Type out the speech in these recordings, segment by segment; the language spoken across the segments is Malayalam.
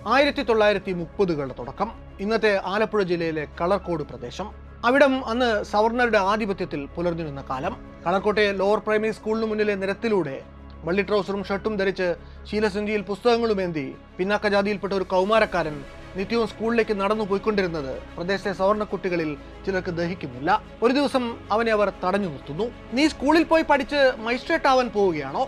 1930കളുടെ തുടക്കം. ഇന്നത്തെ ആലപ്പുഴ ജില്ലയിലെ കളർക്കോട് പ്രദേശം. അവിടം അന്ന് സവർണരുടെ ആധിപത്യത്തിൽ പുലർന്നു നിന്ന കാലം. കളർക്കോട്ടെ ലോവർ പ്രൈമറി സ്കൂളിന് മുന്നിലെ നിരത്തിലൂടെ വള്ളി ട്രൗസറും ഷർട്ടും ധരിച്ച് ശീലസന്ധിയിൽ പുസ്തകങ്ങളുമേന്തി പിന്നാക്ക ജാതിയിൽപ്പെട്ട ഒരു കൗമാരക്കാരൻ നിത്യവും സ്കൂളിലേക്ക് നടന്നു പോയിക്കൊണ്ടിരുന്നത് പ്രദേശത്തെ സവർണ കുട്ടികളിൽ ചിലർക്ക് ദഹിക്കുന്നില്ല. ഒരു ദിവസം അവനെ അവർ തടഞ്ഞു നിർത്തുന്നു. നീ സ്കൂളിൽ പോയി പഠിച്ച് മജിസ്ട്രേറ്റ് ആവാൻ പോവുകയാണോ?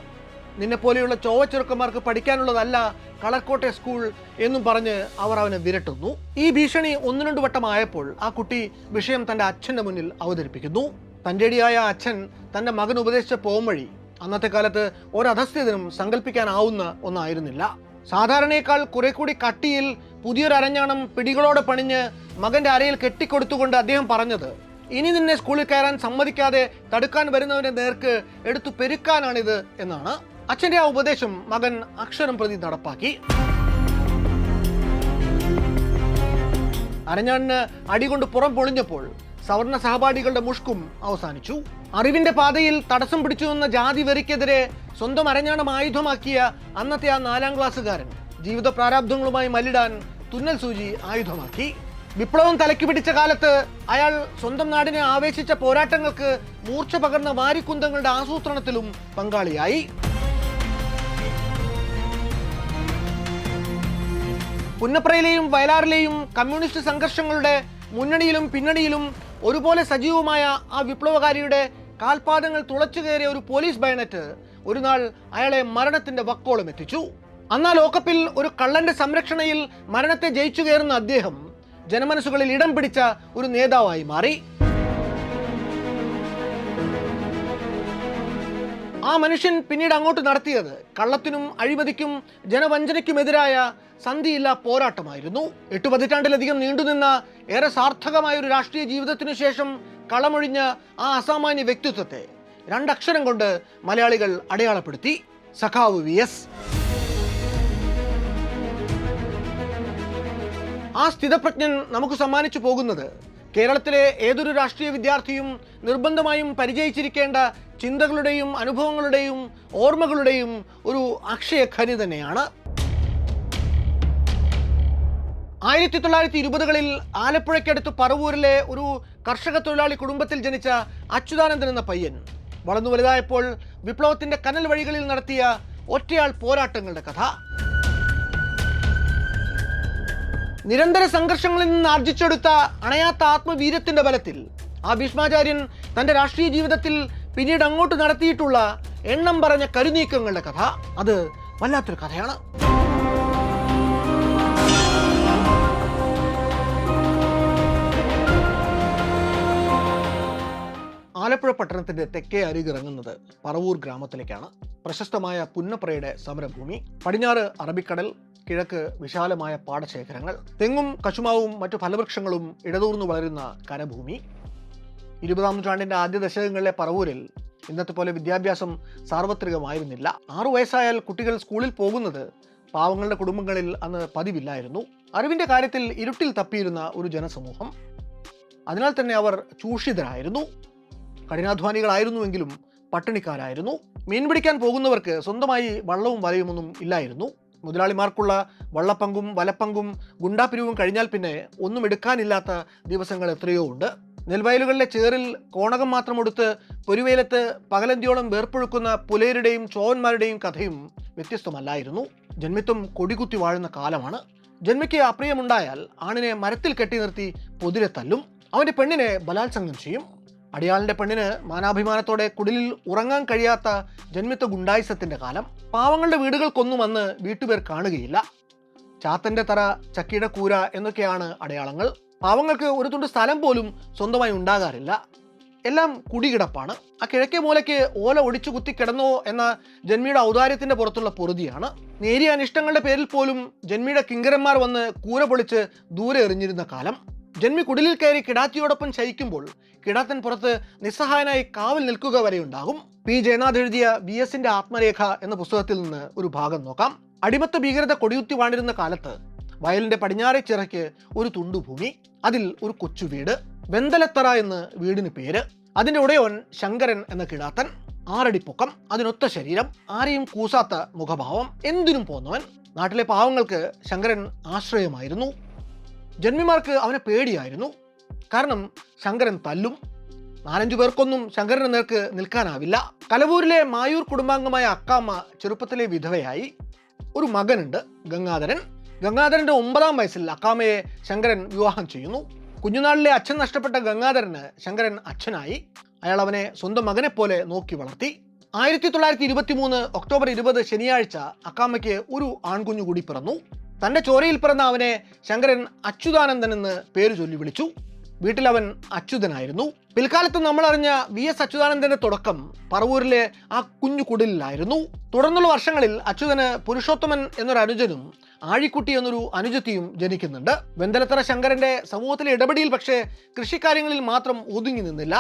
നിന്നെ പോലെയുള്ള ചെറുക്കന്മാർക്ക് പഠിക്കാനുള്ളതല്ല കളർക്കോട്ടെ സ്കൂൾ എന്നും പറഞ്ഞ് അവർ അവനെ വിരട്ടുന്നു. ഈ ഭീഷണി 1-2 വട്ടമായപ്പോൾ ആ കുട്ടി വിഷയം തന്റെ അച്ഛന്റെ മുന്നിൽ അവതരിപ്പിക്കുന്നു. തന്റേടിയായ അച്ഛൻ തന്റെ മകൻ ഉപദേശിച്ച പോംവഴി അന്നത്തെ കാലത്ത് ഒരധസ്ഥിതനും സങ്കല്പിക്കാനാവുന്ന ഒന്നായിരുന്നില്ല. സാധാരണയേക്കാൾ കുറെ കൂടി കട്ടിയിൽ പുതിയൊരു അരഞ്ഞാണം പിടികളോടെ പണിഞ്ഞ് മകന്റെ അരയിൽ കെട്ടിക്കൊടുത്തുകൊണ്ട് അദ്ദേഹം പറഞ്ഞത്, ഇനി നിന്നെ സ്കൂളിൽ കയറാൻ സമ്മതിക്കാതെ തടുക്കാൻ വരുന്നവന്റെ നേർക്ക് എടുത്തു പെരുക്കാനാണിത് എന്നാണ്. അച്ഛന്റെ ആ ഉപദേശം മകൻ അക്ഷരം പ്രതി നടപ്പാക്കി. അരഞ്ഞാണിന് അടികൊണ്ട് പുറം പൊളിഞ്ഞപ്പോൾ സവർണ സഹപാഠികളുടെ മുഷ്കും അവസാനിച്ചു. അറിവിന്റെ പാതയിൽ തടസ്സം പിടിച്ചു നിന്ന ജാതി വെറിക്കെതിരെ സ്വന്തം അരഞ്ഞാണം ആയുധമാക്കിയ അന്നത്തെ ആ 4ാം ക്ലാസ്സുകാരൻ ജീവിത പ്രാരാബ്ദങ്ങളുമായി മല്ലിടാൻ തുന്നൽ സൂചി ആയുധമാക്കി. വിപ്ലവം തലയ്ക്ക് പിടിച്ച കാലത്ത് അയാൾ സ്വന്തം നാടിനെ ആവേശിച്ച പോരാട്ടങ്ങൾക്ക് മൂർച്ച പകർന്ന വാരിക്കുന്തങ്ങളുടെ ആസൂത്രണത്തിലും പങ്കാളിയായി. പുന്നപ്രയിലെയും വയലാറിലെയും കമ്മ്യൂണിസ്റ്റ് സംഘർഷങ്ങളുടെ മുന്നണിയിലും പിന്നണിയിലും ഒരുപോലെ സജീവമായ ആ വിപ്ലവകാരിയുടെ കാൽപാദങ്ങൾ തുളച്ചു കയറിയ ഒരു പോലീസ് ബയണറ്റ് ഒരു നാൾ അയാളെ മരണത്തിന്റെ വക്കോളം എത്തിച്ചു. അന്നാ ലോക്കപ്പിൽ ഒരു കള്ളന്റെ സംരക്ഷണയിൽ മരണത്തെ ജയിച്ചു കയറുന്ന അദ്ദേഹം ജനമനസ്സുകളിൽ ഇടം പിടിച്ച ഒരു നേതാവായി മാറി. ആ മനുഷ്യൻ പിന്നീട് അങ്ങോട്ട് നടത്തിയത് കള്ളത്തിനും അഴിമതിക്കും ജനവഞ്ചനയ്ക്കുമെതിരായ സന്ധിയില്ല പോരാട്ടമായിരുന്നു. 8 പതിറ്റാണ്ടിലധികം നീണ്ടുനിന്ന ഏറെ സാർത്ഥകമായ ഒരു രാഷ്ട്രീയ ജീവിതത്തിനു ശേഷം കളമൊഴിഞ്ഞ ആ അസാമാന്യ വ്യക്തിത്വത്തെ 2 അക്ഷരം കൊണ്ട് മലയാളികൾ അടയാളപ്പെടുത്തി: സഖാവ് VS. ആ സ്ഥിതപ്രജ്ഞൻ നമുക്ക് സമ്മാനിച്ചു പോകുന്നത് കേരളത്തിലെ ഏതൊരു രാഷ്ട്രീയ വിദ്യാർത്ഥിയും നിർബന്ധമായും പരിചയിച്ചിരിക്കേണ്ട ചിന്തകളുടെയും അനുഭവങ്ങളുടെയും ഓർമ്മകളുടെയും ഒരു അക്ഷയ ഖനി തന്നെയാണ്. 1920കളിൽ ആലപ്പുഴയ്ക്കടുത്ത് പറവൂരിലെ ഒരു കർഷക തൊഴിലാളി കുടുംബത്തിൽ ജനിച്ച അച്യുതാനന്ദൻ എന്ന പയ്യൻ വളർന്നു വലുതായപ്പോൾ വിപ്ലവത്തിന്റെ കനൽ വഴികളിൽ നടത്തിയ ഒറ്റയാൾ പോരാട്ടങ്ങളുടെ കഥ. നിരന്തര സംഘർഷങ്ങളിൽ നിന്ന് ആർജിച്ചെടുത്ത അണയാത്ത ആത്മവീര്യത്തിന്റെ ബലത്തിൽ ആ ഭീഷ്മാചാര്യൻ തന്റെ രാഷ്ട്രീയ ജീവിതത്തിൽ പിന്നീട് അങ്ങോട്ട് നടത്തിയിട്ടുള്ള എണ്ണം പറഞ്ഞ കരുനീക്കങ്ങളുടെ കഥ, അത് വല്ലാത്തൊരു കഥയാണ്. ആലപ്പുഴ പട്ടണത്തിന്റെ തെക്കേ അരികിറങ്ങുന്നത് പറവൂർ ഗ്രാമത്തിലേക്കാണ്. പ്രശസ്തമായ പുന്നപ്രയുടെ സമരഭൂമി. പടിഞ്ഞാറ് അറബിക്കടൽ, കിഴക്ക് വിശാലമായ പാടശേഖരങ്ങൾ, തെങ്ങും കശുമാവും മറ്റു ഫലവൃക്ഷങ്ങളും ഇടതൂർന്നു വളരുന്ന കരഭൂമി. 20ാം നൂറ്റാണ്ടിന്റെ ആദ്യ ദശകങ്ങളിലെ പറവൂരിൽ ഇന്നത്തെ പോലെ വിദ്യാഭ്യാസം സാർവത്രികമായിരുന്നില്ല. 6 വയസ്സായാൽ കുട്ടികൾ സ്കൂളിൽ പോകുന്നത് പാവങ്ങളുടെ കുടുംബങ്ങളിൽ അന്ന് പതിവില്ലായിരുന്നു. അറിവിന്റെ കാര്യത്തിൽ ഇരുട്ടിൽ തപ്പിയിരുന്ന ഒരു ജനസമൂഹം. അതിനാൽ തന്നെ അവർ ചൂഷിതരായിരുന്നു. കഠിനാധ്വാനികളായിരുന്നുവെങ്കിലും പട്ടിണിക്കാരായിരുന്നു. മീൻ പിടിക്കാൻ പോകുന്നവർക്ക് സ്വന്തമായി വള്ളവും വലയുമൊന്നും ഇല്ലായിരുന്നു. മുതലാളിമാർക്കുള്ള വള്ളപ്പങ്കും വലപ്പങ്കും ഗുണ്ടാപിരിവും കഴിഞ്ഞാൽ പിന്നെ ഒന്നും എടുക്കാനില്ലാത്ത ദിവസങ്ങൾ എത്രയോ ഉണ്ട്. നെൽവയലുകളിലെ ചേറിൽ കോണകം മാത്രം എടുത്ത് പൊരുവേലത്ത് പകലന്തിയോളം വേർപ്പൊഴുക്കുന്ന പുലയരുടെയും ചോവന്മാരുടെയും കഥയും വ്യത്യസ്തമല്ലായിരുന്നു. ജന്മിത്വം കൊടികുത്തി വാഴുന്ന കാലമാണ്. ജന്മിക്ക് അപ്രിയമുണ്ടായാൽ ആണിനെ മരത്തിൽ കെട്ടി നിർത്തി പൊതിരെ തല്ലും. അവൻ്റെ പെണ്ണിനെ ബലാത്സംഗം ചെയ്യും. അടിയാളിന്റെ പെണ്ണിന് മാനാഭിമാനത്തോടെ കുടിലിൽ ഉറങ്ങാൻ കഴിയാത്ത ജന്മിത്വ ഗുണ്ടായിസത്തിന്റെ കാലം. പാവങ്ങളുടെ വീടുകൾക്കൊന്നും അന്ന് വീട്ടുപേർ കാണുകയില്ല. ചാത്തന്റെ തറ, ചക്കിയുടെ കൂര എന്നൊക്കെയാണ് അടയാളങ്ങൾ. പാവങ്ങൾക്ക് ഒരു തുണ്ട് സ്ഥലം പോലും സ്വന്തമായി ഉണ്ടാകാറില്ല. എല്ലാം കുടികിടപ്പാണ്. ആ കിഴക്കേ മൂലയ്ക്ക് ഓല ഒടിച്ചു കുത്തി കിടന്നോ എന്ന ജന്മിയുടെ ഔദാര്യത്തിന്റെ പുറത്തുള്ള പൊറുതിയാണ്. നേരിയ അനിഷ്ടങ്ങളുടെ പേരിൽ പോലും ജന്മിയുടെ കിങ്കരന്മാർ വന്ന് കൂര പൊളിച്ച് ദൂരെ എറിഞ്ഞിരുന്ന കാലം. ജന്മി കുടിലിൽ കയറി കിടാത്തിയോടൊപ്പം ശയിക്കുമ്പോൾ കിടാത്തൻ പുറത്ത് നിസ്സഹായനായി കാവൽ നിൽക്കുക വരെയുണ്ടാകും. പി ജയനാഥ് എഴുതിയ VSന്റെ ആത്മരേഖ എന്ന പുസ്തകത്തിൽ നിന്ന് ഒരു ഭാഗം നോക്കാം. അടിമത്ത ഭീകരത കൊടിയുത്തി വാണിരുന്ന കാലത്ത് വയലിന്റെ പടിഞ്ഞാറേ ചിറയ്ക്ക് ഒരു തുണ്ടുഭൂമി, അതിൽ ഒരു കൊച്ചു വീട്. വെന്തലത്തറ എന്ന് വീടിന് പേര്. അതിന്റെ ഉടയോൻ ശങ്കരൻ എന്ന കിടാത്തൻ. 6 അടി പൊക്കം, അതിനൊത്ത ശരീരം, ആരെയും കൂസാത്ത മുഖഭാവം, എന്തിനും പോന്നവൻ. നാട്ടിലെ പാവങ്ങൾക്ക് ശങ്കരൻ ആശ്രയമായിരുന്നു. ജന്മിമാർക്ക് അവനെ പേടിയായിരുന്നു. കാരണം ശങ്കരൻ തല്ലും. 4-5 പേർക്കൊന്നും ശങ്കരന് നേർക്ക് നിൽക്കാനാവില്ല. കലവൂരിലെ മായൂർ കുടുംബാംഗമായ അക്കാമ്മ ചെറുപ്പത്തിലെ വിധവയായി. ഒരു മകനുണ്ട്, ഗംഗാധരൻ. ഗംഗാധരന്റെ 9-ാം വയസ്സിൽ അക്കാമ്മയെ ശങ്കരൻ വിവാഹം ചെയ്യുന്നു. കുഞ്ഞുനാളിലെ അച്ഛൻ നഷ്ടപ്പെട്ട ഗംഗാധരന് ശങ്കരൻ അച്ഛനായി. അയാൾ അവനെ സ്വന്തം മകനെ പോലെ നോക്കി വളർത്തി. 1923 ഒക്ടോബർ 20 ശനിയാഴ്ച അക്കാമ്മയ്ക്ക് ഒരു ആൺകുഞ്ഞു കൂടി പിറന്നു. തന്റെ ചോരയിൽ പിറന്ന അവനെ ശങ്കരൻ അച്യുതാനന്ദൻ എന്ന് പേര് ചൊല്ലി വിളിച്ചു. വീട്ടിൽ അവൻ അച്യുതനായിരുന്നു. പിൽക്കാലത്ത് നമ്മൾ അറിഞ്ഞ VS അച്യുതാനന്ദന്റെ തുടക്കം പറവൂരിലെ ആ കുഞ്ഞു കുടിലായിരുന്നു. തുടർന്നുള്ള വർഷങ്ങളിൽ അച്യുതന് പുരുഷോത്തമൻ എന്നൊരു അനുജനും ആഴിക്കുട്ടി എന്നൊരു അനുജത്തിയും ജനിക്കുന്നുണ്ട്. വെന്തലത്തറ ശങ്കരന്റെ സമൂഹത്തിലെ ഇടപെടിയിൽ പക്ഷേ കൃഷിക്കാര്യങ്ങളിൽ മാത്രം ഒതുങ്ങി നിന്നില്ല.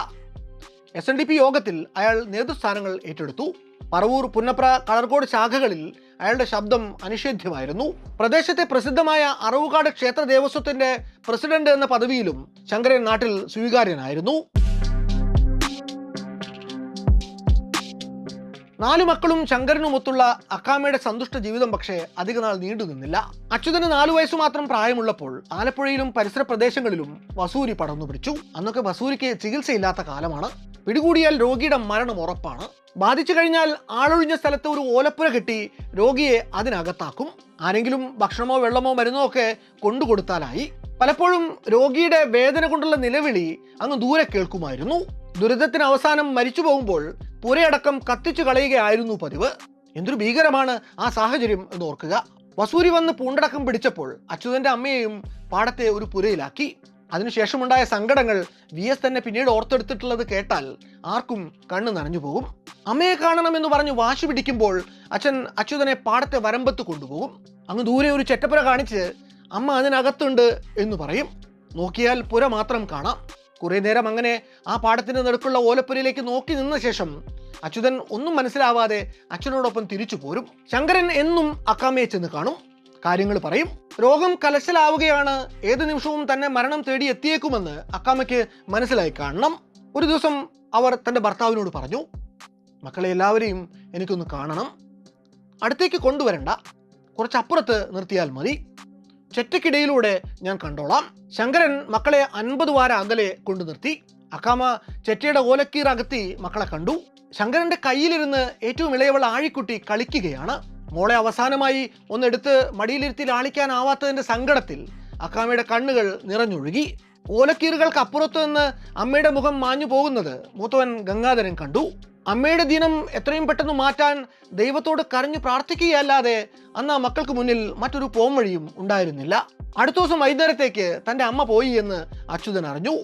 SNDP യോഗത്തിൽ അയാൾ നേതൃസ്ഥാനങ്ങൾ ഏറ്റെടുത്തു. പറവൂർ, പുന്നപ്ര, കളർകോട് ശാഖകളിൽ അയാളുടെ ശബ്ദം അനിഷേധ്യമായിരുന്നു. പ്രദേശത്തെ പ്രസിദ്ധമായ അറവുകാട് ക്ഷേത്ര ദേവസ്വത്തിന്റെ പ്രസിഡന്റ് എന്ന പദവിയിലും ശങ്കരൻ നാട്ടിൽ സ്വീകാര്യനായിരുന്നു. 4 മക്കളും ശങ്കരനുമൊത്തുള്ള അക്കാമ്മയുടെ സന്തുഷ്ട ജീവിതം പക്ഷേ അധികനാൾ നീണ്ടു നിന്നില്ല. അച്യുതന് 4 വയസ്സ് മാത്രം പ്രായമുള്ളപ്പോൾ ആലപ്പുഴയിലും പരിസര പ്രദേശങ്ങളിലും വസൂരി പടർന്നു പിടിച്ചു. അന്നൊക്കെ വസൂരിക്ക് ചികിത്സയില്ലാത്ത കാലമാണ്. പിടികൂടിയാൽ രോഗിയുടെ മരണം ഉറപ്പാണ്. ബാധിച്ചു കഴിഞ്ഞാൽ ആളൊഴിഞ്ഞ സ്ഥലത്ത് ഒരു ഓലപ്പുര കെട്ടി രോഗിയെ അതിനകത്താക്കും. ആരെങ്കിലും ഭക്ഷണമോ വെള്ളമോ മരുന്നോ ഒക്കെ കൊണ്ടുകൊടുത്താലായി. പലപ്പോഴും രോഗിയുടെ വേദന കൊണ്ടുള്ള നിലവിളി അങ്ങ് ദൂരെ കേൾക്കുമായിരുന്നു. ദുരിതത്തിന് അവസാനം മരിച്ചു പോകുമ്പോൾ പുരയടക്കം കത്തിച്ചു കളയുകയായിരുന്നു പതിവ്. എന്തൊരു ഭീകരമാണ് ആ സാഹചര്യം എന്ന് ഓർക്കുക. വസൂരി വന്ന് പൂണ്ടടക്കം പിടിച്ചപ്പോൾ അച്യുതന്റെ അമ്മയെയും പാടത്തെ ഒരു പുരയിലാക്കി. അതിനുശേഷമുണ്ടായ സങ്കടങ്ങൾ VS തന്നെ പിന്നീട് ഓർത്തെടുത്തിട്ടുള്ളത് കേട്ടാൽ ആർക്കും കണ്ണ് നനഞ്ഞു പോകും. അമ്മയെ കാണണമെന്ന് പറഞ്ഞ് വാശി പിടിക്കുമ്പോൾ അച്ഛൻ അച്യുതനെ പാടത്തെ വരമ്പത്ത് കൊണ്ടുപോകും. അങ്ങ് ദൂരെ ഒരു ചെറ്റപ്പുര കാണിച്ച് അമ്മ അതിനകത്തുണ്ട് എന്ന് പറയും. നോക്കിയാൽ പുര മാത്രം കാണാം. കുറേ നേരം അങ്ങനെ ആ പാടത്തിന്റെ നടുക്കുള്ള ഓലപ്പുരയിലേക്ക് നോക്കി നിന്ന ശേഷം അച്യുതൻ ഒന്നും മനസ്സിലാവാതെ അച്ഛനോടൊപ്പം തിരിച്ചു പോരും. ശങ്കരൻ എന്നും അക്കാമ്മയെ ചെന്ന് കാണും, കാര്യങ്ങൾ പറയും. രോഗം കലശലാവുകയാണ്, ഏത് നിമിഷവും തന്നെ മരണം തേടി എത്തിയേക്കുമെന്ന് അക്കാമ്മയ്ക്ക് മനസ്സിലായി കാണണം. ഒരു ദിവസം അവർ തൻ്റെ ഭർത്താവിനോട് പറഞ്ഞു, മക്കളെ എല്ലാവരെയും എനിക്കൊന്ന് കാണണം. അടുത്തേക്ക് കൊണ്ടുവരണ്ട, കുറച്ചപ്പുറത്ത് നിർത്തിയാൽ മതി. ചെറ്റയ്ക്കിടയിലൂടെ ഞാൻ കണ്ടോളാം. ശങ്കരൻ മക്കളെ 50 വാര അകലെ കൊണ്ടു നിർത്തി. അക്കാമ്മ ചെറ്റയുടെ ഓലക്കീർ അകത്തി മക്കളെ കണ്ടു. ശങ്കരന്റെ കയ്യിലിരുന്ന് ഏറ്റവും ഇളയവൾ ആഴിക്കുട്ടി കളിക്കുകയാണ്. മോളെ അവസാനമായി ഒന്നെടുത്ത് മടിയിലിരുത്തി ലാളിക്കാനാവാത്തതിന്റെ സങ്കടത്തിൽ അക്കാമ്മയുടെ കണ്ണുകൾ നിറഞ്ഞൊഴുകി. ഓലക്കീറുകൾക്ക് അപ്പുറത്തു നിന്ന് അമ്മയുടെ മുഖം മാഞ്ഞു പോകുന്നത് മൂത്തവൻ ഗംഗാധരൻ കണ്ടു. അമ്മയുടെ ദിനം എത്രയും പെട്ടെന്ന് മാറ്റാൻ ദൈവത്തോട് കരഞ്ഞു പ്രാർത്ഥിക്കുകയല്ലാതെ അന്ന് ആ മക്കൾക്ക് മുന്നിൽ മറ്റൊരു പോംവഴിയും ഉണ്ടായിരുന്നില്ല. അടുത്ത ദിവസം വൈകുന്നേരത്തേക്ക് തൻ്റെ അമ്മ പോയി എന്ന് അച്യുതൻ അറിഞ്ഞു.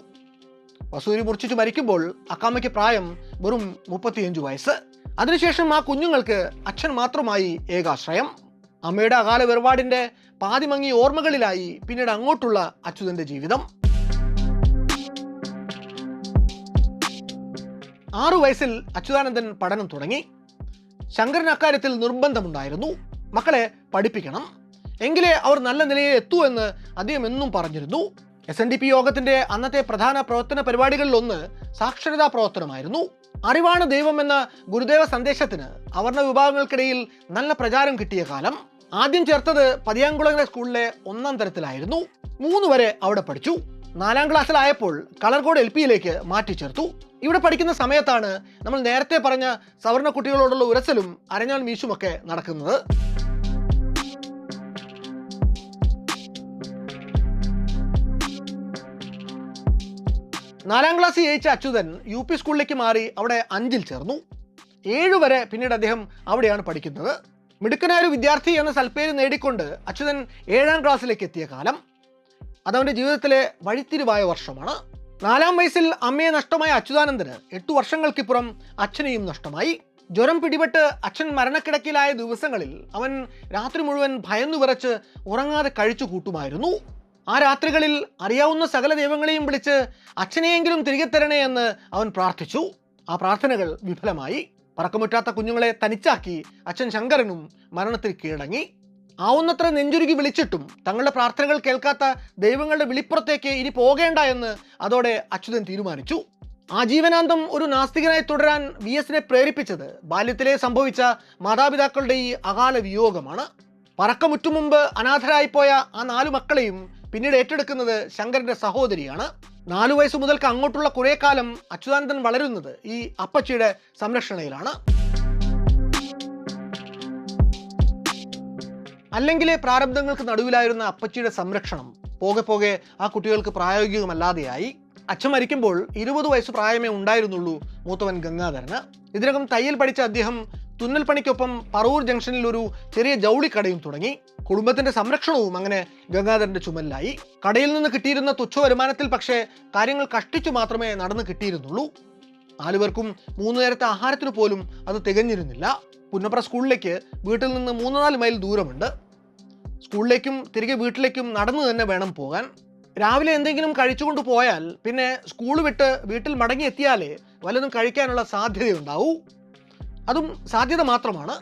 വസൂരി മൂർച്ഛിച്ചു മരിക്കുമ്പോൾ അക്കാമ്മയ്ക്ക് പ്രായം വെറും 35 വയസ്സ്. അതിനുശേഷം ആ കുഞ്ഞുങ്ങൾക്ക് അച്ഛൻ മാത്രമായി ഏകാശ്രയം. അമ്മയുടെ അകാല വേർപാടിന്റെ പാതിമങ്ങിയ ഓർമ്മകളിലായി പിന്നീട് അങ്ങോട്ടുള്ള അച്യുതന്റെ ജീവിതം. 6 വയസ്സിൽ അച്യുതാനന്ദൻ പഠനം തുടങ്ങി. ശങ്കരൻ അക്കാര്യത്തിൽ നിർബന്ധമുണ്ടായിരുന്നു. മക്കളെ പഠിപ്പിക്കണം, എങ്കിലേ അവർ നല്ല നിലയിൽ എത്തൂ എന്ന് അദ്ദേഹം എന്നും പറഞ്ഞിരുന്നു. SNDP യോഗത്തിന്റെ അന്നത്തെ പ്രധാന പ്രവർത്തന പരിപാടികളിലൊന്ന് സാക്ഷരതാ പ്രവർത്തനമായിരുന്നു. അറിവാണ് ദൈവം എന്ന ഗുരുദേവ സന്ദേശത്തിന് അവർണ വിഭാഗങ്ങൾക്കിടയിൽ നല്ല പ്രചാരം കിട്ടിയ കാലം. ആദ്യം ചേർത്തത് പതിയാങ്കുളങ്ങര സ്കൂളിലെ 1-ാം തരത്തിലായിരുന്നു. 3 വരെ അവിടെ പഠിച്ചു. 4-ാം ക്ലാസ്സിലായപ്പോൾ കളർകോട് LPയിലേക്ക് മാറ്റി ചേർത്തു. ഇവിടെ പഠിക്കുന്ന സമയത്താണ് നമ്മൾ നേരത്തെ പറഞ്ഞ സവർണ കുട്ടികളോടുള്ള ഉരസലും അരഞ്ഞാൽ മീശുമൊക്കെ നടക്കുന്നത്. നാലാം ക്ലാസ് ജയിച്ച അച്യുതൻ UP സ്കൂളിലേക്ക് മാറി അവിടെ 5-ൽ ചേർന്നു. 7 വരെ പിന്നീട് അദ്ദേഹം അവിടെയാണ് പഠിക്കുന്നത്. മിടുക്കനായ ഒരു വിദ്യാർത്ഥി എന്ന സൽപ്പേര് നേടിക്കൊണ്ട് അച്യുതൻ 7-ാം ക്ലാസ്സിലേക്ക് എത്തിയ കാലം അതവൻ്റെ ജീവിതത്തിലെ വഴിത്തിരിവായ വർഷമാണ്. 4-ാം വയസ്സിൽ അമ്മയെ നഷ്ടമായ അച്യുതാനന്ദന് 8 വർഷങ്ങൾക്കിപ്പുറം അച്ഛനെയും നഷ്ടമായി. ജ്വരം പിടിപെട്ട് അച്ഛൻ മരണക്കിടക്കിലായ ദിവസങ്ങളിൽ അവൻ രാത്രി മുഴുവൻ ഭയന്നു വിറച്ച് ഉറങ്ങാതെ കഴിച്ചു കൂട്ടുമായിരുന്നു. ആ രാത്രികളിൽ അറിയാവുന്ന സകല ദൈവങ്ങളെയും വിളിച്ച് അച്ഛനെയെങ്കിലും തിരികെ തരണേ എന്ന് അവൻ പ്രാർത്ഥിച്ചു. ആ പ്രാർത്ഥനകൾ വിഫലമായി. പറക്കമുറ്റാത്ത കുഞ്ഞുങ്ങളെ തനിച്ചാക്കി അച്ഛൻ ശങ്കരനും മരണത്തിൽ കീഴടങ്ങി. ആവുന്നത്ര നെഞ്ചുരുകി വിളിച്ചിട്ടും തങ്ങളുടെ പ്രാർത്ഥനകൾ കേൾക്കാത്ത ദൈവങ്ങളുടെ വിളിപ്പുറത്തേക്ക് ഇനി പോകേണ്ട എന്ന് അതോടെ അച്യുതൻ തീരുമാനിച്ചു. ആജീവനാന്തം ഒരു നാസ്തികനായി തുടരാൻ VSനെ പ്രേരിപ്പിച്ചത് ബാല്യത്തിലെ സംഭവിച്ച മാതാപിതാക്കളുടെ ഈ അകാല വിയോഗമാണ്. പറക്കമുറ്റു മുമ്പ് അനാഥരായിപ്പോയ ആ 4 മക്കളെയും പിന്നീട് ഏറ്റെടുക്കുന്നത് ശങ്കരന്റെ സഹോദരിയാണ്. 4 വയസ്സ് മുതൽക്ക് അങ്ങോട്ടുള്ള കുറേ കാലം അച്യുതാനന്ദൻ വളരുന്നത് ഈ അപ്പച്ചിയുടെ സംരക്ഷണയിലാണ്. അല്ലെങ്കിലേ പ്രാരബ്ധങ്ങൾക്ക് നടുവിലായിരുന്ന അപ്പച്ചിയുടെ സംരക്ഷണം പോകെ പോകെ ആ കുട്ടികൾക്ക് പ്രായോഗികമല്ലാതെയായി. അച്ഛൻ മരിക്കുമ്പോൾ 20 വയസ്സ് പ്രായമേ ഉണ്ടായിരുന്നുള്ളൂ മൂത്തവൻ ഗംഗാധരന്. ഇതിനകം തയ്യൽ പഠിച്ച അദ്ദേഹം തുന്നൽ പണിക്കൊപ്പം പറവൂർ ജംഗ്ഷനിൽ ഒരു ചെറിയ ജൗളിക്കടയും തുടങ്ങി. കുടുംബത്തിന്റെ സംരക്ഷണവും അങ്ങനെ ഗംഗാധരന്റെ ചുമലിലായി. കടയിൽ നിന്ന് കിട്ടിയിരുന്ന തുച്ഛ വരുമാനത്തിൽ പക്ഷേ കാര്യങ്ങൾ കഷ്ടിച്ചു മാത്രമേ നടന്നു കിട്ടിയിരുന്നുള്ളൂ. 4 പേർക്കും 3 നേരത്തെ ആഹാരത്തിന് പോലും അത് തികഞ്ഞിരുന്നില്ല. പുന്നപ്ര സ്കൂളിലേക്ക് വീട്ടിൽ നിന്ന് 3-4 മൈൽ ദൂരമുണ്ട്. സ്കൂളിലേക്കും തിരികെ വീട്ടിലേക്കും നടന്നു തന്നെ വേണം പോകാൻ. രാവിലെ എന്തെങ്കിലും കഴിച്ചുകൊണ്ട് പോയാൽ പിന്നെ സ്കൂൾ വിട്ട് വീട്ടിൽ മടങ്ങിയെത്തിയാലേ വല്ലതും കഴിക്കാനുള്ള സാധ്യതയുണ്ടാവൂ. അതും സാധ്യത മാത്രമാണ്.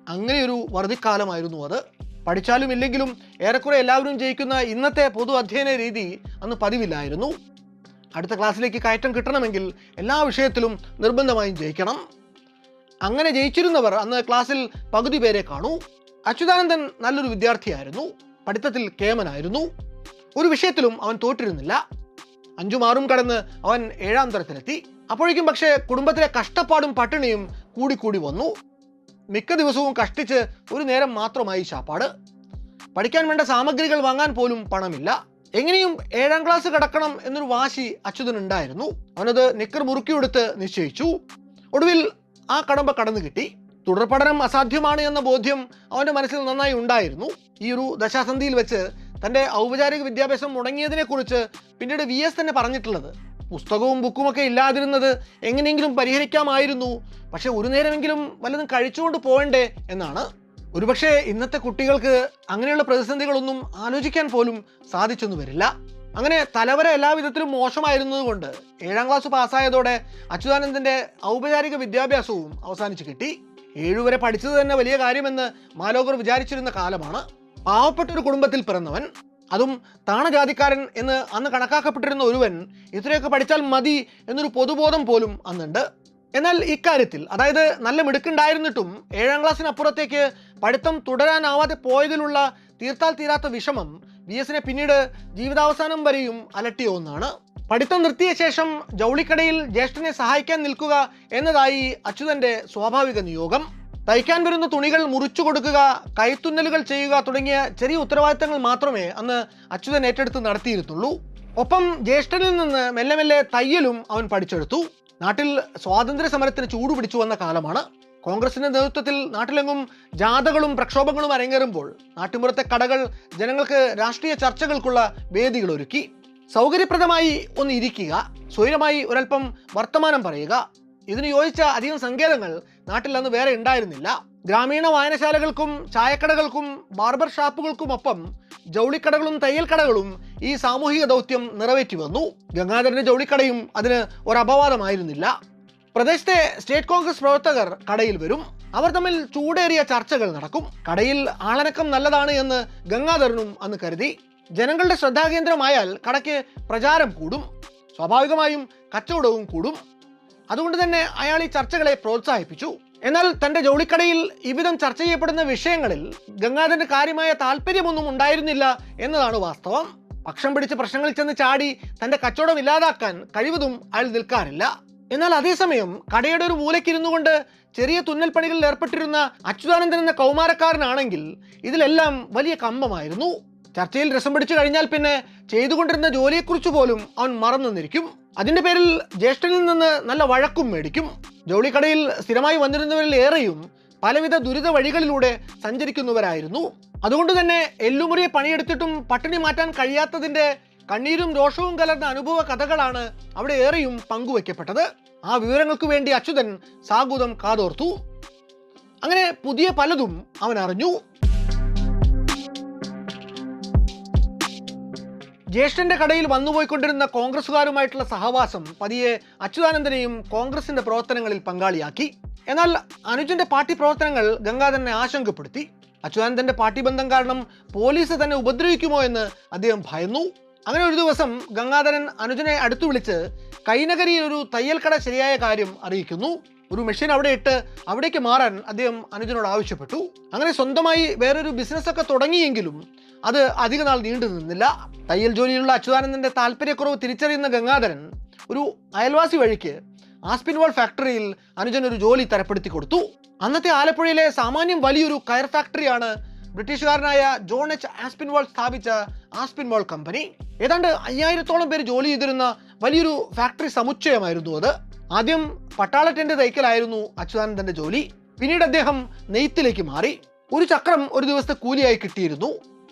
അങ്ങനെയൊരു വറുതിക്കാലമായിരുന്നു അത്. പഠിച്ചാലും ഇല്ലെങ്കിലും ഏറെക്കുറെ എല്ലാവരും ജയിക്കുന്ന ഇന്നത്തെ പൊതു അധ്യയന രീതി അന്ന് പതിവില്ലായിരുന്നു. അടുത്ത ക്ലാസ്സിലേക്ക് കയറ്റം കിട്ടണമെങ്കിൽ എല്ലാ വിഷയത്തിലും നിർബന്ധമായും ജയിക്കണം. അങ്ങനെ ജയിച്ചിരുന്നവർ അന്ന് ക്ലാസ്സിൽ പകുതി പേരെ കാണൂ. അച്യുതാനന്ദൻ നല്ലൊരു വിദ്യാർത്ഥിയായിരുന്നു. പഠിത്തത്തിൽ കേമനായിരുന്നു. ഒരു വിഷയത്തിലും അവൻ തോറ്റിരുന്നില്ല. 5ഉം 6ഉം കടന്ന് അവൻ 7ാം തരത്തിലെത്തി. അപ്പോഴേക്കും പക്ഷേ കുടുംബത്തിലെ കഷ്ടപ്പാടും പട്ടിണിയും കൂടിക്കൂടി വന്നു. മിക്ക ദിവസവും കഷ്ടിച്ച് ഒരു നേരം മാത്രമായി ശാപ്പാട്. പഠിക്കാൻ വേണ്ട സാമഗ്രികൾ വാങ്ങാൻ പോലും പണമില്ല. എങ്ങനെയും 7ാം ക്ലാസ് കടക്കണം എന്നൊരു വാശി അച്യുതനുണ്ടായിരുന്നു. അവനത് നിക്കർ മുറുക്കിയെടുത്ത് നിശ്ചയിച്ചു. ഒടുവിൽ ആ കടമ്പ കടന്നു കിട്ടി. തുടർ പഠനം അസാധ്യമാണ് എന്ന ബോധ്യം അവൻ്റെ മനസ്സിൽ നന്നായി ഉണ്ടായിരുന്നു. ഈ ഒരു ദശാസന്ധിയിൽ വെച്ച് തൻ്റെ ഔപചാരിക വിദ്യാഭ്യാസം മുടങ്ങിയതിനെക്കുറിച്ച് പിന്നീട് VS തന്നെ പറഞ്ഞിട്ടുള്ളത്, പുസ്തകവും ബുക്കുമൊക്കെ ഇല്ലാതിരുന്നത് എങ്ങനെയെങ്കിലും പരിഹരിക്കാമായിരുന്നു, പക്ഷെ ഒരു നേരമെങ്കിലും വല്ലതും കഴിച്ചുകൊണ്ട് പോകണ്ടേ എന്നാണ്. ഒരുപക്ഷെ ഇന്നത്തെ കുട്ടികൾക്ക് അങ്ങനെയുള്ള പ്രതിസന്ധികളൊന്നും ആലോചിക്കാൻ പോലും സാധിച്ചെന്നു വരില്ല. അങ്ങനെ തലവര എല്ലാവിധത്തിലും മോശമായിരുന്നതുകൊണ്ട് 7ാം ക്ലാസ് പാസ്സായതോടെ അച്യുതാനന്ദൻ്റെ ഔപചാരിക വിദ്യാഭ്യാസവും അവസാനിച്ച് കിട്ടി. 7 വരെ പഠിച്ചത് തന്നെ വലിയ കാര്യമെന്ന് മാലോകർ വിചാരിച്ചിരുന്ന കാലമാണ്. പാവപ്പെട്ട ഒരു കുടുംബത്തിൽ പിറന്നവൻ, അതും താണജാതിക്കാരൻ എന്ന് അന്ന് കണക്കാക്കപ്പെട്ടിരുന്ന ഒരുവൻ ഇത്രയൊക്കെ പഠിച്ചാൽ മതി എന്നൊരു പൊതുബോധം പോലും അന്നുണ്ട്. എന്നാൽ ഇക്കാര്യത്തിൽ, അതായത് നല്ല മിടുക്കുണ്ടായിരുന്നിട്ടും 7ാം ക്ലാസ്സിനപ്പുറത്തേക്ക് പഠിത്തം തുടരാനാവാതെ പോയതിലുള്ള തീർത്താൽ തീരാത്ത വിഷമം VSനെ പിന്നീട് ജീവിതാവസാനം വരെയും അലട്ടിയ ഒന്നാണ്. പഠിത്തം നിർത്തിയ ശേഷം ജൗളിക്കടയിൽ ജ്യേഷ്ഠനെ സഹായിക്കാൻ നിൽക്കുക എന്നതായി അച്യുതന്റെ സ്വാഭാവിക നിയോഗം. തയ്ക്കാൻ വരുന്ന തുണികൾ മുറിച്ചു കൊടുക്കുക, കൈത്തുന്നലുകൾ ചെയ്യുക തുടങ്ങിയ ചെറിയ ഉത്തരവാദിത്തങ്ങൾ മാത്രമേ അന്ന് അച്യുതൻ ഏറ്റെടുത്ത് നടത്തിയിരുന്നുള്ളൂ. ഒപ്പം ജ്യേഷ്ഠനിൽ നിന്ന് മെല്ലെ മെല്ലെ തയ്യലും അവൻ പഠിച്ചെടുത്തു. നാട്ടിൽ സ്വാതന്ത്ര്യ സമരത്തിന് ചൂടുപിടിച്ചു വന്ന കാലമാണ്. കോൺഗ്രസിന്റെ നേതൃത്വത്തിൽ നാട്ടിലെങ്ങും ജാഥകളും പ്രക്ഷോഭങ്ങളും അരങ്ങേറുമ്പോൾ നാട്ടിൻപുറത്തെ കടകൾ ജനങ്ങൾക്ക് രാഷ്ട്രീയ ചർച്ചകൾക്കുള്ള വേദികൾ ഒരുക്കി. സൗകര്യപ്രദമായി ഒന്ന് ഇരിക്കുക, സ്വൈരമായി ഒരൽപ്പം വർത്തമാനം പറയുക, ഇതിന് യോജിച്ച അധികം സങ്കേതങ്ങൾ നാട്ടിൽ അന്ന് വേറെ ഉണ്ടായിരുന്നില്ല. ഗ്രാമീണ വായനശാലകൾക്കും ചായക്കടകൾക്കും ബാർബർ ഷാപ്പുകൾക്കുമൊപ്പം ജൗളിക്കടകളും തയ്യൽ കടകളും ഈ സാമൂഹിക ദൗത്യം നിറവേറ്റി വന്നു. ഗംഗാധരന്റെ ജൗളിക്കടയും അതിന് ഒരപവാദമായിരുന്നില്ല. പ്രദേശത്തെ സ്റ്റേറ്റ് കോൺഗ്രസ് പ്രവർത്തകർ കടയിൽ വരും. അവർ തമ്മിൽ ചൂടേറിയ ചർച്ചകൾ നടക്കും. കടയിൽ ആളനക്കം നല്ലതാണ് എന്ന് ഗംഗാധരനും അന്ന് കരുതി. ജനങ്ങളുടെ ശ്രദ്ധാകേന്ദ്രമായാൽ കടയ്ക്ക് പ്രചാരം കൂടും, സ്വാഭാവികമായും കച്ചവടവും കൂടും. അതുകൊണ്ട് തന്നെ അയാൾ ഈ ചർച്ചകളെ പ്രോത്സാഹിപ്പിച്ചു. എന്നാൽ തൻ്റെ ജൗളിക്കടയിൽ ഇവിധം ചർച്ച ചെയ്യപ്പെടുന്ന വിഷയങ്ങളിൽ ഗംഗാധരന് കാര്യമായ താല്പര്യമൊന്നും ഉണ്ടായിരുന്നില്ല എന്നതാണ് വാസ്തവം. പക്ഷം പിടിച്ച് പ്രശ്നങ്ങളിൽ ചെന്ന് ചാടി തൻ്റെ കച്ചവടം ഇല്ലാതാക്കാൻ കഴിവതും അയാൾ നിൽക്കാറില്ല. എന്നാൽ അതേസമയം കടയുടെ ഒരു മൂലയ്ക്കിരുന്നു കൊണ്ട് ചെറിയ തുന്നൽ പണികളിൽ ഏർപ്പെട്ടിരുന്ന അച്യുതാനന്ദൻ എന്ന കൗമാരക്കാരനാണെങ്കിൽ ഇതിലെല്ലാം വലിയ കമ്പമായിരുന്നു. ചർച്ചയിൽ രസം പിടിച്ചു കഴിഞ്ഞാൽ പിന്നെ ചെയ്തുകൊണ്ടിരുന്ന ജോലിയെക്കുറിച്ച് പോലും അവൻ മറന്നു നിന്നിരിക്കും. അതിൻ്റെ പേരിൽ ജ്യേഷ്ഠനിൽ നിന്ന് നല്ല വഴക്കും മേടിക്കും. ജൗളിക്കടയിൽ സ്ഥിരമായി വന്നിരുന്നവരിൽ ഏറെയും പലവിധ ദുരിത വഴികളിലൂടെ സഞ്ചരിക്കുന്നവരായിരുന്നു. അതുകൊണ്ട് തന്നെ എല്ലുമുറിയെ പണിയെടുത്തിട്ടും പട്ടിണി മാറ്റാൻ കഴിയാത്തതിൻ്റെ കണ്ണീരും രോഷവും കലർന്ന അനുഭവ കഥകളാണ് അവിടെ ഏറെയും പങ്കുവയ്ക്കപ്പെട്ടത്. ആ വിവരങ്ങൾക്ക് വേണ്ടി അച്യുതൻ സാഗൂതം കാതോർത്തു. അങ്ങനെ പുതിയ പലതും അവൻ അറിഞ്ഞു. ജ്യേഷ്ഠന്റെ കടയിൽ വന്നുപോയിക്കൊണ്ടിരുന്ന കോൺഗ്രസുകാരുമായിട്ടുള്ള സഹവാസം പതിയെ അച്യുതാനന്ദനെയും കോൺഗ്രസിന്റെ പ്രവർത്തനങ്ങളിൽ പങ്കാളിയാക്കി. എന്നാൽ അനുജന്റെ പാർട്ടി പ്രവർത്തനങ്ങൾ ഗംഗാധരനെ ആശങ്കപ്പെടുത്തി. അച്യുതാനന്ദന്റെ പാർട്ടി ബന്ധം കാരണം പോലീസ് തന്നെ ഉപദ്രവിക്കുമോ എന്ന് അദ്ദേഹം ഭയന്നു. അങ്ങനെ ഒരു ദിവസം ഗംഗാധരൻ അനുജനെ അടുത്തു വിളിച്ച് കൈനകരിയിൽ ഒരു തയ്യൽ കട ശരിയായ കാര്യം അറിയിക്കുന്നു. ഒരു മെഷീൻ അവിടെ ഇട്ട് അവിടേക്ക് മാറാൻ അദ്ദേഹം അനുജനോട് ആവശ്യപ്പെട്ടു. അങ്ങനെ സ്വന്തമായി വേറൊരു ബിസിനസ്സൊക്കെ തുടങ്ങിയെങ്കിലും അത് അധിക നാൾ നീണ്ടു നിന്നില്ല. തയ്യൽ ജോലിയിലുള്ള അച്യുതാനന്ദന്റെ താല്പര്യക്കുറവ് തിരിച്ചറിയുന്ന ഗംഗാധരൻ ഒരു അയൽവാസി വഴിക്ക് ആസ്പിൻവാൾ ഫാക്ടറിയിൽ അനുജൻ ഒരു ജോലി തരപ്പെടുത്തി കൊടുത്തു. അന്നത്തെ ആലപ്പുഴയിലെ സാമാന്യം വലിയൊരു കയർ ഫാക്ടറിയാണ് ബ്രിട്ടീഷുകാരനായ ജോൺ എച്ച് ആസ്പിൻവാൾ സ്ഥാപിച്ച ആസ്പിൻവാൾ കമ്പനി. ഏതാണ്ട് 5000-ഓളം പേര് ജോലി ചെയ്തിരുന്ന വലിയൊരു ഫാക്ടറി സമുച്ചയമായിരുന്നു അത്. ആദ്യം പട്ടാള ടെന്റ് തയ്ക്കലായിരുന്നു അച്യുതാനന്ദന്റെ ജോലി. പിന്നീട് അദ്ദേഹം നെയ്ത്തിലേക്ക് മാറി. ഒരു ചക്രം ഒരു ദിവസത്തെ കൂലിയായി കിട്ടിയിരുന്നു.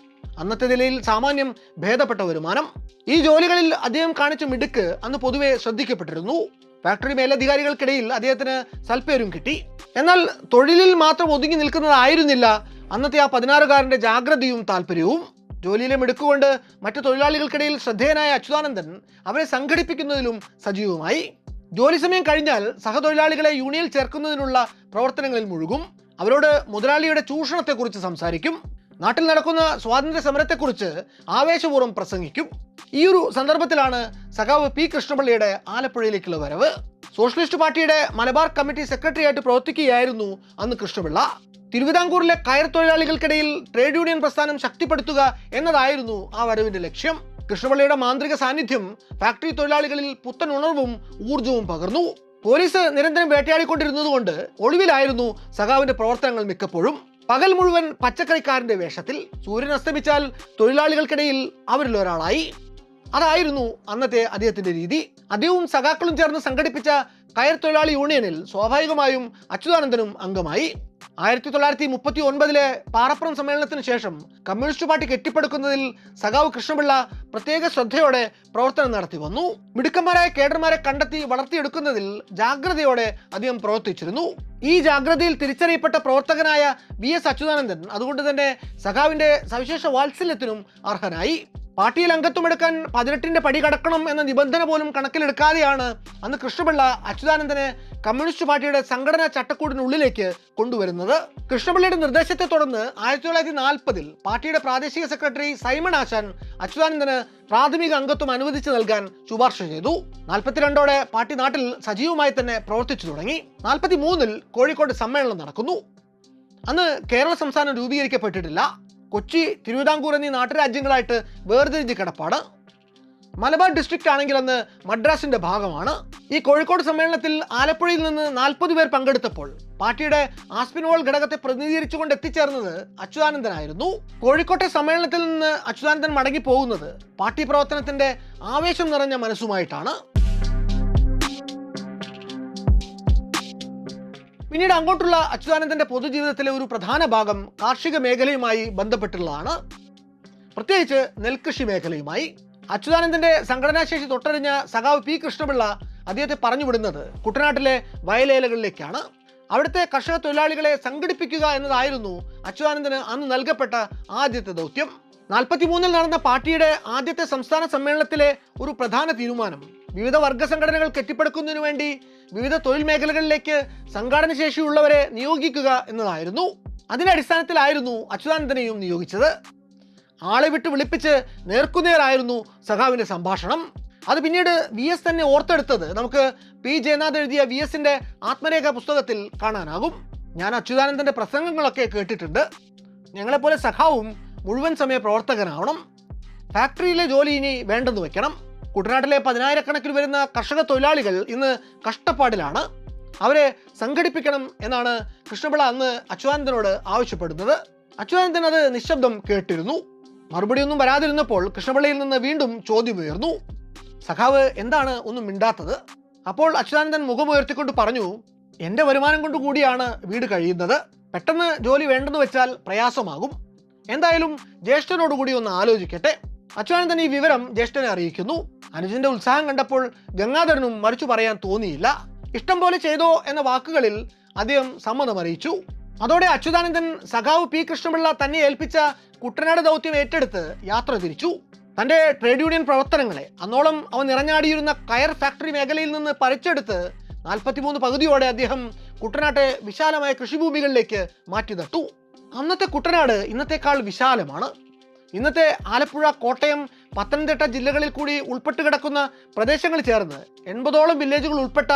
അന്നത്തെ നിലയിൽ സാമാന്യം ഭേദപ്പെട്ട വരുമാനം. ഈ ജോലികളിൽ അദ്ദേഹം കാണിച്ച മിടുക്ക് അന്ന് പൊതുവെ ശ്രദ്ധിക്കപ്പെട്ടിരുന്നു. ഫാക്ടറി മേലധികാരികൾക്കിടയിൽ അദ്ദേഹത്തിന് സൽപ്പേരും കിട്ടി. എന്നാൽ തൊഴിലിൽ മാത്രം ഒതുങ്ങി നിൽക്കുന്നതായിരുന്നില്ല അന്നത്തെ ആ 16-കാരന്റെ ജാഗ്രതയും താല്പര്യവും. ജോലിയിലെ മിടുക്കുകൊണ്ട് മറ്റു തൊഴിലാളികൾക്കിടയിൽ ശ്രദ്ധേയനായ അച്യുതാനന്ദൻ അവരെ സംഘടിപ്പിക്കുന്നതിലും സജീവമായി. ജോലി സമയം കഴിഞ്ഞാൽ സഹതൊഴിലാളികളെ യൂണിയനിൽ ചേർക്കുന്നതിനുള്ള പ്രവർത്തനങ്ങളിൽ മുഴുകും. അവരോട് മുതലാളിയുടെ ചൂഷണത്തെക്കുറിച്ച് സംസാരിക്കും. നാട്ടിൽ നടക്കുന്ന സ്വാതന്ത്ര്യ സമരത്തെക്കുറിച്ച് ആവേശപൂർവ്വം പ്രസംഗിക്കും. ഈ ഒരു സന്ദർഭത്തിലാണ് സഖാവ് പി കൃഷ്ണപിള്ളയുടെ ആലപ്പുഴയിലേക്കുള്ള വരവ്. സോഷ്യലിസ്റ്റ് പാർട്ടിയുടെ മലബാർ കമ്മിറ്റി സെക്രട്ടറി ആയിട്ട് പ്രവർത്തിക്കുകയായിരുന്നു അന്ന് കൃഷ്ണപിള്ള. തിരുവിതാംകൂറിലെ കയർ തൊഴിലാളികൾക്കിടയിൽ ട്രേഡ് യൂണിയൻ പ്രസ്ഥാനം ശക്തിപ്പെടുത്തുക എന്നതായിരുന്നു ആ വരവിന്റെ ലക്ഷ്യം. കൃഷ്ണപിള്ളയുടെ മാന്ത്രിക സാന്നിധ്യം ഫാക്ടറി തൊഴിലാളികളിൽ പുത്തൻ ഉണർവും ഊർജവും പകർന്നു. പോലീസ് നിരന്തരം വേട്ടയാടിക്കൊണ്ടിരുന്നതുകൊണ്ട് ഒളിവിലായിരുന്നു സഖാവിന്റെ പ്രവർത്തനങ്ങൾ മിക്കപ്പോഴും. പകൽ മുഴുവൻ പച്ചക്കറിക്കാരന്റെ വേഷത്തിൽ. സൂര്യൻ അസ്തമിച്ചാൽ തൊഴിലാളികൾക്കിടയിൽ അവരിൽ ഒരാളായി. അതായിരുന്നു അന്നത്തെ അദ്ദേഹത്തിന്റെ രീതി. അദ്ദേഹവും സഖാക്കളും ചേർന്ന് സംഘടിപ്പിച്ച കയർ തൊഴിലാളി യൂണിയനിൽ സ്വാഭാവികമായും അച്യുതാനന്ദനും അംഗമായി. 1939 പാറപ്പുറം സമ്മേളനത്തിന് ശേഷം കമ്മ്യൂണിസ്റ്റ് പാർട്ടി കെട്ടിപ്പടുക്കുന്നതിൽ സഖാവ് കൃഷ്ണപിള്ള പ്രത്യേക ശ്രദ്ധയോടെ പ്രവർത്തനം നടത്തി വന്നു. മിടുക്കന്മാരായ കേഡർമാരെ കണ്ടെത്തി വളർത്തിയെടുക്കുന്നതിൽ ജാഗ്രതയോടെ അദ്ദേഹം പ്രവർത്തിച്ചിരുന്നു. ഈ ജാഗ്രതയിൽ തിരിച്ചറിയപ്പെട്ട പ്രവർത്തകനായ VS അച്യുതാനന്ദൻ അതുകൊണ്ട് തന്നെ സഖാവിന്റെ സവിശേഷ വാത്സല്യത്തിനും അർഹനായി. പാർട്ടിയിൽ അംഗത്വമെടുക്കാൻ 18ന്റെ പടി കടക്കണം എന്ന നിബന്ധന പോലും കണക്കിലെടുക്കാതെയാണ് അന്ന് കൃഷ്ണപിള്ള അച്യുതാനന്ദനെ കമ്മ്യൂണിസ്റ്റ് പാർട്ടിയുടെ സംഘടനാ ചട്ടക്കൂടിനുള്ളിലേക്ക് കൊണ്ടുവരുന്നത്. കൃഷ്ണപിള്ളയുടെ നിർദ്ദേശത്തെ തുടർന്ന് 1940 പാർട്ടിയുടെ പ്രാദേശിക സെക്രട്ടറി സൈമൺ ആശാൻ അച്യുതാനന്ദന് പ്രാഥമിക അംഗത്വം അനുവദിച്ചു നൽകാൻ ശുപാർശ ചെയ്തു. 42ഓടെ പാർട്ടി നാട്ടിൽ സജീവമായി തന്നെ പ്രവർത്തിച്ചു തുടങ്ങി. 43 കോഴിക്കോട് സമ്മേളനം നടക്കുന്നു. അന്ന് കേരള സംസ്ഥാനം രൂപീകരിക്കപ്പെട്ടിട്ടില്ല. കൊച്ചി, തിരുവിതാംകൂർ എന്നീ നാട്ടുരാജ്യങ്ങളായിട്ട് വേർതിരിഞ്ഞ് കിടപ്പാണ്. മലബാർ ഡിസ്ട്രിക്റ്റ് ആണെങ്കിൽ അന്ന് മദ്രാസിന്റെ ഭാഗമാണ്. ഈ കോഴിക്കോട് സമ്മേളനത്തിൽ ആലപ്പുഴയിൽ നിന്ന് 40 പേർ പങ്കെടുത്തപ്പോൾ പാർട്ടിയുടെ ആസ്പിൻവാൾ ഘടകത്തെ പ്രതിനിധീകരിച്ചുകൊണ്ട് എത്തിച്ചേർന്നത് അച്യുതാനന്ദനായിരുന്നു. കോഴിക്കോട്ടെ സമ്മേളനത്തിൽ നിന്ന് അച്യുതാനന്ദൻ മടങ്ങി പോകുന്നത് പാർട്ടി പ്രവർത്തനത്തിന്റെ ആവേശം നിറഞ്ഞ മനസ്സുമായിട്ടാണ്. പിന്നീട് അങ്ങോട്ടുള്ള അച്യുതാനന്ദന്റെ പൊതുജീവിതത്തിലെ ഒരു പ്രധാന ഭാഗം കാർഷിക മേഖലയുമായി ബന്ധപ്പെട്ടുള്ളതാണ്, പ്രത്യേകിച്ച് നെൽകൃഷി മേഖലയുമായി. അച്യുതാനന്ദന്റെ സംഘടനാശേഷി തൊട്ടറിഞ്ഞ സഖാവ് പി കൃഷ്ണപിള്ള അദ്ദേഹത്തെ പറഞ്ഞുവിടുന്നത് കുട്ടനാട്ടിലെ വയലേലകളിലേക്കാണ്. അവിടുത്തെ കർഷക തൊഴിലാളികളെ സംഘടിപ്പിക്കുക എന്നതായിരുന്നു അച്യുതാനന്ദന് അന്ന് നൽകപ്പെട്ട ആദ്യത്തെ ദൗത്യം. 43 നടന്ന പാർട്ടിയുടെ ആദ്യത്തെ സംസ്ഥാന സമ്മേളനത്തിലെ ഒരു പ്രധാന തീരുമാനം വിവിധ വർഗ സംഘടനകൾ കെട്ടിപ്പടുക്കുന്നതിനു വേണ്ടി വിവിധ തൊഴിൽ മേഖലകളിലേക്ക് സംഘാടന ശേഷിയുള്ളവരെ നിയോഗിക്കുക എന്നതായിരുന്നു. അതിന്റെ അടിസ്ഥാനത്തിലായിരുന്നു അച്യുതാനന്ദനെയും നിയോഗിച്ചത്. ആളെ വിട്ട് വിളിപ്പിച്ച് നേർക്കുനേരായിരുന്നു സഖാവിന്റെ സംഭാഷണം. അത് പിന്നീട് VS തന്നെ ഓർത്തെടുത്തത് നമുക്ക് P ജയനാഥ് എഴുതിയ VSന്റെ ആത്മരേഖ പുസ്തകത്തിൽ കാണാനാകും. ഞാൻ അച്യുതാനന്ദന്റെ പ്രസംഗങ്ങളൊക്കെ കേട്ടിട്ടുണ്ട്. ഞങ്ങളെപ്പോലെ സഖാവും മുഴുവൻ സമയ പ്രവർത്തകനാവണം. ഫാക്ടറിയിലെ ജോലി ഇനി വേണ്ടെന്ന് വെക്കണം. കുട്ടനാട്ടിലെ 10,000-കണക്കിന് വരുന്ന കർഷക തൊഴിലാളികൾ ഇന്ന് കഷ്ടപ്പാടിലാണ്. അവരെ സംഘടിപ്പിക്കണം എന്നാണ് കൃഷ്ണപിള്ള അന്ന് അച്യുതാനന്ദനോട് ആവശ്യപ്പെടുന്നത്. അച്യുതാനന്ദൻ അത് നിശബ്ദം കേട്ടിരുന്നു. മറുപടിയൊന്നും വരാതിരുന്നപ്പോൾ കൃഷ്ണപിള്ളയിൽ നിന്ന് വീണ്ടും ചോദ്യമുയർന്നു. സഖാവ് എന്താണ് ഒന്നും മിണ്ടാത്തത്? അപ്പോൾ അച്യുതാനന്ദൻ മുഖമുയർത്തിക്കൊണ്ട് പറഞ്ഞു, എൻ്റെ വരുമാനം കൊണ്ട് കൂടിയാണ് വീട് കഴിയുന്നത്. പെട്ടെന്ന് ജോലി വേണ്ടെന്ന് വെച്ചാൽ പ്രയാസമാകും. എന്തായാലും ജ്യേഷ്ഠനോടുകൂടി ഒന്ന് ആലോചിക്കട്ടെ. അച്യുതാനന്ദൻ ഈ വിവരം ജ്യേഷ്ഠനെ അറിയിക്കുന്നു. അനുജന്റെ ഉത്സാഹം കണ്ടപ്പോൾ ഗംഗാധരനും മറിച്ചു പറയാൻ തോന്നിയില്ല. ഇഷ്ടം പോലെ ചെയ്തോ എന്ന വാക്കുകളിൽ അദ്ദേഹം സമ്മതം അറിയിച്ചു. അതോടെ അച്യുതാനന്ദൻ സഖാവ് പി കൃഷ്ണപിള്ള തന്നെ ഏൽപ്പിച്ച കുട്ടനാട് ദൗത്യം ഏറ്റെടുത്ത് യാത്ര തിരിച്ചു. തൻ്റെ ട്രേഡ് യൂണിയൻ പ്രവർത്തനങ്ങളെ അന്നോളം അവൻ നിറഞ്ഞാടിയിരുന്ന കയർ ഫാക്ടറി മേഖലയിൽ നിന്ന് പറിച്ചെടുത്ത് 43 പകുതിയോടെ അദ്ദേഹം കുട്ടനാട്ടെ വിശാലമായ കൃഷിഭൂമികളിലേക്ക് മാറ്റി നട്ടു. അന്നത്തെ കുട്ടനാട് ഇന്നത്തെക്കാൾ വിശാലമാണ്. ഇന്നത്തെ ആലപ്പുഴ, കോട്ടയം, പത്തനംതിട്ട ജില്ലകളിൽ കൂടി ഉൾപ്പെട്ട് കിടക്കുന്ന പ്രദേശങ്ങൾ ചേർന്ന് 80ഓളം വില്ലേജുകൾ ഉൾപ്പെട്ട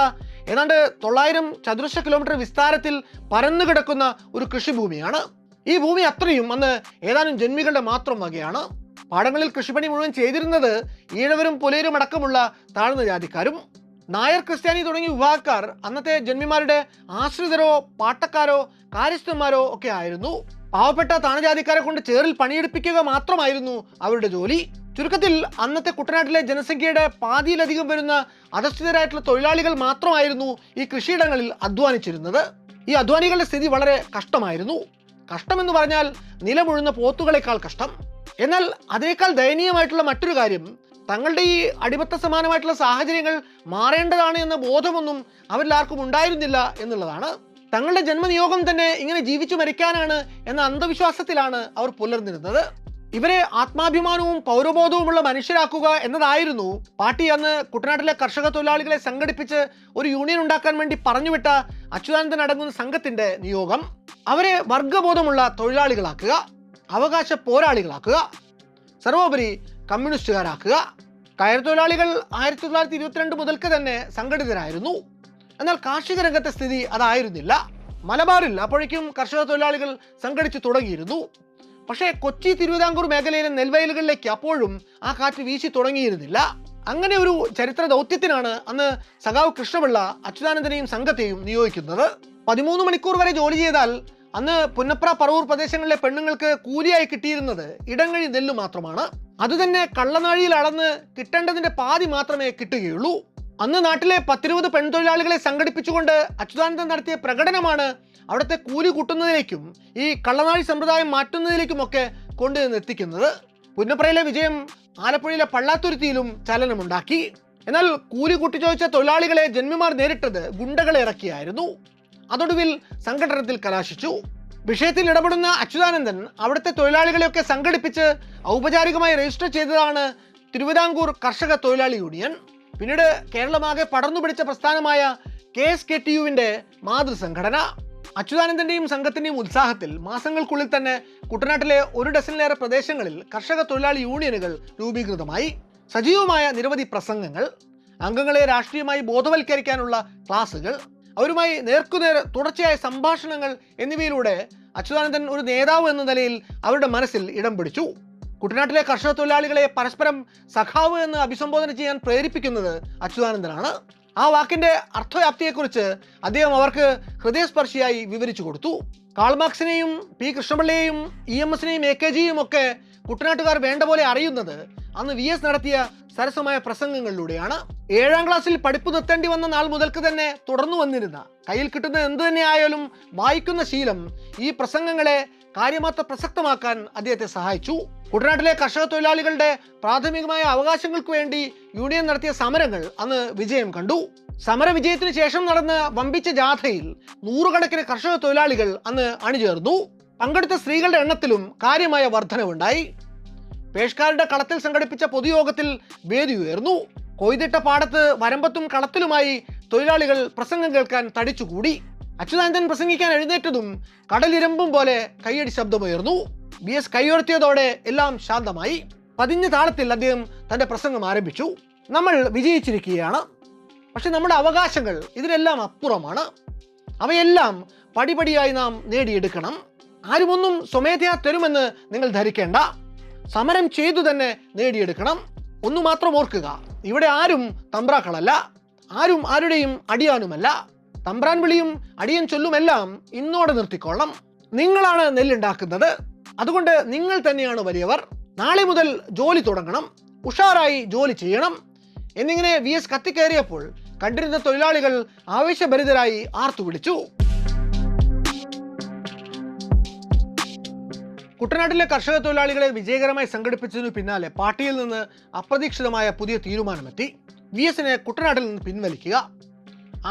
ഏതാണ്ട് 900 ചതുരശ്ര കിലോമീറ്റർ വിസ്താരത്തിൽ പരന്നു കിടക്കുന്ന ഒരു കൃഷിഭൂമിയാണ്. ഈ ഭൂമി അത്രയും അന്ന് ഏതാനും ജന്മികളുടെ മാത്രം വകയാണ്. പാടങ്ങളിൽ കൃഷിപ്പണി മുഴുവൻ ചെയ്തിരുന്നത് ഈഴവരും പുലയരും അടക്കമുള്ള താഴ്ന്ന ജാതിക്കാരും. നായർ, ക്രിസ്ത്യാനി തുടങ്ങിയ വിഭാഗക്കാർ അന്നത്തെ ജന്മിമാരുടെ ആശ്രിതരോ പാട്ടക്കാരോ കാര്യസ്ഥന്മാരോ ഒക്കെ ആയിരുന്നു. പാവപ്പെട്ട താണജാതിക്കാരെ കൊണ്ട് ചേറിൽ പണിയെടുപ്പിക്കുക മാത്രമായിരുന്നു അവരുടെ ജോലി. ചുരുക്കത്തിൽ അന്നത്തെ കുട്ടനാട്ടിലെ ജനസംഖ്യയുടെ പാതിയിലധികം വരുന്ന അധസ്ഥിതരായിട്ടുള്ള തൊഴിലാളികൾ മാത്രമായിരുന്നു ഈ കൃഷിയിടങ്ങളിൽ അധ്വാനിച്ചിരുന്നത്. ഈ അധ്വാനികളുടെ സ്ഥിതി വളരെ കഷ്ടമായിരുന്നു. കഷ്ടമെന്ന് പറഞ്ഞാൽ നിലമുഴുന്ന പോത്തുകളെക്കാൾ കഷ്ടം. എന്നാൽ അതിനേക്കാൾ ദയനീയമായിട്ടുള്ള മറ്റൊരു കാര്യം, തങ്ങളുടെ ഈ അടിമത്ത സമാനമായിട്ടുള്ള സാഹചര്യങ്ങൾ മാറേണ്ടതാണ് എന്ന ബോധമൊന്നും അവരിൽ ആർക്കും ഉണ്ടായിരുന്നില്ല എന്നുള്ളതാണ്. തങ്ങളുടെ ജന്മനിയോഗം തന്നെ ഇങ്ങനെ ജീവിച്ചു മരിക്കാനാണ് എന്ന അന്ധവിശ്വാസത്തിലാണ് അവർ പുലർന്നിരുന്നത്. ഇവരെ ആത്മാഭിമാനവും പൗരബോധവുമുള്ള മനുഷ്യരാക്കുക എന്നതായിരുന്നു പാർട്ടി അന്ന് കുട്ടനാട്ടിലെ കർഷക തൊഴിലാളികളെ സംഘടിപ്പിച്ച് ഒരു യൂണിയൻ ഉണ്ടാക്കാൻ വേണ്ടി പറഞ്ഞുവിട്ട അച്യുതാനന്ദൻ അടങ്ങുന്ന സംഘത്തിന്റെ നിയോഗം. അവരെ വർഗബോധമുള്ള തൊഴിലാളികളാക്കുക, അവകാശ പോരാളികളാക്കുക, സർവോപരി കമ്മ്യൂണിസ്റ്റുകാരാക്കുക. കയർ തൊഴിലാളികൾ 1922 മുതൽക്ക് തന്നെ സംഘടിതരായിരുന്നു. എന്നാൽ കാർഷിക രംഗത്തെ സ്ഥിതി അതായിരുന്നില്ല. മലബാറിൽ അപ്പോഴേക്കും കർഷക തൊഴിലാളികൾ സംഘടിച്ചു തുടങ്ങിയിരുന്നു. പക്ഷേ കൊച്ചി, തിരുവിതാംകൂർ മേഖലയിലെ നെൽവയലുകളിലേക്ക് അപ്പോഴും ആ കാറ്റ് വീശി തുടങ്ങിയിരുന്നില്ല. അങ്ങനെ ഒരു ചരിത്ര ദൗത്യത്തിനാണ് അന്ന് സഖാവ് കൃഷ്ണപിള്ള അച്യുതാനന്ദനെയും സംഘത്തെയും നിയോഗിക്കുന്നത്. 13 മണിക്കൂർ വരെ ജോലി ചെയ്താൽ അന്ന് പുന്നപ്ര, പറവൂർ പ്രദേശങ്ങളിലെ പെണ്ണുങ്ങൾക്ക് കൂലിയായി കിട്ടിയിരുന്നത് ഇടങ്ങഴി നെല്ല് മാത്രമാണ്. അതുതന്നെ കള്ളനാഴിയിൽ അളന്ന് കിട്ടേണ്ടതിന്റെ പാതി മാത്രമേ കിട്ടുകയുള്ളൂ. അന്ന് നാട്ടിലെ 10-20 പെൺതൊഴിലാളികളെ സംഘടിപ്പിച്ചുകൊണ്ട് അച്യുതാനന്ദൻ നടത്തിയ പ്രകടനമാണ് അവിടുത്തെ കൂലി കൂട്ടുന്നതിലേക്കും ഈ കള്ളനാഴി സമ്പ്രദായം മാറ്റുന്നതിലേക്കുമൊക്കെ കൊണ്ടുവന്നെത്തിക്കുന്നത്. പുന്നപ്രയിലെ വിജയം ആലപ്പുഴയിലെ പള്ളാത്തുരുത്തിയിലും ചലനമുണ്ടാക്കി. എന്നാൽ കൂലി കൂട്ടി ചോദിച്ച തൊഴിലാളികളെ ജന്മിമാർ നേരിട്ടത് ഗുണ്ടകളെ ഇറക്കിയായിരുന്നു. അതൊടുവിൽ സംഘടനത്തിൽ കലാശിച്ചു. വിഷയത്തിൽ ഇടപെടുന്ന അച്യുതാനന്ദൻ അവിടുത്തെ തൊഴിലാളികളെയൊക്കെ സംഘടിപ്പിച്ച് ഔപചാരികമായി രജിസ്റ്റർ ചെയ്തതാണ് തിരുവിതാംകൂർ കർഷക തൊഴിലാളി യൂണിയൻ. പിന്നീട് കേരളമാകെ പടർന്നു പിടിച്ച പ്രസ്ഥാനമായ KSKTUവിന്റെ മാതൃസംഘടന. അച്യുതാനന്ദന്റെയും സംഘത്തിന്റെയും ഉത്സാഹത്തിൽ മാസങ്ങൾക്കുള്ളിൽ തന്നെ കുട്ടനാട്ടിലെ 1 ഡസനിലേറെ പ്രദേശങ്ങളിൽ കർഷക തൊഴിലാളി യൂണിയനുകൾ രൂപീകൃതമായി. സജീവമായ നിരവധി പ്രസംഗങ്ങൾ, അംഗങ്ങളെ രാഷ്ട്രീയമായി ബോധവൽക്കരിക്കാനുള്ള ക്ലാസുകൾ, അവരുമായി നേർക്കുനേർ തുടർച്ചയായ സംഭാഷണങ്ങൾ എന്നിവയിലൂടെ അച്യുതാനന്ദൻ ഒരു നേതാവ് എന്ന നിലയിൽ അവരുടെ മനസ്സിൽ ഇടം പിടിച്ചു. കുട്ടനാട്ടിലെ കർഷക തൊഴിലാളികളെ പരസ്പരം സഖാവ് എന്ന് അഭിസംബോധന ചെയ്യാൻ പ്രേരിപ്പിക്കുന്നത് അച്യുതാനന്ദനാണ്. ആ വാക്കിന്റെ അർത്ഥവ്യാപ്തിയെക്കുറിച്ച് അദ്ദേഹം അവർക്ക് ഹൃദയസ്പർശിയായി വിവരിച്ചു കൊടുത്തു. കാൾമാർക്സിനെയും P. കൃഷ്ണപിള്ളയെയും EMSനെയും AKGയും ഒക്കെ കുട്ടനാട്ടുകാർ വേണ്ട പോലെ അറിയുന്നത് അന്ന് VS നടത്തിയ സരസമായ പ്രസംഗങ്ങളിലൂടെയാണ്. 7ാം ക്ലാസ്സിൽ പഠിപ്പ് നിർത്തേണ്ടി വന്ന നാൾ മുതൽക്ക് തന്നെ തുടർന്നു വന്നിരുന്ന, കയ്യിൽ കിട്ടുന്ന എന്തു തന്നെ ആയാലും വായിക്കുന്ന ശീലം ഈ പ്രസംഗങ്ങളെ കാര്യമാത്ര പ്രസക്തമാക്കാൻ അദ്ദേഹത്തെ സഹായിച്ചു. കുട്ടനാട്ടിലെ കർഷക തൊഴിലാളികളുടെ പ്രാഥമികമായ അവകാശങ്ങൾക്ക് വേണ്ടി യൂണിയൻ നടത്തിയ സമരങ്ങൾ അന്ന് വിജയം കണ്ടു. സമര വിജയത്തിന് ശേഷം നടന്ന വമ്പിച്ച ജാഥയിൽ 100 കണക്കിന് കർഷക തൊഴിലാളികൾ അന്ന് അണിചേർന്നു. പങ്കെടുത്ത സ്ത്രീകളുടെ എണ്ണത്തിലും കാര്യമായ വർധനവുണ്ടായി. പേഷ്കാരുടെ കളത്തിൽ സംഘടിപ്പിച്ച പൊതുയോഗത്തിൽ വേദി ഉയർന്നു. കൊയ്തിട്ട പാടത്ത് വരമ്പത്തും കളത്തിലുമായി തൊഴിലാളികൾ പ്രസംഗം കേൾക്കാൻ തടിച്ചുകൂടി. അച്യുതാനന്ദൻ പ്രസംഗിക്കാൻ എഴുന്നേറ്റതും കടലിരമ്പും പോലെ കയ്യടി ശബ്ദമുയർന്നു. VS കൈയുയർത്തിയതോടെ എല്ലാം ശാന്തമായി. പതിഞ്ഞ താളത്തിൽ അദ്ദേഹം തന്റെ പ്രസംഗം ആരംഭിച്ചു. നമ്മൾ വിജയിച്ചിരിക്കുകയാണ്. പക്ഷെ നമ്മുടെ അവകാശങ്ങൾ ഇതിനെല്ലാം അപ്പുറമാണ്. അവയെല്ലാം പടിപടിയായി നാം നേടിയെടുക്കണം. ആരുമൊന്നും സ്വമേധയാ തരുമെന്ന് നിങ്ങൾ ധരിക്കേണ്ട. സമരം ചെയ്തു തന്നെ നേടിയെടുക്കണം. ഒന്നു മാത്രം ഓർക്കുക, ഇവിടെ ആരും തമ്പ്രാക്കളല്ല, ആരും ആരുടെയും അടിയാനുമല്ല. തമ്പ്രാൻ വിളിയും അടിയൻ ചൊല്ലുമെല്ലാം ഇന്നോടെ നിർത്തിക്കൊള്ളണം. നിങ്ങളാണ് നെല്ലുണ്ടാക്കുന്നത്, അതുകൊണ്ട് നിങ്ങൾ തന്നെയാണ് വലിയവർ. നാളെ മുതൽ ജോലി തുടങ്ങണം, ഉഷാറായി ജോലി ചെയ്യണം എന്നിങ്ങനെ VS കത്തിക്കയറിയപ്പോൾ കണ്ടിരുന്ന തൊഴിലാളികൾ ആവേശഭരിതരായി ആർത്തു വിളിച്ചു. കുട്ടനാട്ടിലെ കർഷക തൊഴിലാളികളെ വിജയകരമായി സംഘടിപ്പിച്ചതിനു പിന്നാലെ പാർട്ടിയിൽ നിന്ന് അപ്രതീക്ഷിതമായ പുതിയ തീരുമാനമെത്തി. VSനെ കുട്ടനാട്ടിൽ നിന്ന് പിൻവലിക്കുക.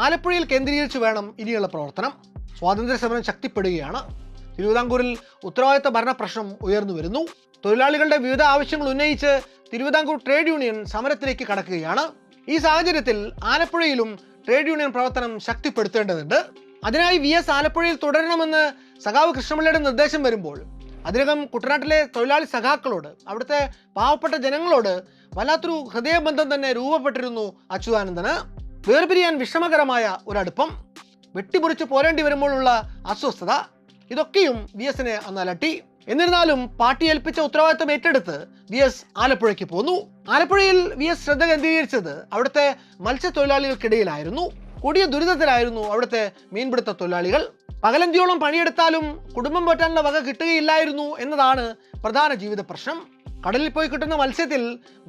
ആലപ്പുഴയിൽ കേന്ദ്രീകരിച്ച് വേണം ഇനിയുള്ള പ്രവർത്തനം. സ്വാതന്ത്ര്യ സമരം ശക്തിപ്പെടുകയാണ്. തിരുവിതാംകൂറിൽ ഉത്തരവാദിത്ത ഭരണ പ്രശ്നം ഉയർന്നു വരുന്നു. തൊഴിലാളികളുടെ വിവിധ ആവശ്യങ്ങൾ ഉന്നയിച്ച് തിരുവിതാംകൂർ ട്രേഡ് യൂണിയൻ സമരത്തിലേക്ക് കടക്കുകയാണ്. ഈ സാഹചര്യത്തിൽ ആലപ്പുഴയിലും ട്രേഡ് യൂണിയൻ പ്രവർത്തനം ശക്തിപ്പെടുത്തേണ്ടതുണ്ട്. അതിനായി VS ആലപ്പുഴയിൽ തുടരണമെന്ന് സഖാവ് കൃഷ്ണപിള്ളയുടെ നിർദ്ദേശം വരുമ്പോൾ അതിനകം കുട്ടനാട്ടിലെ തൊഴിലാളി സഖാക്കളോട്, അവിടുത്തെ പാവപ്പെട്ട ജനങ്ങളോട് വല്ലാത്തൊരു ഹൃദയബന്ധം തന്നെ രൂപപ്പെട്ടിരുന്നു അച്യുതാനന്ദന്. വേർപിരിയാൻ വിഷമകരമായ ഒരടുപ്പം, വെട്ടിമുറിച്ച് പോരേണ്ടി വരുമ്പോഴുള്ള അസ്വസ്ഥത, ഇതൊക്കെയും വി എസിനെ അന്ന് അലട്ടി. എന്നിരുന്നാലും പാർട്ടി ഏൽപ്പിച്ച ഉത്തരവാദിത്തം ഏറ്റെടുത്ത് വി എസ് ആലപ്പുഴയ്ക്ക് പോന്നു. ആലപ്പുഴയിൽ വി എസ് ശ്രദ്ധ കേന്ദ്രീകരിച്ചത് അവിടുത്തെ മത്സ്യത്തൊഴിലാളികൾക്കിടയിലായിരുന്നു. കൊടിയ ദുരിതത്തിലായിരുന്നു അവിടുത്തെ മീൻപിടുത്ത തൊഴിലാളികൾ. പകലന്തിയോളം പണിയെടുത്താലും കുടുംബം പോറ്റാനുള്ള വക കിട്ടുകയില്ലായിരുന്നു എന്നതാണ് പ്രധാന ജീവിത പ്രശ്നം. കടലിൽ പോയി കിട്ടുന്ന മത്സ്യത്തിൽ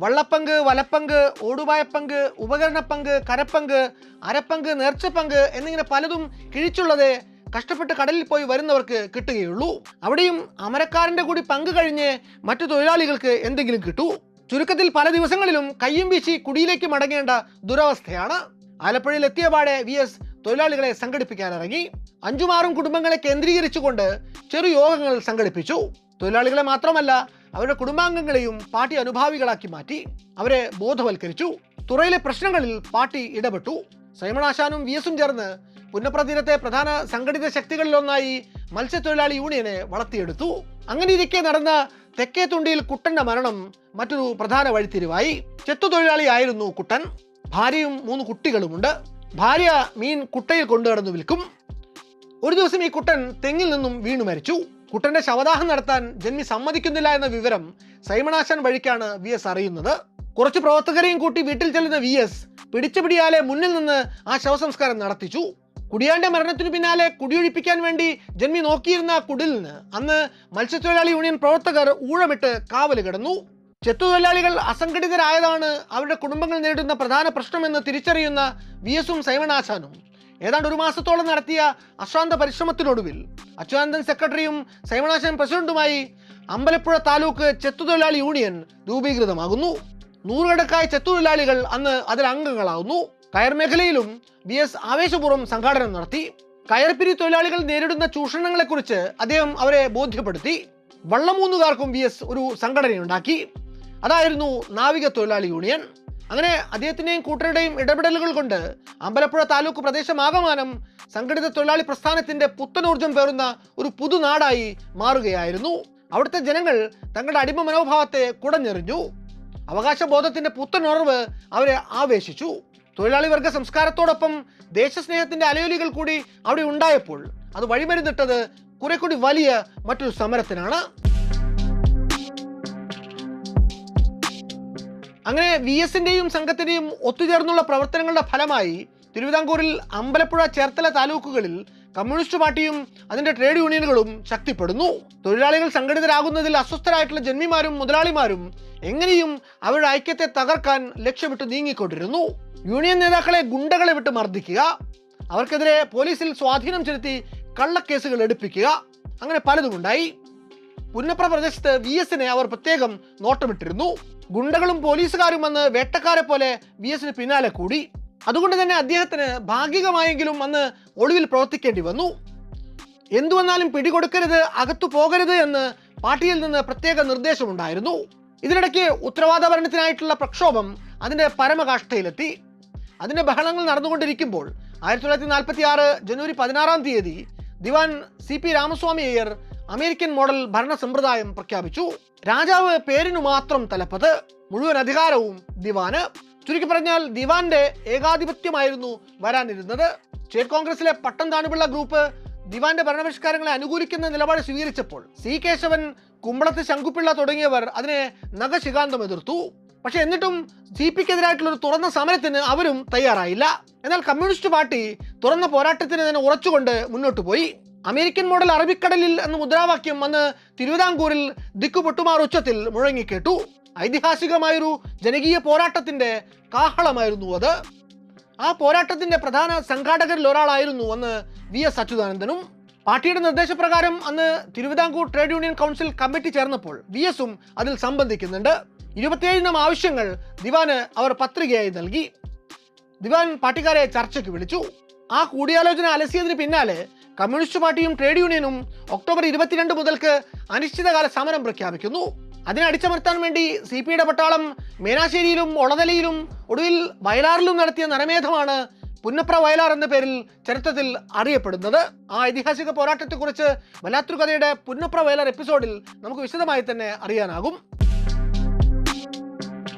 വള്ളപ്പങ്ക്, വലപ്പങ്ക്, ഓടുപായപ്പങ്ക്, ഉപകരണപ്പങ്ക്, കരപ്പങ്ക്, അരപ്പങ്ക്, നേർച്ചപ്പങ്ക് എന്നിങ്ങനെ പലതും കിഴിച്ചുള്ളതേ കഷ്ടപ്പെട്ട് കടലിൽ പോയി വരുന്നവർക്ക് കിട്ടുകയുള്ളൂ. അവിടെയും അമരക്കാരൻ്റെ കൂടി പങ്ക് കഴിഞ്ഞ് മറ്റു തൊഴിലാളികൾക്ക് എന്തെങ്കിലും കിട്ടൂ. ചുരുക്കത്തിൽ പല ദിവസങ്ങളിലും കയ്യും വീശി കുടിയിലേക്ക് മടങ്ങേണ്ട ദുരവസ്ഥയാണ്. ആലപ്പുഴയിൽ എത്തിയ പാടെ വി എസ് തൊഴിലാളികളെ സംഘടിപ്പിക്കാനിറങ്ങി. 5-6 കുടുംബങ്ങളെ കേന്ദ്രീകരിച്ചുകൊണ്ട് ചെറു യോഗങ്ങൾ സംഘടിപ്പിച്ചു. തൊഴിലാളികളെ മാത്രമല്ല, അവരുടെ കുടുംബാംഗങ്ങളെയും പാർട്ടി അനുഭാവികളാക്കി മാറ്റി. അവരെ ബോധവൽക്കരിച്ചു. തുറയിലെ പ്രശ്നങ്ങളിൽ പാർട്ടി ഇടപെട്ടു. സൈമൺ ആശാനും വി എസും ചേർന്ന് പുന്നപ്ര തീരത്തെ പ്രധാന സംഘടിത ശക്തികളിലൊന്നായി മത്സ്യത്തൊഴിലാളി യൂണിയനെ വളർത്തിയെടുത്തു. അങ്ങനെ ഇരിക്കെ നടന്ന തെക്കേ തുണ്ടിയിൽ കുട്ടന്റെ മരണം മറ്റൊരു പ്രധാന വഴിത്തിരിവായി. ചെത്തുതൊഴിലാളിയായിരുന്നു കുട്ടൻ. ഭാര്യയും 3 കുട്ടികളുമുണ്ട്. ഭാര്യ മീൻ കുട്ടയിൽ കൊണ്ടുനടന്നു വിൽക്കും. ഒരു ദിവസം ഈ കുട്ടൻ തെങ്ങിൽ നിന്നും വീണു മരിച്ചു. കുട്ടന്റെ ശവദാഹം നടത്താൻ ജന്മി സമ്മതിക്കുന്നില്ല എന്ന വിവരം സൈമണാശാൻ വഴിക്കാണ് വി എസ് അറിയുന്നത്. കുറച്ച് പ്രവർത്തകരെയും കൂട്ടി വീട്ടിൽ ചെല്ലുന്ന വി എസ് പിടിച്ചുപിടിയാലെ മുന്നിൽ നിന്ന് ആ ശവസംസ്കാരം നടത്തിച്ചു. കുടിയാന്റെ മരണത്തിനു പിന്നാലെ കുടിയൊഴിപ്പിക്കാൻ വേണ്ടി ജന്മി നോക്കിയിരുന്ന കുടിലിന് അന്ന് മത്സ്യത്തൊഴിലാളി യൂണിയൻ പ്രവർത്തകർ ഊഴമിട്ട് കാവല് കിടന്നു. ചെത്തുതൊഴിലാളികൾ അസംഘടിതരായതാണ് അവരുടെ കുടുംബങ്ങൾ നേരിടുന്ന പ്രധാന പ്രശ്നമെന്ന് തിരിച്ചറിയുന്ന വി എസും സൈമണാശാനും ഏതാണ്ട് 1 മാസത്തോളം നടത്തിയ അശ്രാന്ത പരിശ്രമത്തിനൊടുവിൽ അച്യുതാനന്ദൻ സെക്രട്ടറിയും സൈമണാശാൻ പ്രസിഡന്റുമായി അമ്പലപ്പുഴ താലൂക്ക് ചെത്തുതൊഴിലാളി യൂണിയൻ രൂപീകൃതമാകുന്നു. 100 കണക്കായ ചെത്തുതൊഴിലാളികൾ അന്ന് അതിൽ അംഗങ്ങളാകുന്നു. കയർ മേഖലയിലും വി എസ് ആവേശപൂർവ്വം സംഘാടനം നടത്തി. കയർപിരി തൊഴിലാളികൾ നേരിടുന്ന ചൂഷണങ്ങളെക്കുറിച്ച് അദ്ദേഹം അവരെ ബോധ്യപ്പെടുത്തി. വള്ളമൂന്നുകാർക്കും വി എസ് ഒരു സംഘടനയുണ്ടാക്കി. അതായിരുന്നു നാവിക തൊഴിലാളി യൂണിയൻ. അങ്ങനെ അദ്ദേഹത്തിൻ്റെയും കൂട്ടരുടെയും ഇടപെടലുകൾ കൊണ്ട് അമ്പലപ്പുഴ താലൂക്ക് പ്രദേശമാകമാനം സംഘടിത തൊഴിലാളി പ്രസ്ഥാനത്തിന്റെ പുത്തനൂർജം പേറുന്ന ഒരു പുതുനാടായി മാറുകയായിരുന്നു. അവിടുത്തെ ജനങ്ങൾ തങ്ങളുടെ അടിമ മനോഭാവത്തെ കുടഞ്ഞെറിഞ്ഞു. അവകാശബോധത്തിന്റെ പുത്തനുണർവ് അവരെ ആവേശിച്ചു. തൊഴിലാളി വർഗ സംസ്കാരത്തോടൊപ്പം ദേശസ്നേഹത്തിന്റെ അലയൊലികൾ കൂടി അവിടെ ഉണ്ടായപ്പോൾ അത് വഴിമരുന്നിട്ടത് കുറെ കൂടി വലിയ മറ്റൊരു സമരത്തിനാണ്. അങ്ങനെ വി എസിന്റെയും സംഘത്തിന്റെയും ഒത്തുചേർന്നുള്ള പ്രവർത്തനങ്ങളുടെ ഫലമായി തിരുവിതാംകൂറിൽ അമ്പലപ്പുഴ, ചേർത്തല താലൂക്കുകളിൽ കമ്മ്യൂണിസ്റ്റ് പാർട്ടിയും അതിന്റെ ട്രേഡ് യൂണിയനുകളും ശക്തിപ്പെടുന്നു. തൊഴിലാളികൾ സംഘടിതരാകുന്നതിൽ അസ്വസ്ഥരായിട്ടുള്ള ജന്മിമാരും മുതലാളിമാരും എങ്ങനെയും അവരുടെ ഐക്യത്തെ തകർക്കാൻ ലക്ഷ്യമിട്ട് നീങ്ങിക്കൊണ്ടിരുന്നു. യൂണിയൻ നേതാക്കളെ ഗുണ്ടകളെ വിട്ട് മർദ്ദിക്കുക, അവർക്കെതിരെ പോലീസിൽ സ്വാധീനം ചെലുത്തി കള്ളക്കേസുകൾ എടുപ്പിക്കുക, അങ്ങനെ പലതുമുണ്ടായി. പുന്നപ്ര പ്രദേശത്ത് വി എസിനെ അവർ പ്രത്യേകം നോട്ടമിട്ടിരുന്നു. ഗുണ്ടകളും പോലീസുകാരും വന്ന് വേട്ടക്കാരെ പോലെ വി എസിന് പിന്നാലെ കൂടി. അതുകൊണ്ട് തന്നെ അദ്ദേഹത്തിന് ഭാഗികമായെങ്കിലും അന്ന് ഒളിവിൽ പ്രവർത്തിക്കേണ്ടി വന്നു. എന്തു വന്നാലും പിടികൊടുക്കരുത്, അകത്തു പോകരുത് എന്ന് പാർട്ടിയിൽ നിന്ന് പ്രത്യേക നിർദ്ദേശമുണ്ടായിരുന്നു. ഇതിനിടയ്ക്ക് ഉത്തരവാദ ഭരണത്തിനായിട്ടുള്ള പ്രക്ഷോഭം അതിന്റെ പരമകാഷ്ഠയിലെത്തി. അതിന്റെ ബഹളങ്ങൾ നടന്നുകൊണ്ടിരിക്കുമ്പോൾ 1946 ജനുവരി 16-ാം തീയതി ദിവാൻ CP Ramaswami Iyer American model ഭരണ സമ്പ്രദായം പ്രഖ്യാപിച്ചു. രാജാവ് പേരിനു മാത്രം തലപ്പത്ത്, മുഴുവൻ അധികാരവും ദിവാന്. ചുരുക്കി പറഞ്ഞാൽ ദിവാന്റെ ഏകാധിപത്യമായിരുന്നു വരാനിരുന്നത്. സ്റ്റേറ്റ് കോൺഗ്രസിലെ പട്ടം താണുപിള്ള ഗ്രൂപ്പ് ദിവാന്റെ ഭരണപരിഷ്കാരങ്ങളെ അനുകൂലിക്കുന്ന നിലപാട് സ്വീകരിച്ചപ്പോൾ C കേശവൻ, കുമ്പളത്ത് ശങ്കുപിള്ള തുടങ്ങിയവർ അതിനെ നഖശികാന്തം എതിർത്തു. പക്ഷെ എന്നിട്ടും CPക്കെതിരായിട്ടുള്ള ഒരു തുറന്ന സമരത്തിന് അവരും തയ്യാറായില്ല. എന്നാൽ കമ്മ്യൂണിസ്റ്റ് പാർട്ടി തുറന്ന പോരാട്ടത്തിന് തന്നെ ഉറച്ചുകൊണ്ട് മുന്നോട്ട് പോയി. അമേരിക്കൻ മോഡൽ അറബിക്കടലിൽ എന്ന മുദ്രാവാക്യം അന്ന് തിരുവിതാംകൂറിൽ ദിക്കുപൊട്ടുമാർ ഉച്ചത്തിൽ മുഴങ്ങിക്കേട്ടു. ഐതിഹാസികമായൊരു ജനകീയ പോരാട്ടത്തിന്റെ കാഹളമായിരുന്നു അത്. ആ പോരാട്ടത്തിന്റെ പ്രധാന സംഘാടകരിൽ ഒരാളായിരുന്നു അന്ന് വി എസ് അച്യുതാനന്ദനും. പാർട്ടിയുടെ നിർദ്ദേശപ്രകാരം അന്ന് Thiruvithamkoor trade union council committee ചേർന്നപ്പോൾ വി എസും അതിൽ സംബന്ധിക്കുന്നുണ്ട്. 27 ആവശ്യങ്ങൾ ദിവാന് അവർ പത്രികയായി നൽകി. ദിവാൻ പാർട്ടിക്കാരെ ചർച്ചയ്ക്ക് വിളിച്ചു. ആ കൂടിയാലോചന അലസിയതിന് പിന്നാലെ കമ്മ്യൂണിസ്റ്റ് പാർട്ടിയും ട്രേഡ് യൂണിയനും ഒക്ടോബർ 22 മുതൽക്ക് അനിശ്ചിതകാല സമരം പ്രഖ്യാപിക്കുന്നു. അതിനെ അടിച്ചമർത്താൻ വേണ്ടി CPയുടെ പട്ടാളം മേനാശ്ശേരിയിലും ഒളതലയിലും ഒടുവിൽ വയലാറിലും നടത്തിയ നരമേധമാണ് പുന്നപ്ര വയലാർ എന്ന പേരിൽ ചരിത്രത്തിൽ അറിയപ്പെടുന്നത്. ആ ഐതിഹാസിക പോരാട്ടത്തെക്കുറിച്ച് വല്ലാത്തൊരു കഥയുടെ പുന്നപ്ര വയലാർ എപ്പിസോഡിൽ നമുക്ക് വിശദമായി തന്നെ അറിയാനാകും.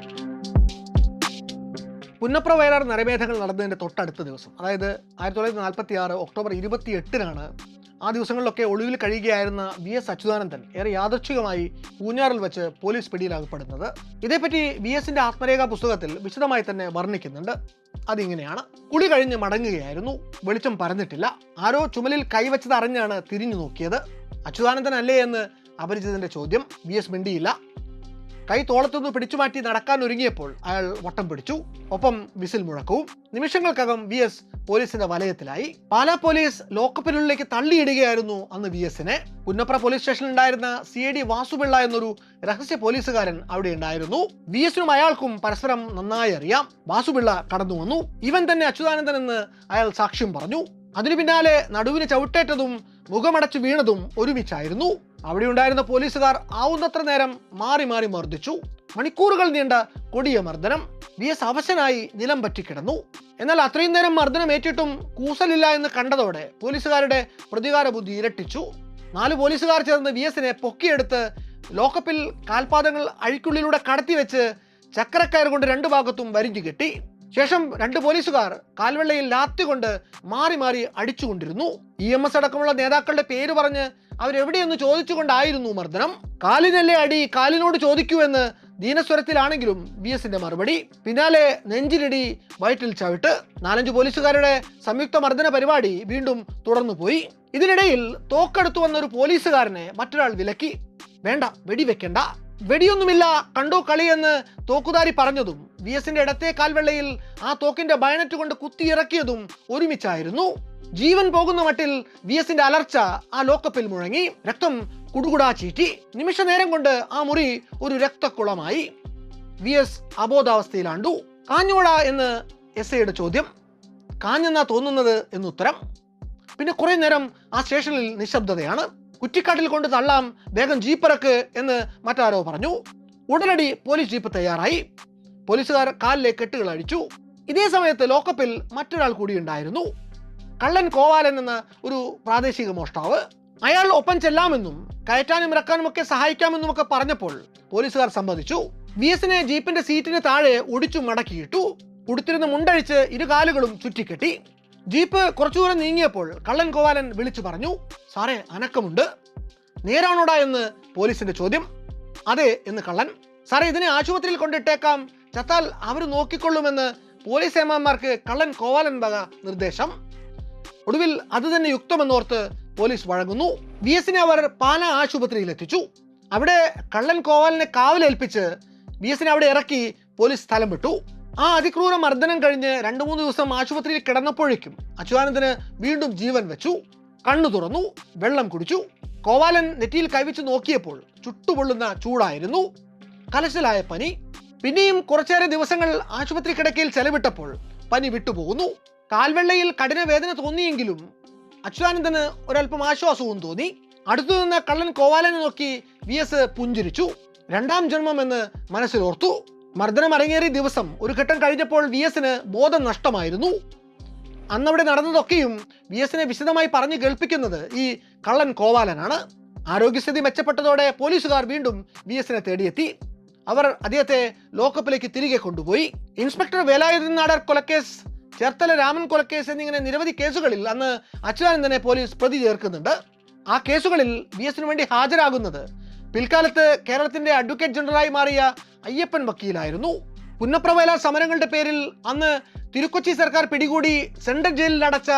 പുന്നപ്ര വയലാർ നരമേധങ്ങൾ നടന്നതിൻ്റെ തൊട്ടടുത്ത ദിവസം, അതായത് 1946 ഒക്ടോബർ 28-നാണ് ആ ദിവസങ്ങളിലൊക്കെ ഒളിവിൽ കഴിയുകയായിരുന്ന VS അച്യുതാനന്ദൻ ഏറെ യാദൃച്ഛികമായി പൂഞ്ഞാറിൽ വെച്ച് പോലീസ് പിടിയിലാകപ്പെടുന്നത്. ഇതേപ്പറ്റി VSന്റെ ആത്മരേഖാ പുസ്തകത്തിൽ വിശദമായി തന്നെ വർണ്ണിക്കുന്നുണ്ട്. അതിങ്ങനെയാണ്: കുളി കഴിഞ്ഞ് മടങ്ങുകയായിരുന്നു. വെളിച്ചം പരന്നിട്ടില്ല. ആരോ ചുമലിൽ കൈവച്ചത് അറിഞ്ഞാണ് തിരിഞ്ഞു നോക്കിയത്. അച്യുതാനന്ദൻ അല്ലേ എന്ന് അപരിചിതന്റെ ചോദ്യം. VS മിണ്ടിയില്ല. കൈ തോളത്തുനിന്ന് പിടിച്ചുമാറ്റി നടക്കാൻ ഒരുങ്ങിയപ്പോൾ അയാൾ വട്ടം പിടിച്ചു. ഒപ്പം വിസിൽ മുഴക്കവും. നിമിഷങ്ങൾക്കകം VS പോലീസിന്റെ വലയത്തിലായി. പാലാ പോലീസ് ലോക്കപ്പിനുള്ളിലേക്ക് തള്ളിയിടുകയായിരുന്നു അന്ന് VSനെ. പുന്നപ്ര പോലീസ് സ്റ്റേഷനിൽ ഉണ്ടായിരുന്ന CID വാസുപിള്ള എന്നൊരു രഹസ്യ പോലീസുകാരൻ അവിടെ ഉണ്ടായിരുന്നു. VSനും അയാൾക്കും പരസ്പരം നന്നായി അറിയാം. വാസുപിള്ള കടന്നു വന്നു. ഇവൻ തന്നെ അച്യുതാനന്ദൻ എന്ന് അയാൾ സാക്ഷ്യം പറഞ്ഞു. അതിനു പിന്നാലെ നടുവിന് ചവിട്ടേറ്റതും മുഖമടച്ചു വീണതും ഒരുമിച്ചായിരുന്നു. അവിടെ ഉണ്ടായിരുന്ന പോലീസുകാർ ആവുന്നത്ര നേരം മാറി മാറി മർദ്ദിച്ചു. മണിക്കൂറുകൾ നീണ്ട കൊടിയ മർദ്ദനം. VS അവശനായി നിലം പറ്റിക്കിടന്നു. എന്നാൽ അത്രയും നേരം മർദ്ദനമേറ്റിട്ടും കൂസലില്ല എന്ന് കണ്ടതോടെ പോലീസുകാരുടെ പ്രതികാര ബുദ്ധി ഇരട്ടിച്ചു. 4 പോലീസുകാർ ചേർന്ന് VSനെ പൊക്കിയെടുത്ത് ലോക്കപ്പിൽ കാൽപാദങ്ങൾ അഴിക്കുള്ളിലൂടെ കടത്തിവെച്ച് ചക്രക്കയർ കൊണ്ട് 2 ഭാഗത്തും വരിഞ്ഞു കെട്ടി. ശേഷം 2 പോലീസുകാർ കാൽവെള്ളയിൽ ലാത്തി കൊണ്ട് മാറി മാറി അടിച്ചുകൊണ്ടിരുന്നു. EMS അടക്കമുള്ള നേതാക്കളുടെ പേര് പറഞ്ഞ് അവരെവിടെയെന്ന് ചോദിച്ചുകൊണ്ടായിരുന്നു മർദ്ദനം. കാലിനല്ലേ അടി, കാലിനോട് ചോദിക്കൂ എന്ന് ദീനസ്വരത്തിലാണെങ്കിലും VSന്റെ മറുപടി. പിന്നാലെ നെഞ്ചിലിടി, വയറ്റിൽ ചവിട്ട്. 4-5 പോലീസുകാരുടെ സംയുക്ത മർദ്ദന പരിപാടി വീണ്ടും തുടർന്നുപോയി. ഇതിനിടയിൽ തോക്കെടുത്തു വന്ന ഒരു പോലീസുകാരനെ മറ്റൊരാൾ വിലക്കി. വേണ്ട, വെടിവെക്കണ്ട, വെടിയൊന്നുമില്ല, കണ്ടോ കളിയെന്ന് തോക്കുധാരി പറഞ്ഞതും VSന്റെ ഇടത്തെ കാൽവെള്ളയിൽ ആ തോക്കിന്റെ ബയണറ്റ് കൊണ്ട് കുത്തിയിറക്കിയതും ഒരുമിച്ചായിരുന്നു. ജീവൻ പോകുന്ന മട്ടിൽ VSന്റെ അലർച്ച ആ ലോക്കപ്പിൽ മുഴങ്ങി. രക്തം കുടുകുടാ ചീറ്റി. നിമിഷ നേരം കൊണ്ട് ആ മുറി ഒരു രക്തക്കുളമായി. VS അബോധാവസ്ഥയിലാണ്ടു. കാഞ്ഞോടാ എന്ന് SIയുടെ ചോദ്യം. കാഞ്ഞെന്നാ തോന്നുന്നത് എന്നുത്തരം. പിന്നെ കുറെ നേരം ആ സ്റ്റേഷനിൽ നിശബ്ദതയാണ്. കുറ്റിക്കാട്ടിൽ കൊണ്ട് തള്ളാം, വേഗം ജീപ്പിറക്ക് എന്ന് മറ്റാരോ പറഞ്ഞു. ഉടനടി പോലീസ് ജീപ്പ് തയ്യാറായി. പോലീസുകാർ കാലിലെ കെട്ടുകൾ അഴിച്ചു. ഇതേ സമയത്ത് ലോക്കപ്പിൽ മറ്റൊരാൾ കൂടി ഉണ്ടായിരുന്നു. കള്ളൻ കോവാലൻ എന്ന ഒരു പ്രാദേശിക മോഷ്ടാവ്. അയാൾ ഒപ്പം ചെല്ലാമെന്നും കയറ്റാനും ഇറക്കാനും ഒക്കെ സഹായിക്കാമെന്നും ഒക്കെ പറഞ്ഞപ്പോൾ പോലീസുകാർ സമ്മതിച്ചു. VSനെ ജീപ്പിന്റെ സീറ്റിന് താഴെ ഒടിച്ചു മടക്കിയിട്ടു. ഉടുത്തിരുന്ന മുണ്ടഴിച്ച് 2 കാലുകളും ചുറ്റിക്കെട്ടി. ജീപ്പ് കുറച്ചു ദൂരം നീങ്ങിയപ്പോൾ കള്ളൻ കോവാലൻ വിളിച്ചു പറഞ്ഞു, സാറേ, അനക്കമുണ്ട്. നേരാണോടാ എന്ന് പോലീസിന്റെ ചോദ്യം. അതെ എന്ന് കള്ളൻ. സാറേ, ഇതിനെ ആശുപത്രിയിൽ കൊണ്ടിട്ടേക്കാം, ചത്താൽ അവർ നോക്കിക്കൊള്ളുമെന്ന് പോലീസ് ഏമാന്മാർക്ക് കള്ളൻ കോവാലൻ വക നിർദ്ദേശം. ഒടുവിൽ അത് തന്നെ യുക്തമെന്നോർത്ത് പോലീസ് വഴങ്ങുന്നു. VSനെ അവർ പാലാ ആശുപത്രിയിൽ എത്തിച്ചു. അവിടെ കള്ളൻ കോവാലിനെ കാവലേൽപ്പിച്ച് VSനെ അവിടെ ഇറക്കി പോലീസ് സ്ഥലം വിട്ടു. ആ അതിക്രൂര മർദ്ദനം കഴിഞ്ഞ് 2-3 ദിവസം ആശുപത്രിയിൽ കിടന്നപ്പോഴേക്കും അച്യുതാനന്ദന് വീണ്ടും ജീവൻ വെച്ചു. കണ്ണു തുറന്നു, വെള്ളം കുടിച്ചു. കോവാലൻ നെറ്റിയിൽ കൈവച്ച് നോക്കിയപ്പോൾ ചുട്ടുപൊള്ളുന്ന ചൂടായിരുന്നു. കലശലായ പനി. പിന്നെയും കുറച്ചേറെ ദിവസങ്ങൾ ആശുപത്രി കിടക്കയിൽ ചെലവിട്ടപ്പോൾ പനി വിട്ടുപോകുന്നു. കാൽവെള്ളയിൽ കഠിന വേദന തോന്നിയെങ്കിലും അച്യുതാനന്ദന് ഒരല്പം ആശ്വാസവും തോന്നി. അടുത്തു നിന്ന് കള്ളൻ കോവാലനെ നോക്കി VS പുഞ്ചിരിച്ചു. 2ാം ജന്മം എന്ന് മനസ്സിലോർത്തു. മർദ്ദനം അരങ്ങേറിയ ദിവസം ഒരു ഘട്ടം കഴിഞ്ഞപ്പോൾ VSന് ബോധം നഷ്ടമായിരുന്നു. അന്നവിടെ നടന്നതൊക്കെയും VSനെ വിശദമായി പറഞ്ഞു കേൾപ്പിക്കുന്നത് ഈ കള്ളൻ കോവാലനാണ്. ആരോഗ്യസ്ഥിതി മെച്ചപ്പെട്ടതോടെ പോലീസുകാർ വീണ്ടും VSനെ തേടിയെത്തി. അവർ അദ്ദേഹത്തെ ലോക്കപ്പിലേക്ക് തിരികെ കൊണ്ടുപോയി. ഇൻസ്പെക്ടർ വേലായുധൻ നാടർ കൊലക്കേസ്, ചേർത്തല രാമൻ കൊലക്കേസ് എന്നിങ്ങനെ നിരവധി കേസുകളിൽ അന്ന് അച്യുതാനന്ദനെ പോലീസ് പ്രതി ചേർക്കുന്നുണ്ട്. ആ കേസുകളിൽ VSനു വേണ്ടി ഹാജരാകുന്നത് പിൽക്കാലത്ത് കേരളത്തിന്റെ അഡ്വക്കേറ്റ് ജനറലായി മാറിയ അയ്യപ്പൻ വക്കീലായിരുന്നു. പുന്നപ്ര വയലാർ സമരങ്ങളുടെ പേരിൽ അന്ന് തിരുക്കൊച്ചി സർക്കാർ പിടികൂടി സെൻട്രൽ ജയിലിൽ അടച്ച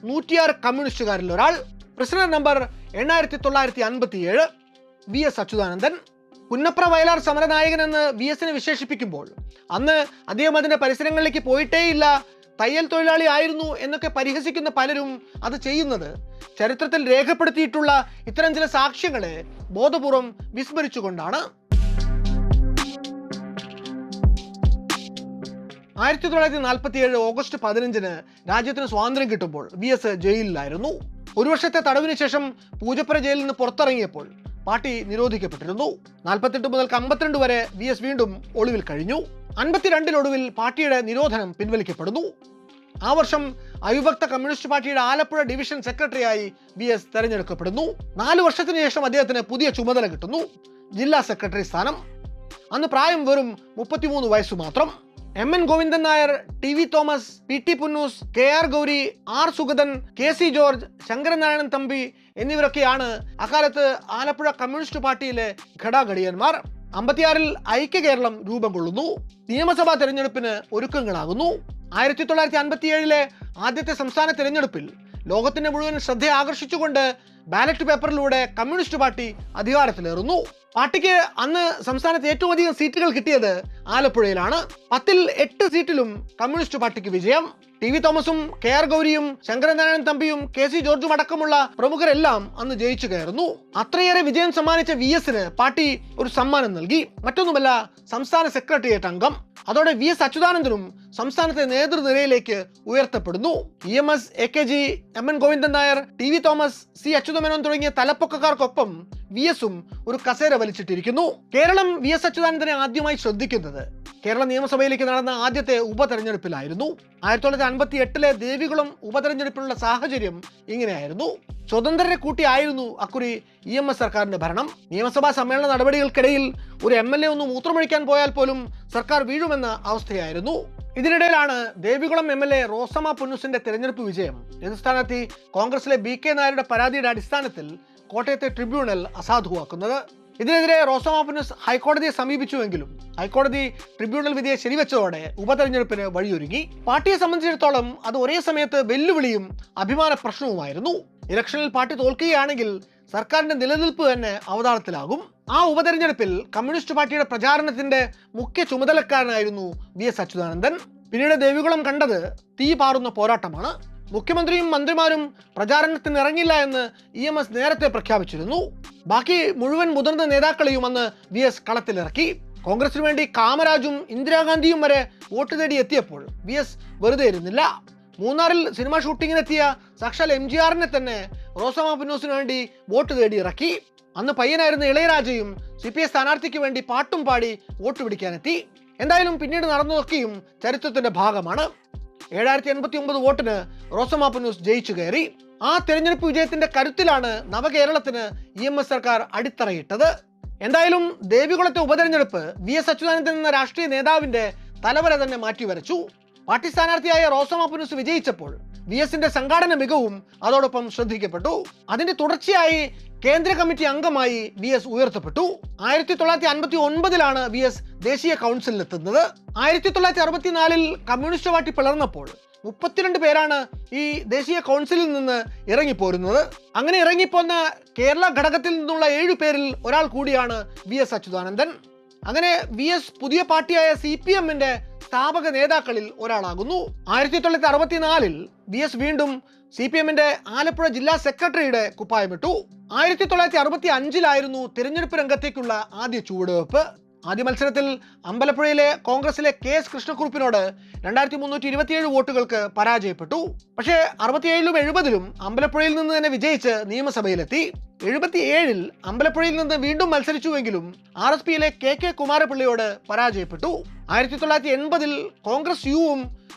106 കമ്മ്യൂണിസ്റ്റുകാരിൽ ഒരാൾ. President number 8957 VS Achuthanandan. Punnapra Vayalar സമരനായകൻ എന്ന് VSനെ വിശേഷിപ്പിക്കുമ്പോൾ അന്ന് അദ്ദേഹം അതിന്റെ പരിസരങ്ങളിലേക്ക് പോയിട്ടേയില്ല, തയ്യൽ തൊഴിലാളി ആയിരുന്നു എന്നൊക്കെ പരിഹസിക്കുന്ന പലരും അത് ചെയ്യുന്നത് ചരിത്രത്തിൽ രേഖപ്പെടുത്തിയിട്ടുള്ള ഇത്തരം ചില സാക്ഷ്യങ്ങളെ ബോധപൂർവം വിസ്മരിച്ചുകൊണ്ടാണ്. 1947 ഓഗസ്റ്റ് 15-ന് രാജ്യത്തിന് സ്വാതന്ത്ര്യം കിട്ടുമ്പോൾ VS ജയിലിലായിരുന്നു. 1 വർഷത്തെ തടവിന് ശേഷം പൂജപ്പുര ജയിലിൽ നിന്ന് പുറത്തിറങ്ങിയപ്പോൾ പാർട്ടി നിരോധിക്കപ്പെട്ടിരുന്നു. 48 മുതൽ 52 വരെ VS വീണ്ടും ഒളിവിൽ കഴിഞ്ഞു. 52-ഒടുവിൽ പാർട്ടിയുടെ നിരോധനം പിൻവലിക്കപ്പെടുന്നു. ആ വർഷം അവിഭക്ത കമ്മ്യൂണിസ്റ്റ് പാർട്ടിയുടെ ആലപ്പുഴ ഡിവിഷൻ സെക്രട്ടറിയായി VS തെരഞ്ഞെടുക്കപ്പെടുന്നു. 4 വർഷത്തിന് ശേഷം അദ്ദേഹത്തിന് പുതിയ ചുമതല കിട്ടുന്നു, ജില്ലാ സെക്രട്ടറി സ്ഥാനം. അന്ന് പ്രായം വെറും 33 വയസ്സു മാത്രം. MN Govindan Nair, TV Thomas, PT Punnoose, KR Gowri, R Sugathan, KC George, Sankaranarayanan Thampi എന്നിവരൊക്കെയാണ് അക്കാലത്ത് ആലപ്പുഴ കമ്മ്യൂണിസ്റ്റ് പാർട്ടിയിലെ ഘടാഘടിയന്മാർ. 56-ൽ ഐക്യ കേരളം രൂപം കൊള്ളുന്നു. നിയമസഭാ തെരഞ്ഞെടുപ്പിന് ഒരുക്കങ്ങളാകുന്നു. 1957-ലെ ആദ്യത്തെ സംസ്ഥാന തെരഞ്ഞെടുപ്പിൽ ലോകത്തിന്റെ മുഴുവൻ ശ്രദ്ധ ആകർഷിച്ചുകൊണ്ട് ബാലറ്റ് പേപ്പറിലൂടെ കമ്മ്യൂണിസ്റ്റ് പാർട്ടി അധികാരത്തിലേറുന്നു. പാർട്ടിക്ക് അന്ന് സംസ്ഥാനത്ത് ഏറ്റവും അധികം സീറ്റുകൾ കിട്ടിയത് ആലപ്പുഴയിലാണ്. 10-ൽ 8 സീറ്റിലും കമ്മ്യൂണിസ്റ്റ് പാർട്ടിക്ക് വിജയം. TV തോമസും KR ഗൗരിയും ശങ്കരനാരായണൻ തമ്പിയും KC ജോർജും അടക്കമുള്ള പ്രമുഖരെല്ലാം അന്ന് ജയിച്ചു കയറുന്നു. അത്രയേറെ വിജയം സമ്മാനിച്ച VSന് പാർട്ടി ഒരു സമ്മാനം നൽകി. മറ്റൊന്നുമല്ല, സംസ്ഥാന സെക്രട്ടേറിയറ്റ് അംഗം. അതോടെ VS അച്യുതാനന്ദനും സംസ്ഥാനത്തെ നേതൃനിരയിലേക്ക് ഉയർത്തപ്പെടുന്നു. EMS, AKG, MN Govindan Nair, TV Thomas, C Achutha Menon തുടങ്ങിയ തലപ്പൊക്കക്കാർക്കൊപ്പം VSും ഒരു കസേര വലിച്ചിട്ടിരിക്കുന്നു. കേരളം VS അച്യുതാനന്ദനെ ആദ്യമായി ശ്രദ്ധിക്കുന്നത് കേരള നിയമസഭയിലേക്ക് നടന്ന ആദ്യത്തെ ഉപതെരഞ്ഞെടുപ്പിലായിരുന്നു. 1958-ലെ ദേവികുളം ഉപതെരഞ്ഞെടുപ്പിനുള്ള സാഹചര്യം ഇങ്ങനെയായിരുന്നു. സ്വതന്ത്രരെ കൂട്ടിയായിരുന്നു അക്കുറി EMS സർക്കാരിന്റെ ഭരണം. നിയമസഭാ സമ്മേളന നടപടികൾക്കിടയിൽ ഒരു MLA ഒന്ന് മൂത്രമൊഴിക്കാൻ പോയാൽ പോലും സർക്കാർ വീഴുമെന്ന അവസ്ഥയായിരുന്നു. ഇതിനിടയിലാണ് ദേവികുളം MLA റോസമ്മ പുന്നൂസിന്റെ തെരഞ്ഞെടുപ്പ് വിജയം. എതിർ സ്ഥാനാർത്ഥി കോൺഗ്രസിലെ BK നായരുടെ പരാതിയുടെ അടിസ്ഥാനത്തിൽ കോട്ടയത്തെ ട്രിബ്യൂണൽ അസാധുവാക്കുന്നത്. ഇതിനെതിരെ റോസമ്മ പുന്നൂസ് ഹൈക്കോടതിയെ സമീപിച്ചുവെങ്കിലും ഹൈക്കോടതി ട്രിബ്യൂണൽ വിധിയെ ശരിവെച്ചതോടെ ഉപതെരഞ്ഞെടുപ്പിന് വഴിയൊരുങ്ങി. പാർട്ടിയെ സംബന്ധിച്ചിടത്തോളം അത് ഒരേ സമയത്ത് വെല്ലുവിളിയും അഭിമാന പ്രശ്നവുമായിരുന്നു. ഇലക്ഷനിൽ പാർട്ടി തോൽക്കുകയാണെങ്കിൽ സർക്കാരിന്റെ നിലനിൽപ്പ് തന്നെ അവതാളത്തിലാകും. ആ ഉപതെരഞ്ഞെടുപ്പിൽ കമ്മ്യൂണിസ്റ്റ് പാർട്ടിയുടെ പ്രചാരണത്തിന്റെ മുഖ്യ ചുമതലക്കാരനായിരുന്നു VS അച്യുതാനന്ദൻ. പിന്നീട് ദേവികുളം കണ്ടത് തീ പാറുന്ന പോരാട്ടമാണ്. മുഖ്യമന്ത്രിയും മന്ത്രിമാരും പ്രചാരണത്തിന് ഇറങ്ങില്ല എന്ന് EMS നേരത്തെ പ്രഖ്യാപിച്ചിരുന്നു. ബാക്കി മുഴുവൻ മുതിർന്ന നേതാക്കളെയും അന്ന് VS കളത്തിലിറക്കി. കോൺഗ്രസിന് വേണ്ടി കാമരാജും ഇന്ദിരാഗാന്ധിയും വരെ വോട്ട് തേടി എത്തിയപ്പോൾ VS വെറുതെ ഇരുന്നില്ല. മൂന്നാറിൽ സിനിമ ഷൂട്ടിങ്ങിനെത്തിയ സാക്ഷാൽ MGRനെ തന്നെ റോസമ്മ പുന്നൂസിന് വേണ്ടി വോട്ട് തേടി ഇറക്കി. അന്ന് പയ്യനായിരുന്ന ഇളയരാജയും CPI സ്ഥാനാർത്ഥിക്ക് വേണ്ടി പാട്ടും പാടി വോട്ട് പിടിക്കാനെത്തി. എന്തായാലും പിന്നീട് നടന്നതൊക്കെയും ചരിത്രത്തിന്റെ ഭാഗമാണ്. 7089 വോട്ടിന് റോസമ്മ പുന്നൂസ് ജയിച്ചു കയറി. ആ തെരഞ്ഞെടുപ്പ് വിജയത്തിന്റെ കരുത്തിലാണ് നവകേരളത്തിന് EMS സർക്കാർ അടിത്തറയിട്ടത്. എന്തായാലും ദേവികുളത്തെ ഉപതെരഞ്ഞെടുപ്പ് VS അച്യുതാനന്ദൻ എന്ന രാഷ്ട്രീയ നേതാവിന്റെ തലവര തന്നെ മാറ്റിവരച്ചു. പാർട്ടി സ്ഥാനാർത്ഥിയായ റോസമ്മ പുന്നൂസ് വിജയിച്ചപ്പോൾ VSന്റെ സംഘാടന മികവും അതോടൊപ്പം ശ്രദ്ധിക്കപ്പെട്ടു. അതിന്റെ തുടർച്ചയായി കേന്ദ്ര കമ്മിറ്റി അംഗമായി VS ഉയർത്തപ്പെട്ടു. 1959-ലാണ് VS ദേശീയ കൗൺസിലിലെത്തുന്നത്. 1964-ൽ കമ്മ്യൂണിസ്റ്റ് പാർട്ടി പിളർന്നപ്പോൾ 32 പേരാണ് ഈ ദേശീയ കൗൺസിലിൽ നിന്ന് ഇറങ്ങിപ്പോരുന്നത്. അങ്ങനെ ഇറങ്ങിപ്പോന്ന കേരള ഘടകത്തിൽ നിന്നുള്ള 7 പേരിൽ ഒരാൾ കൂടിയാണ് VS അച്യുതാനന്ദൻ. അങ്ങനെ VS പുതിയ പാർട്ടിയായ CPMന്റെ സ്ഥാപക നേതാക്കളിൽ ഒരാളാകുന്നു. 1964-ൽ VS വീണ്ടും CPMന്റെ ആലപ്പുഴ ജില്ലാ സെക്രട്ടറിയുടെ കുപ്പായമിട്ടു. 1965-ലായിരുന്നു തിരഞ്ഞെടുപ്പ് രംഗത്തേക്കുള്ള ആദ്യ ചുവടുവെപ്പ്. ആദ്യ മത്സരത്തിൽ അമ്പലപ്പുഴയിലെ കോൺഗ്രസിലെ KS കൃഷ്ണക്കുറുപ്പിനോട് 2327 വോട്ടുകൾക്ക് പരാജയപ്പെട്ടു. പക്ഷേ 67-ലും 70-ലും അമ്പലപ്പുഴയിൽ നിന്ന് തന്നെ വിജയിച്ച് നിയമസഭയിലെത്തി. 77-ൽ അമ്പലപ്പുഴയിൽ നിന്ന് വീണ്ടും മത്സരിച്ചുവെങ്കിലും RSPയിലെ KK കുമാരപിള്ളയോട് പരാജയപ്പെട്ടു. 1980-ൽ കോൺഗ്രസ് യുവും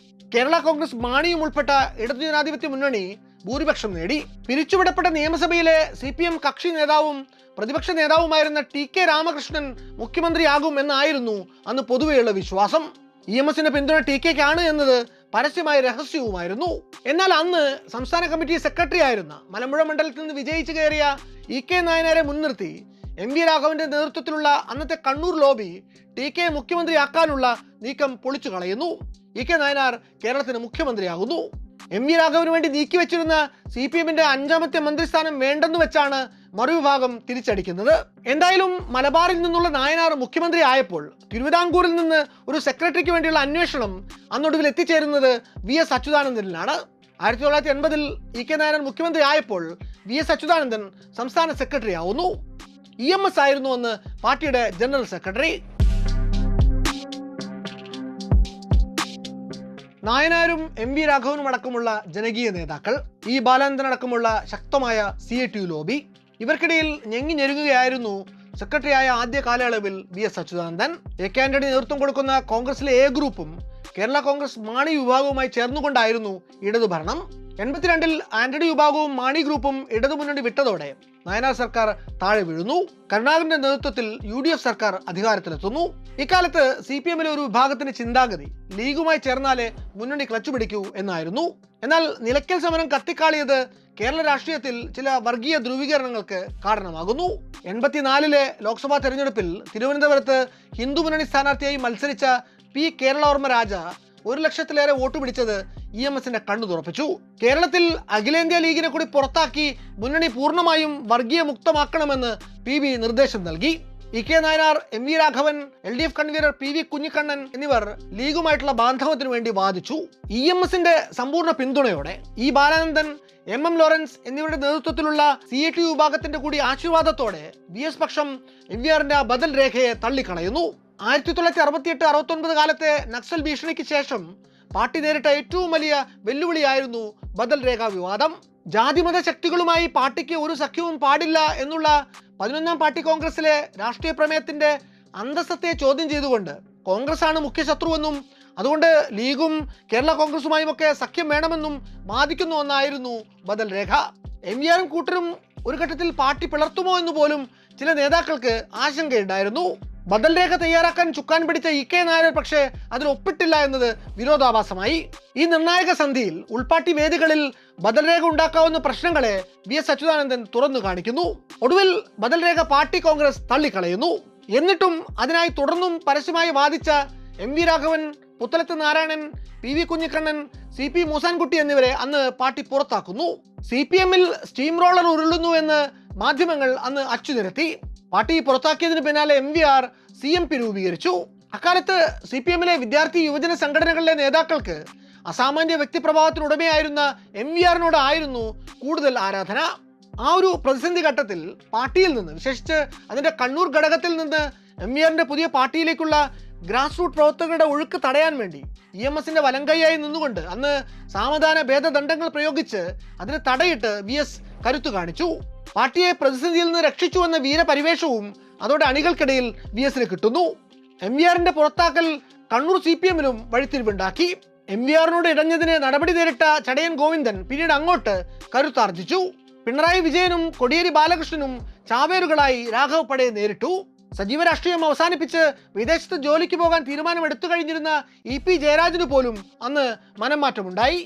കേരള കോൺഗ്രസ് മാണിയും ഉൾപ്പെട്ട ഇടതു ജനാധിപത്യ മുന്നണി ഭൂരിപക്ഷം നേടി. പിരിച്ചുവിടപ്പെട്ട നിയമസഭയിലെ CPM കക്ഷി നേതാവും പ്രതിപക്ഷ നേതാവുമായിരുന്ന TK രാമകൃഷ്ണൻ മുഖ്യമന്ത്രിയാകും എന്നായിരുന്നു അന്ന് പൊതുവെയുള്ള വിശ്വാസം. EMSന്റെ പിന്തുണ TKക്കാണ് എന്നത് പരസ്യമായ രഹസ്യവുമായിരുന്നു. എന്നാൽ അന്ന് സംസ്ഥാന കമ്മിറ്റി സെക്രട്ടറി ആയിരുന്ന മലമ്പുഴ മണ്ഡലത്തിൽ നിന്ന് വിജയിച്ചു കയറിയ EK നായനാരെ മുൻനിർത്തി MV രാഘവന്റെ നേതൃത്വത്തിലുള്ള അന്നത്തെ കണ്ണൂർ ലോബി TK മുഖ്യമന്ത്രിയാക്കാനുള്ള നീക്കം പൊളിച്ചു കളയുന്നു. EK നായനാർ കേരളത്തിന് മുഖ്യമന്ത്രിയാകുന്നു. MV രാഘവന് വേണ്ടി നീക്കിവെച്ചിരുന്ന CPMന്റെ 5ാമത്തെ മന്ത്രിസ്ഥാനം വേണ്ടെന്ന് വെച്ചാണ് മറുവിഭാഗം തിരിച്ചടിക്കുന്നത്. എന്തായാലും മലബാറിൽ നിന്നുള്ള നായനാർ മുഖ്യമന്ത്രി ആയപ്പോൾ തിരുവിതാംകൂറിൽ നിന്ന് ഒരു സെക്രട്ടറിക്ക് വേണ്ടിയുള്ള അന്വേഷണം അന്നൊടുവിൽ എത്തിച്ചേരുന്നത് VS അച്യുതാനന്ദനിലാണ്. 1980-ൽ EK നായനാർ മുഖ്യമന്ത്രി ആയപ്പോൾ VS അച്യുതാനന്ദൻ സംസ്ഥാന സെക്രട്ടറി ആവുന്നു. EMS ആയിരുന്നു അന്ന് പാർട്ടിയുടെ ജനറൽ സെക്രട്ടറി. നായനാരും MV രാഘവനും അടക്കമുള്ള ജനകീയ നേതാക്കൾ, E ബാലചന്ദ്രൻ അടക്കമുള്ള ശക്തമായ CITU ലോബി, ഇവർക്കിടയിൽ ഞെങ്ങി ഞെരുങ്ങുകയായിരുന്നു സെക്രട്ടറിയായ ആദ്യ കാലയളവിൽ VS അച്യുതാനന്ദൻ. AK ആന്റണി നേതൃത്വം കൊടുക്കുന്ന കോൺഗ്രസിലെ A ഗ്രൂപ്പും കേരള കോൺഗ്രസ് മാണി വിഭാഗവുമായി ചേർന്നുകൊണ്ടായിരുന്നു ഇടതുഭരണം. 82-ൽ ആന്റണി വിഭാഗവും മാണി ഗ്രൂപ്പും ഇടതുമുന്നണി വിട്ടതോടെ നായനാർ സർക്കാർ താഴെ വീഴുന്നു. കരുണാകരന്റെ നേതൃത്വത്തിൽ UDF സർക്കാർ അധികാരത്തിലെത്തുന്നു. ഇക്കാലത്ത് CPM-ലെ ഒരു വിഭാഗത്തിന്റെ ചിന്താഗതി ലീഗുമായി ചേർന്നാലേ മുന്നണി ക്ലച്ച് പിടിക്കൂ എന്നായിരുന്നു. എന്നാൽ നിലയ്ക്കൽ സമരം കത്തിക്കാളിയത് കേരള രാഷ്ട്രീയത്തിൽ ചില വർഗീയ ധ്രുവീകരണങ്ങൾക്ക് കാരണമാകുന്നു. 84-ലെ ലോക്സഭാ തെരഞ്ഞെടുപ്പിൽ തിരുവനന്തപുരത്ത് ഹിന്ദു മുന്നണി സ്ഥാനാർത്ഥിയായി മത്സരിച്ച P. കേരളവർമ്മ രാജ 1,00,000-ലേറെ വോട്ട് പിടിച്ചത് EMSന്റെ കണ്ണു തുറപ്പിച്ചു. കേരളത്തിൽ അഖിലേന്ത്യാ ലീഗിനെ കൂടി പുറത്താക്കി മുന്നണി പൂർണ്ണമായും വർഗീയ മുക്തമാക്കണമെന്ന് PB നിർദ്ദേശം നൽകി. EK Nayanar, MV Raghavan, LDF convener PV Kunhikannan എന്നിവർ ലീഗുമായിട്ടുള്ള ബാന്ധവത്തിനു വേണ്ടി വാദിച്ചു. EMSന്റെ സമ്പൂർണ്ണ പിന്തുണയോടെ E. ബാലാനന്ദൻ, MM ലോറൻസ് എന്നിവരുടെ നേതൃത്വത്തിലുള്ള CATU വിഭാഗത്തിന്റെ കൂടി ആശീർവാദത്തോടെ VS പക്ഷം MVRന്റെ ബദൽ രേഖയെ തള്ളിക്കളയുന്നു. 1968-69 കാലത്തെ നക്സൽ ഭീഷണിക്ക് ശേഷം പാർട്ടി നേരിട്ട ഏറ്റവും വലിയ വെല്ലുവിളിയായിരുന്നു ബദൽ രേഖാ വിവാദം. ജാതിമത ശക്തികളുമായി പാർട്ടിക്ക് ഒരു സഖ്യവും പാടില്ല എന്നുള്ള 11ാം പാർട്ടി കോൺഗ്രസിലെ രാഷ്ട്രീയ പ്രമേയത്തിന്റെ അന്തസ്സത്തെ ചോദ്യം ചെയ്തുകൊണ്ട് കോൺഗ്രസ് ആണ് മുഖ്യ ശത്രുവെന്നും അതുകൊണ്ട് ലീഗും കേരള കോൺഗ്രസുമായും ഒക്കെ സഖ്യം വേണമെന്നും വാദിക്കുന്ന ഒന്നായിരുന്നു ബദൽ രേഖ. MVRും കൂട്ടരും ഒരു ഘട്ടത്തിൽ പാർട്ടി പിളർത്തുമോ എന്ന് പോലും ചില നേതാക്കൾക്ക് ആശങ്കയുണ്ടായിരുന്നു. ബദൽ രേഖ തയ്യാറാക്കാൻ ചുക്കാൻ പിടിച്ച EK നായർ പക്ഷേ അതിൽ ഒപ്പിട്ടില്ല എന്നത് വിരോധാഭാസമായി. ഈ നിർണായക സന്ധിയിൽ ഉൾപാർട്ടി വേദികളിൽ ബദൽ രേഖ ഉണ്ടാക്കാവുന്ന പ്രശ്നങ്ങളെ VS അച്യുതാനന്ദൻ തുറന്നു കാണിക്കുന്നു. ഒടുവിൽ ബദൽ രേഖ പാർട്ടി കോൺഗ്രസ് തള്ളിക്കളയുന്നു. എന്നിട്ടും അതിനായി തുടർന്നും പരസ്യമായി വാദിച്ച MV Raghavan, Puthalath Narayanan, PV Kunhikannan, CP Moosankutty എന്നിവരെ അന്ന് പാർട്ടി പുറത്താക്കുന്നു. CPM-ൽ സ്റ്റീം റോളർ ഉരുളുന്നു എന്ന് മാധ്യമങ്ങൾ അന്ന് അച്ചുനിരത്തി. പാർട്ടി പുറത്താക്കിയതിന് പിന്നാലെ MVR CMP രൂപീകരിച്ചു. അക്കാലത്ത് CPM-ലെ വിദ്യാർത്ഥി യുവജന സംഘടനകളിലെ നേതാക്കൾക്ക് അസാമാന്യ വ്യക്തിപ്രഭാവത്തിനുടമയായിരുന്ന MVR-നോട് ആയിരുന്നു കൂടുതൽ ആരാധന. ആ ഒരു പ്രതിസന്ധി ഘട്ടത്തിൽ പാർട്ടിയിൽ നിന്ന്, വിശേഷിച്ച് അതിന്റെ കണ്ണൂർ ഘടകത്തിൽ നിന്ന് MVR-ന്റെ പുതിയ പാർട്ടിയിലേക്കുള്ള ഗ്രാസ് റൂട്ട് പ്രവർത്തകരുടെ ഒഴുക്ക് തടയാൻ വേണ്ടി EMSന്റെ വലങ്കൈയായി നിന്നുകൊണ്ട് അന്ന് സാമധാന ഭേദദണ്ഡങ്ങൾ പ്രയോഗിച്ച് അതിന് തടയിട്ട് VS കരുത്തു കാണിച്ചു. പാർട്ടിയെ പ്രതിസന്ധിയിൽ നിന്ന് രക്ഷിച്ചുവെന്ന വീരപരിവേഷവും അതോടെ അണികൾക്കിടയിൽ VSന് കിട്ടുന്നു. MVR-ന്റെ പുറത്താക്കൽ കണ്ണൂർ CPM-ലും വഴിത്തിരിവുണ്ടാക്കി. MVR-നോട് ഇടഞ്ഞതിന് നടപടി നേരിട്ട ചടയൻ ഗോവിന്ദൻ പിന്നീട് അങ്ങോട്ട് കരുത്താർജിച്ചു. പിണറായി വിജയനും കോടിയേരി ബാലകൃഷ്ണനും ചാവേറുകളായി രാഘവ് പടയെ നേരിട്ടു. സജീവ രാഷ്ട്രീയം അവസാനിപ്പിച്ച് വിദേശത്ത് ജോലിക്ക് പോകാൻ തീരുമാനമെടുത്തു കഴിഞ്ഞിരുന്ന EP ജയരാജന് പോലും അന്ന് മനം മാറ്റമുണ്ടായി.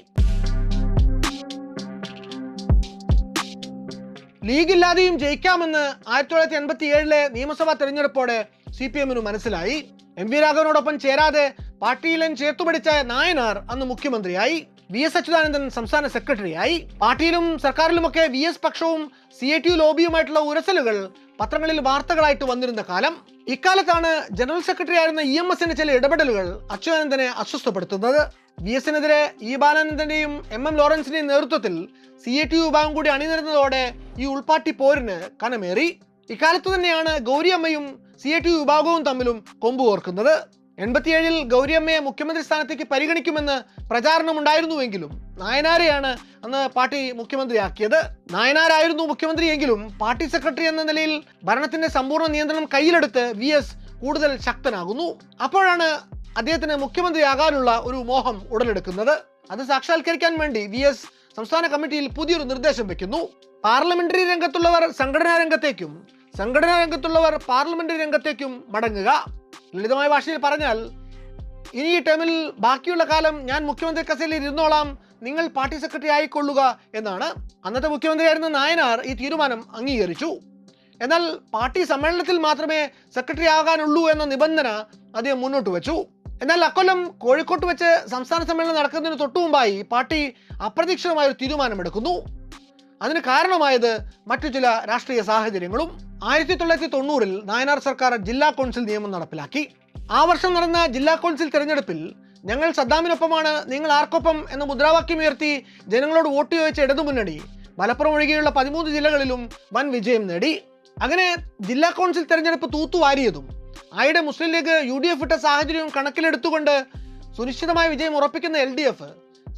ലീഗില്ലാതെയും ജയിക്കാമെന്ന് 1987-ലെ നിയമസഭാ തെരഞ്ഞെടുപ്പോടെ CPM-നു മനസ്സിലായി. MV രാഘവനോടൊപ്പം ചേരാതെ പാർട്ടിയിലും ചേർത്തുപിടിച്ച നായനാർ അന്ന് മുഖ്യമന്ത്രിയായി. VS അച്യുതാനന്ദൻ സംസ്ഥാന സെക്രട്ടറിയായി. പാർട്ടിയിലും സർക്കാരിലുമൊക്കെ VS പക്ഷവും CATU ലോബിയുമായിട്ടുള്ള ഉരസലുകൾ പത്രങ്ങളിൽ വാർത്തകളായിട്ട് വന്നിരുന്ന കാലം. ഇക്കാലത്താണ് ജനറൽ സെക്രട്ടറി ആയിരുന്ന EMSന്റെ ചില ഇടപെടലുകൾ അച്യുതാനന്ദനെ അസ്വസ്ഥപ്പെടുത്തുന്നത്. VSനെതിരെ E. ബാലാനന്ദന്റെയും MM ലോറൻസിന്റെയും നേതൃത്വത്തിൽ CATU വിഭാഗം കൂടി അണിനിരുന്നതോടെ ഈ ഉൾപാർട്ടി പോരിന് കനമേറി. ഇക്കാലത്ത് തന്നെയാണ് ഗൗരിയമ്മയും CATU വിഭാഗവും തമ്മിലും കൊമ്പുകോർക്കുന്നത്. 87-ൽ ഗൗരിയമ്മയെ മുഖ്യമന്ത്രി സ്ഥാനത്തേക്ക് പരിഗണിക്കുമെന്ന് പ്രചാരണമുണ്ടായിരുന്നുവെങ്കിലും നായനാരെയാണ് അന്ന് പാർട്ടി മുഖ്യമന്ത്രിയാക്കിയത്. നായനാരായിരുന്നു മുഖ്യമന്ത്രിയെങ്കിലും പാർട്ടി സെക്രട്ടറി എന്ന നിലയിൽ ഭരണത്തിന്റെ സമ്പൂർണ്ണ നിയന്ത്രണം കയ്യിലെടുത്ത് VS കൂടുതൽ ശക്തനാകുന്നു. അപ്പോഴാണ് അദ്ദേഹത്തിന് മുഖ്യമന്ത്രിയാകാനുള്ള ഒരു മോഹം ഉടലെടുക്കുന്നത്. അത് സാക്ഷാത്കരിക്കാൻ വേണ്ടി VS സംസ്ഥാന കമ്മിറ്റിയിൽ പുതിയൊരു നിർദ്ദേശം വെക്കുന്നു. പാർലമെന്ററി രംഗത്തുള്ളവർ സംഘടനാ രംഗത്തേക്കും സംഘടനാ രംഗത്തുള്ളവർ പാർലമെന്ററി രംഗത്തേക്കും മടങ്ങുക. ലളിതമായ ഭാഷയിൽ പറഞ്ഞാൽ, ഇനി ഈ ടേമിൽ ബാക്കിയുള്ള കാലം ഞാൻ മുഖ്യമന്ത്രി കസേരയിൽ ഇരുന്നോളാം, നിങ്ങൾ പാർട്ടി സെക്രട്ടറി ആയിക്കൊള്ളുക എന്നാണ്. അന്നത്തെ മുഖ്യമന്ത്രിയായിരുന്ന നായനാർ ഈ തീരുമാനം അംഗീകരിച്ചു. എന്നാൽ പാർട്ടി സമ്മേളനത്തിൽ മാത്രമേ സെക്രട്ടറി ആകാനുള്ളൂ എന്ന നിബന്ധന അദ്ദേഹം മുന്നോട്ട് വെച്ചു. എന്നാൽ അക്കൊല്ലം കോഴിക്കോട്ട് വെച്ച് സംസ്ഥാന സമ്മേളനം നടക്കുന്നതിന് തൊട്ടു മുമ്പായി പാർട്ടി അപ്രതീക്ഷിതമായ ഒരു തീരുമാനമെടുക്കുന്നു. അതിന് കാരണമായത് മറ്റു ചില രാഷ്ട്രീയ സാഹചര്യങ്ങളും. 1990-ൽ നായനാർ സർക്കാർ ജില്ലാ കൗൺസിൽ നിയമം നടപ്പിലാക്കി. ആ വർഷം നടന്ന ജില്ലാ കൗൺസിൽ തെരഞ്ഞെടുപ്പിൽ ഞങ്ങൾ സദ്ദാമിനൊപ്പമാണ്, നിങ്ങൾ ആർക്കൊപ്പം എന്ന മുദ്രാവാക്യം ഉയർത്തി ജനങ്ങളോട് വോട്ട് ചോദിച്ച ഇടതുമുന്നണി മലപ്പുറം ഒഴികെയുള്ള 13 ജില്ലകളിലും വൻ വിജയം നേടി. അങ്ങനെ ജില്ലാ കൗൺസിൽ തെരഞ്ഞെടുപ്പ് തൂത്തുവാരിയതും ആയിടെ മുസ്ലിം ലീഗ് UDF ഇട്ട സാഹചര്യവും കണക്കിലെടുത്തുകൊണ്ട് സുനിശ്ചിതമായ വിജയം ഉറപ്പിക്കുന്ന LDF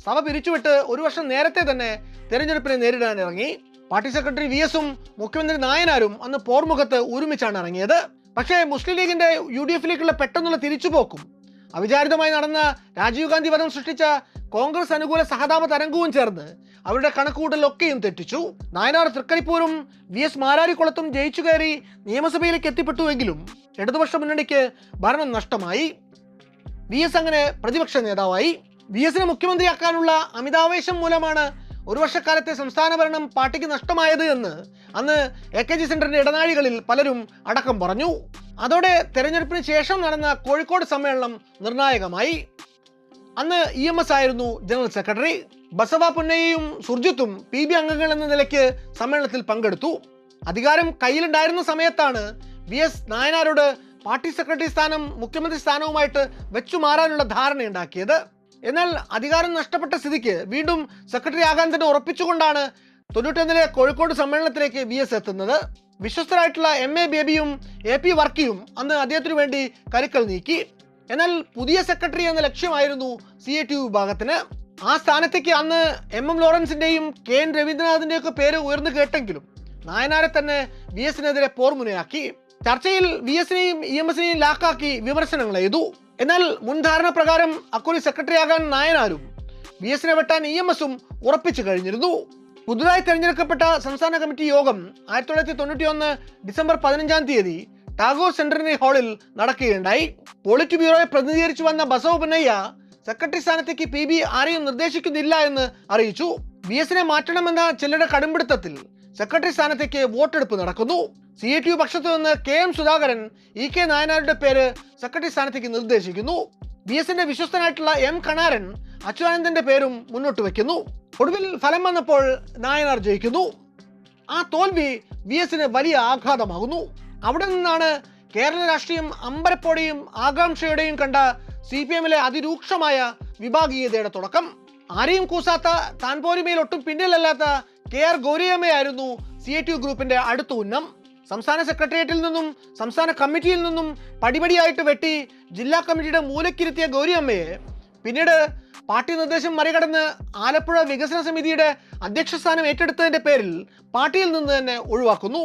സഭ പിരിച്ചുവിട്ട് ഒരു വർഷം നേരത്തെ തന്നെ തെരഞ്ഞെടുപ്പിനെ നേരിടാൻ ഇറങ്ങി. പാർട്ടി സെക്രട്ടറി VSഉം മുഖ്യമന്ത്രി നായനാരും അന്ന് പോർമുഖത്ത് ഒരുമിച്ചാണ് ഇറങ്ങിയത്. പക്ഷേ മുസ്ലിം ലീഗിന്റെ UDFിലേക്കുള്ള പെട്ടെന്നുള്ള തിരിച്ചുപോക്കും അവിചാരിതമായി നടന്ന രാജീവ് ഗാന്ധി വധം സൃഷ്ടിച്ച കോൺഗ്രസ് അനുകൂല സഹതാപ തരംഗവും ചേർന്ന് അവരുടെ കണക്കുകൂട്ടലൊക്കെയും തെറ്റിച്ചു. നായനാർ തൃക്കരിപ്പൂരും വി എസ് മാരാരിക്കുളത്തും ജയിച്ചു കയറി നിയമസഭയിലേക്ക് എത്തിപ്പെട്ടുവെങ്കിലും ഇടതുപക്ഷ മുന്നണിക്ക് ഭരണം നഷ്ടമായി. വി എസ് അങ്ങനെ പ്രതിപക്ഷ നേതാവായി. വി എസിനെ മുഖ്യമന്ത്രിയാക്കാനുള്ള അമിതാവേശം മൂലമാണ് ഒരു വർഷക്കാലത്തെ സംസ്ഥാന ഭരണം പാർട്ടിക്ക് നഷ്ടമായത് എന്ന് അന്ന് AKG സെന്ററിന്റെ ഇടനാഴികളിൽ പലരും അടക്കം പറഞ്ഞു. അതോടെ തെരഞ്ഞെടുപ്പിന് ശേഷം നടന്ന കോഴിക്കോട് സമ്മേളനം നിർണായകമായി. അന്ന് EMS ആയിരുന്നു ജനറൽ സെക്രട്ടറി. ബസവ പുന്നയ്യയും സുർജിത്തും PB അംഗങ്ങൾ എന്ന നിലയ്ക്ക് സമ്മേളനത്തിൽ പങ്കെടുത്തു. അധികാരം കയ്യിലുണ്ടായിരുന്ന സമയത്താണ് VS നായനാരോട് പാർട്ടി സെക്രട്ടറി സ്ഥാനം മുഖ്യമന്ത്രി സ്ഥാനവുമായിട്ട് വെച്ചുമാറാനുള്ള ധാരണയുണ്ടാക്കിയത്. എന്നാൽ അധികാരം നഷ്ടപ്പെട്ട സ്ഥിതിക്ക് വീണ്ടും സെക്രട്ടറി ആകാൻ തന്നെ ഉറപ്പിച്ചുകൊണ്ടാണ് 91 കോഴിക്കോട് സമ്മേളനത്തിലേക്ക് VS എത്തുന്നത്. വിശ്വസ്തരായിട്ടുള്ള MA ബേബിയും AP വർക്കിയും അന്ന് അദ്ദേഹത്തിനു വേണ്ടി കരുക്കൾ നീക്കി. എന്നാൽ പുതിയ സെക്രട്ടറി എന്ന ലക്ഷ്യമായിരുന്നു CATU വിഭാഗത്തിന്. ആ സ്ഥാനത്തേക്ക് അന്ന് MM ലോറൻസിന്റെയും KN രവീന്ദ്രനാഥിന്റെയും ഒക്കെ പേര് ഉയർന്നു കേട്ടെങ്കിലും നായനാരെ തന്നെ VSനെതിരെ പോർമുനയാക്കി. ചർച്ചയിൽ VSനെയും EMSനെയും ലാക്കാക്കി വിമർശനങ്ങൾ ചെയ്തു. എന്നാൽ മുൻധാരണ പ്രകാരം അക്കുറി സെക്രട്ടറി ആകാൻ നായനാരും VSനെ വെട്ടാൻ EMSും ഉറപ്പിച്ചു കഴിഞ്ഞിരുന്നു. പുതുതായി തെരഞ്ഞെടുക്കപ്പെട്ട സംസ്ഥാന കമ്മിറ്റി യോഗം 1991 ഡിസംബർ 15 ടാഗോർ സെന്ററിനെ ഹാളിൽ നടക്കുകയുണ്ടായി. പോളിറ്റ് ബ്യൂറോയെ പ്രതിനിധീകരിച്ചു വന്ന ബസവ പുന്നയ്യ സെക്രട്ടറി സ്ഥാനത്തേക്ക് PB ആരെയും നിർദ്ദേശിക്കുന്നില്ല എന്ന് അറിയിച്ചു. VSനെ മാറ്റണമെന്ന ചിലരുടെ കടുംപിടുത്തത്തിൽ സെക്രട്ടറി സ്ഥാനത്തേക്ക് വോട്ടെടുപ്പ് നടക്കുന്നു. CATU പക്ഷത്തു നിന്ന് KM സുധാകരൻ EK നായനാരുടെ പേര് സെക്രട്ടറി സ്ഥാനത്തേക്ക് നിർദ്ദേശിക്കുന്നു. VSന്റെ വിശ്വസ്തനായിട്ടുള്ള M കണാരൻ അച്യുതാനന്ദന്റെ പേരും മുന്നോട്ട് വയ്ക്കുന്നു. ഒടുവിൽ ഫലം വന്നപ്പോൾ നായനാർ ജയിക്കുന്നു. ആ തോൽവി VSന് വലിയ ആഘാതമാകുന്നു. അവിടെ നിന്നാണ് കേരള രാഷ്ട്രീയം അമ്പരപ്പോടെയും ആകാംക്ഷയോടെയും കണ്ട CPMലെ അതിരൂക്ഷമായ വിഭാഗീയതയുടെ തുടക്കം. ആരെയും കൂസാത്ത താൻ പോരുമയിൽ ഒട്ടും പിന്നിലല്ലാത്ത KR ഗൗരിയമ്മയായിരുന്നു CATU ഗ്രൂപ്പിന്റെ അടുത്ത ഉന്നം. സംസ്ഥാന സെക്രട്ടേറിയറ്റിൽ നിന്നും സംസ്ഥാന കമ്മിറ്റിയിൽ നിന്നും പടിപടിയായിട്ട് വെട്ടി ജില്ലാ കമ്മിറ്റിയുടെ മൂലക്കിരുത്തിയ ഗൗരിയമ്മയെ പിന്നീട് പാർട്ടി നിർദ്ദേശം മറികടന്ന് ആലപ്പുഴ വികസന സമിതിയുടെ അധ്യക്ഷ സ്ഥാനം ഏറ്റെടുത്തതിന്റെ പേരിൽ പാർട്ടിയിൽ നിന്ന് തന്നെ ഒഴിവാക്കുന്നു.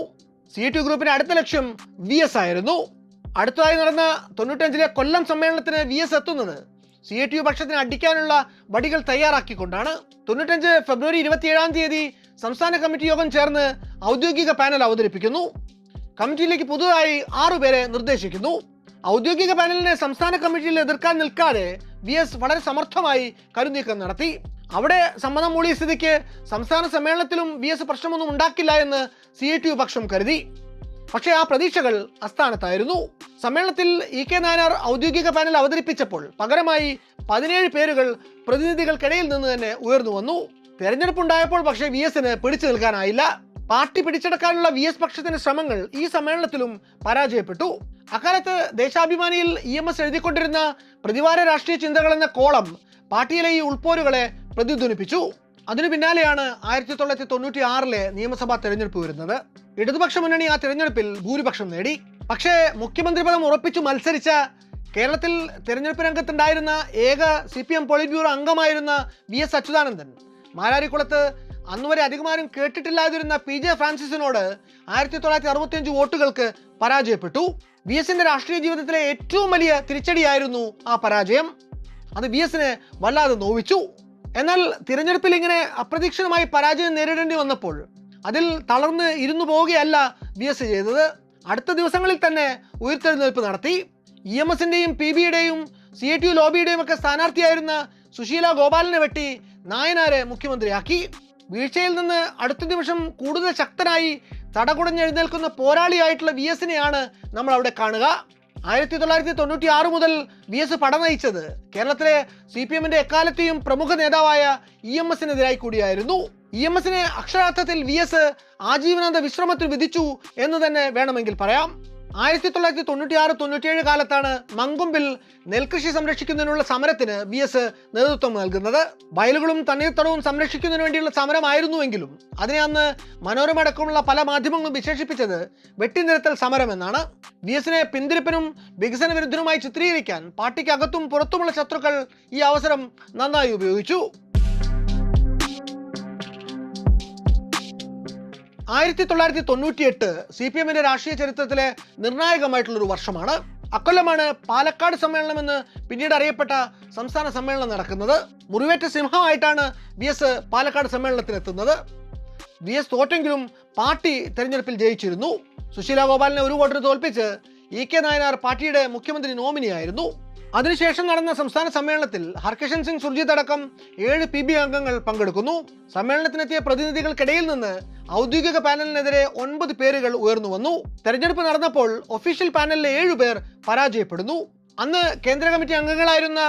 CATU ഗ്രൂപ്പിന്റെ അടുത്ത ലക്ഷ്യം VS ആയിരുന്നു. അടുത്തതായി നടന്ന 95 കൊല്ലം സമ്മേളനത്തിന് VS എത്തുന്നത് CATU പക്ഷത്തിന് അടിക്കാനുള്ള വടികൾ തയ്യാറാക്കിക്കൊണ്ടാണ്. 95 ഫെബ്രുവരി 27 സംസ്ഥാന കമ്മിറ്റി യോഗം ചേർന്ന് ഔദ്യോഗിക പാനൽ അവതരിപ്പിക്കുന്നു. കമ്മിറ്റിയിലേക്ക് പുതുതായി 6 പേരെ നിർദ്ദേശിക്കുന്നു. ഔദ്യോഗിക പാനലിനെ സംസ്ഥാന കമ്മിറ്റിയിൽ എതിർക്കാൻ നിൽക്കാതെ VS വളരെ സമർത്ഥമായി കരുനീക്കം നടത്തി. അവിടെ സമ്മതം മൂളിയ സ്ഥിതിക്ക് സംസ്ഥാന സമ്മേളനത്തിലും VS പ്രശ്നമൊന്നും ഉണ്ടാക്കില്ല എന്ന് CATU പക്ഷം കരുതി. പക്ഷേ ആ പ്രതീക്ഷകൾ അസ്ഥാനത്തായിരുന്നു. സമ്മേളനത്തിൽ EK നായനാർ ഔദ്യോഗിക പാനൽ അവതരിപ്പിച്ചപ്പോൾ പകരമായി 17 പേരുകൾ പ്രതിനിധികൾക്കിടയിൽ നിന്ന് തന്നെ ഉയർന്നു വന്നു. തെരഞ്ഞെടുപ്പുണ്ടായപ്പോൾ പക്ഷേ VSന് പിടിച്ചു നിൽക്കാനായില്ല. പാർട്ടി പിടിച്ചെടുക്കാനുള്ള VS പക്ഷത്തിന്റെ ശ്രമങ്ങൾ ഈ സമ്മേളനത്തിലും പരാജയപ്പെട്ടു. അക്കാലത്ത് ദേശാഭിമാനിയിൽ EMS എഴുതിക്കൊണ്ടിരുന്ന പ്രതിവാര രാഷ്ട്രീയ ചിന്തകൾ എന്ന കോളം പാർട്ടിയിലെ ഈ ഉൾപ്പോരുകളെ പ്രതിധ്വനിപ്പിച്ചു. അതിനു പിന്നാലെയാണ് 1996 നിയമസഭാ തെരഞ്ഞെടുപ്പ് വരുന്നത്. ഇടതുപക്ഷ മുന്നണി ആ തെരഞ്ഞെടുപ്പിൽ ഭൂരിപക്ഷം നേടി. പക്ഷേ മുഖ്യമന്ത്രി പദം ഉറപ്പിച്ചു മത്സരിച്ച കേരളത്തിൽ തെരഞ്ഞെടുപ്പ് രംഗത്തുണ്ടായിരുന്ന ഏക CPM പോളിറ്റ് ബ്യൂറോ അംഗമായിരുന്ന VS അച്യുതാനന്ദൻ മാരാരിക്കുളത്ത് അന്നുവരെ അധികമാരും കേട്ടിട്ടില്ലാതിരുന്ന PJ ഫ്രാൻസിസിനോട് 1965 വോട്ടുകൾക്ക് പരാജയപ്പെട്ടു. VSന്റെ രാഷ്ട്രീയ ജീവിതത്തിലെ ഏറ്റവും വലിയ തിരിച്ചടിയായിരുന്നു ആ പരാജയം. അത് VSനെ വല്ലാതെ നോവിച്ചു. എന്നാൽ തിരഞ്ഞെടുപ്പിൽ ഇങ്ങനെ അപ്രതീക്ഷിതമായി പരാജയം നേരിടേണ്ടി വന്നപ്പോൾ അതിൽ തളർന്ന് ഇരുന്നു പോവുകയല്ല VS ചെയ്തത്. അടുത്ത ദിവസങ്ങളിൽ തന്നെ ഉയർത്തെഴുന്നേൽപ്പ് നടത്തി. EMSന്റെയും PBയുടെയും CATU ലോബിയുടെയും ഒക്കെ സ്ഥാനാർത്ഥിയായിരുന്ന സുശീല ഗോപാലിനെ വെട്ടി നായനാരെ മുഖ്യമന്ത്രിയാക്കി. വീഴ്ചയിൽ നിന്ന് അടുത്ത നിമിഷം കൂടുതൽ ശക്തനായി തടകുടഞ്ഞെഴുന്നേൽക്കുന്ന പോരാളിയായിട്ടുള്ള VSനെയാണ് നമ്മൾ അവിടെ കാണുക. 1996 മുതൽ VS പട നയിച്ചത് കേരളത്തിലെ CPMന്റെ എക്കാലത്തെയും പ്രമുഖ നേതാവായ EMSനെതിരായി കൂടിയായിരുന്നു. EMSനെ അക്ഷരാർത്ഥത്തിൽ VS ആജീവനാന്ത വിശ്രമത്തിൽ വിധിച്ചു എന്ന് തന്നെ വേണമെങ്കിൽ പറയാം. 1996-97 കാലത്താണ് മങ്കൊമ്പിൽ നെൽകൃഷി സംരക്ഷിക്കുന്നതിനുള്ള സമരത്തിന് VS നേതൃത്വം നൽകുന്നത്. വയലുകളും തണ്ണീർത്തടവും സംരക്ഷിക്കുന്നതിന് വേണ്ടിയുള്ള സമരമായിരുന്നുവെങ്കിലും അതിനെ അന്ന് മനോരമ അടക്കമുള്ള പല മാധ്യമങ്ങളും വിശേഷിപ്പിച്ചത് വെട്ടിനിരത്തൽ സമരം എന്നാണ്. VSനെ പിന്തിരിപ്പനും വികസന വിരുദ്ധനുമായി ചിത്രീകരിക്കാൻ പാർട്ടിക്കകത്തും പുറത്തുമുള്ള ശത്രുക്കൾ ഈ അവസരം നന്നായി ഉപയോഗിച്ചു. 1998 CPMന്റെ രാഷ്ട്രീയ ചരിത്രത്തിലെ നിർണായകമായിട്ടുള്ളൊരു വർഷമാണ്. അക്കൊല്ലമാണ് പാലക്കാട് സമ്മേളനം എന്ന് പിന്നീട് അറിയപ്പെട്ട സംസ്ഥാന സമ്മേളനം നടക്കുന്നത്. മുറിവേറ്റ സിംഹമായിട്ടാണ് VS പാലക്കാട് സമ്മേളനത്തിനെത്തുന്നത്. VS തോറ്റെങ്കിലും പാർട്ടി തെരഞ്ഞെടുപ്പിൽ ജയിച്ചിരുന്നു. സുശീല ഗോപാലിനെ ഒരു വോട്ടിന് തോൽപ്പിച്ച് EK നായനാർ പാർട്ടിയുടെ മുഖ്യമന്ത്രി നോമിനിയായിരുന്നു. അതിനുശേഷം നടന്ന സംസ്ഥാന സമ്മേളനത്തിൽ ഹർകിഷൻ സിംഗ് സുർജിത്ത് അടക്കം 7 PB അംഗങ്ങൾ പങ്കെടുക്കുന്നു. സമ്മേളനത്തിനെത്തിയ പ്രതിനിധികൾക്കിടയിൽ നിന്ന് ഔദ്യോഗിക പാനലിനെതിരെ 9 പേരുകൾ ഉയർന്നു വന്നു. തെരഞ്ഞെടുപ്പ് നടന്നപ്പോൾ ഒഫീഷ്യൽ പാനലിലെ 7 പേർ പരാജയപ്പെടുന്നു. അന്ന് കേന്ദ്ര കമ്മിറ്റി അംഗങ്ങളായിരുന്ന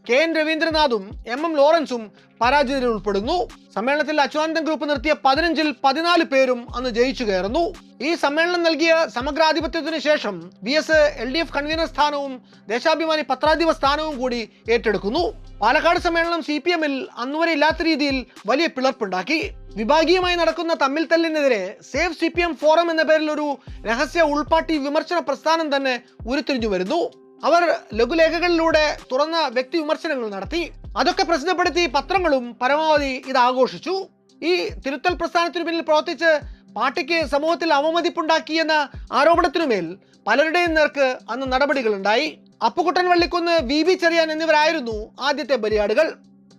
KN രവീന്ദ്രനാഥും MM ലോറൻസും പരാജയത്തിൽ ഉൾപ്പെടുന്നു. സമ്മേളനത്തിൽ അച്യുതാനന്ദൻ ഗ്രൂപ്പ് നിർത്തിയ 15-ൽ 14 പേരും അന്ന് ജയിച്ചു കയറുന്നു. ഈ സമ്മേളനം നൽകിയ സമഗ്രാധിപത്യത്തിനു ശേഷം VS LDF കൺവീനർ സ്ഥാനവും ദേശാഭിമാനി പത്രാധിപ സ്ഥാനവും കൂടി ഏറ്റെടുക്കുന്നു. പാലക്കാട് സമ്മേളനം CPM-ൽ അന്നുവരെ ഇല്ലാത്ത രീതിയിൽ വലിയ പിളർപ്പുണ്ടാക്കി. വിഭാഗീയമായി നടക്കുന്ന തമ്മിൽ തല്ലിനെതിരെ സേവ് CPM ഫോറം എന്ന പേരിൽ ഒരു രഹസ്യ ഉൾപാർട്ടി വിമർശന പ്രസ്ഥാനം തന്നെ ഉരുത്തിരിഞ്ഞു വരുന്നു. അവർ ലഘുലേഖകളിലൂടെ തുറന്ന വ്യക്തി വിമർശനങ്ങൾ നടത്തി. അതൊക്കെ പ്രസിദ്ധപ്പെടുത്തി പത്രങ്ങളും പരമാവധി ഇത് ആഘോഷിച്ചു. ഈ തിരുത്തൽ പ്രസ്ഥാനത്തിനു പിന്നിൽ പ്രവർത്തിച്ച് പാർട്ടിക്ക് സമൂഹത്തിൽ അവമതിപ്പുണ്ടാക്കിയെന്ന ആരോപണത്തിനുമേൽ പലരുടെയും നേർക്ക് അന്ന് നടപടികളുണ്ടായി. അപ്പുകുട്ടൻ വള്ളിക്കുന്ന്, VB ചെറിയാൻ എന്നിവരായിരുന്നു ആദ്യത്തെ ബലിയാടുകൾ.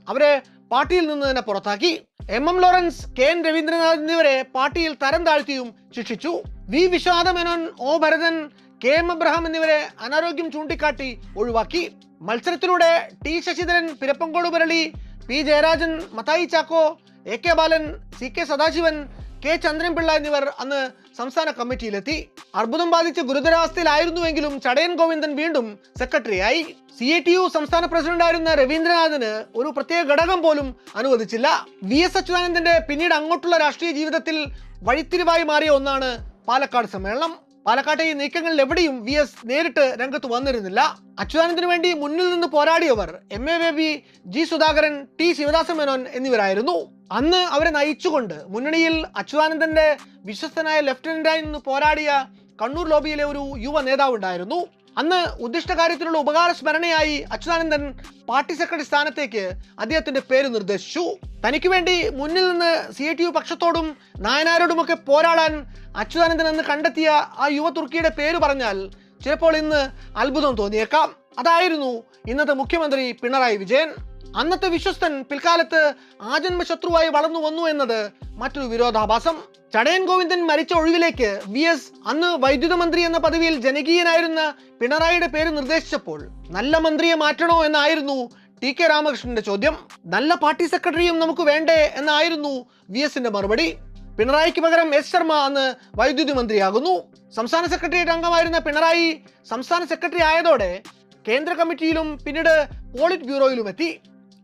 അവരെ പാർട്ടിയിൽ നിന്ന് തന്നെ പുറത്താക്കി. MM ലോറൻസ്, KN രവീന്ദ്രനാഥ് എന്നിവരെ പാർട്ടിയിൽ തരം താഴ്ത്തിയും ശിക്ഷിച്ചു. V Vishwanatha Menon, O Bharathan, KM Abraham എന്നിവരെ അനാരോഗ്യം ചൂണ്ടിക്കാട്ടി ഒഴിവാക്കി. മത്സരത്തിലൂടെ T Sasidharan, Pirappancode Murali, P Jayarajan, Mathai Chacko, AK ബാലൻ, CK സദാശിവൻ, K ചന്ദ്രൻപിള്ള എന്നിവർ അന്ന് സംസ്ഥാന കമ്മിറ്റിയിലെത്തി. അർബുദം ബാധിച്ച് ഗുരുതരാവസ്ഥയിലായിരുന്നുവെങ്കിലും ചടയൻ ഗോവിന്ദൻ വീണ്ടും സെക്രട്ടറിയായി. CITU സംസ്ഥാന പ്രസിഡന്റായിരുന്ന രവീന്ദ്രനാഥിന് ഒരു പ്രത്യേക ഘടകം പോലും അനുവദിച്ചില്ല. VS അച്യുതാനന്ദന്റെ പിന്നീട് അങ്ങോട്ടുള്ള രാഷ്ട്രീയ ജീവിതത്തിൽ വഴിത്തിരിവായി മാറിയ ഒന്നാണ് പാലക്കാട് സമ്മേളനം. പാലക്കാട്ടെ ഈ നീക്കങ്ങളിൽ എവിടെയും VS നേരിട്ട് രംഗത്ത് വന്നിരുന്നില്ല. അച്യുതാനന്ദന് വേണ്ടി മുന്നിൽ നിന്ന് പോരാടിയവർ MA baby, G Sudhakaran, T Sivadas Menon എന്നിവരായിരുന്നു. അന്ന് അവരെ നയിച്ചുകൊണ്ട് മുന്നണിയിൽ അച്യുതാനന്ദന്റെ വിശ്വസ്തനായ ലെഫ്റ്റനന്റായി നിന്ന് പോരാടിയ കണ്ണൂർ ലോബിയിലെ ഒരു യുവ നേതാവ് ഉണ്ടായിരുന്നു. അന്ന് ഉദ്ദിഷ്ട കാര്യത്തിലുള്ള ഉപകാര സ്മരണയായി അച്യുതാനന്ദൻ പാർട്ടി സെക്രട്ടറി സ്ഥാനത്തേക്ക് അദ്ദേഹത്തിന്റെ പേര് നിർദ്ദേശിച്ചു. തനിക്ക് വേണ്ടി മുന്നിൽ നിന്ന് CITU പക്ഷത്തോടും നായനാരോടുമൊക്കെ പോരാടാൻ അച്യുതാനന്ദൻ എന്ന് കണ്ടെത്തിയ ആ യുവ തുർക്കിയുടെ പേര് പറഞ്ഞാൽ ചിലപ്പോൾ ഇന്ന് അത്ഭുതം തോന്നിയേക്കാം. അതായിരുന്നു ഇന്നത്തെ മുഖ്യമന്ത്രി പിണറായി വിജയൻ. അന്നത്തെ വിശ്വസ്തൻ പിൽക്കാലത്ത് ആജന്മ ശത്രുവായി വളർന്നു വന്നു എന്നത് മറ്റൊരു വിരോധാഭാസം. ചടയൻ ഗോവിന്ദൻ മരിച്ച ഒഴിവിലേക്ക് VS അന്ന് വൈദ്യുത മന്ത്രി എന്ന പദവിയിൽ ജനകീയനായിരുന്ന പിണറായിയുടെ പേര് നിർദ്ദേശിച്ചപ്പോൾ നല്ല മന്ത്രിയെ മാറ്റണോ എന്നായിരുന്നു TK രാമകൃഷ്ണന്റെ ചോദ്യം. നല്ല പാർട്ടി സെക്രട്ടറിയും നമുക്ക് വേണ്ടേ എന്നായിരുന്നു VSന്റെ മറുപടി. പിണറായിക്ക് പകരം S ശർമ്മ അന്ന് വൈദ്യുതി മന്ത്രിയാകുന്നു. സംസ്ഥാന സെക്രട്ടേറിയറ്റ് അംഗമായിരുന്ന പിണറായി സംസ്ഥാന സെക്രട്ടറി ആയതോടെ കേന്ദ്ര കമ്മിറ്റിയിലും പിന്നീട് പോളിറ്റ് ബ്യൂറോയിലും എത്തി.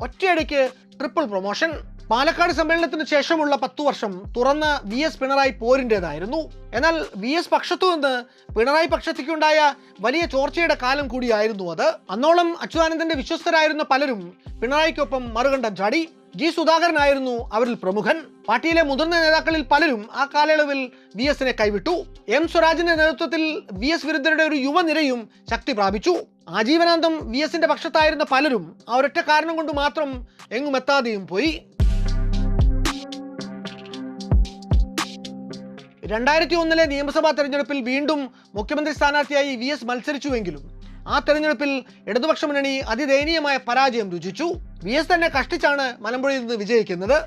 ഒറ്റയടിക്ക് ട്രിപ്പിൾ പ്രൊമോഷൻ. പാലക്കാട് സമ്മേളനത്തിന് ശേഷമുള്ള 10 വർഷം തുറന്ന VS പിണറായി പോരിൻ്റെതായിരുന്നു. എന്നാൽ VS പക്ഷത്തു നിന്ന് പിണറായി പക്ഷത്തേക്കുണ്ടായ വലിയ ചോർച്ചയുടെ കാലം കൂടിയായിരുന്നു അത്. അന്നോളം അച്യുതാനന്ദന്റെ വിശ്വസ്തരായിരുന്ന പലരും പിണറായിക്കൊപ്പം മറുകണ്ഠം ചാടി. G സുധാകരനായിരുന്നു അവരിൽ പ്രമുഖൻ. പാർട്ടിയിലെ മുതിർന്ന നേതാക്കളിൽ പലരും ആ കാലയളവിൽ VSനെ കൈവിട്ടു. M സ്വരാജിന്റെ നേതൃത്വത്തിൽ VS വിരുദ്ധരുടെ ഒരു യുവനിരയും ശക്തി പ്രാപിച്ചു. ആജീവനാന്തം VSന്റെ പക്ഷത്തായിരുന്ന പലരും ആ ഒരൊറ്റ കാരണം കൊണ്ട് മാത്രം എങ്ങും എത്താതെയും പോയി. 2001 നിയമസഭാ തെരഞ്ഞെടുപ്പിൽ വീണ്ടും മുഖ്യമന്ത്രി സ്ഥാനാർത്ഥിയായി VS മത്സരിച്ചുവെങ്കിലും ആ തെരഞ്ഞെടുപ്പിൽ ഇടതുപക്ഷ മുന്നണി അതിദയനീയമായ പരാജയം രുചിച്ചു. VS തന്നെ കഷ്ടിച്ചാണ് മലമ്പുഴയിൽ നിന്ന് വിജയിക്കുന്നത്.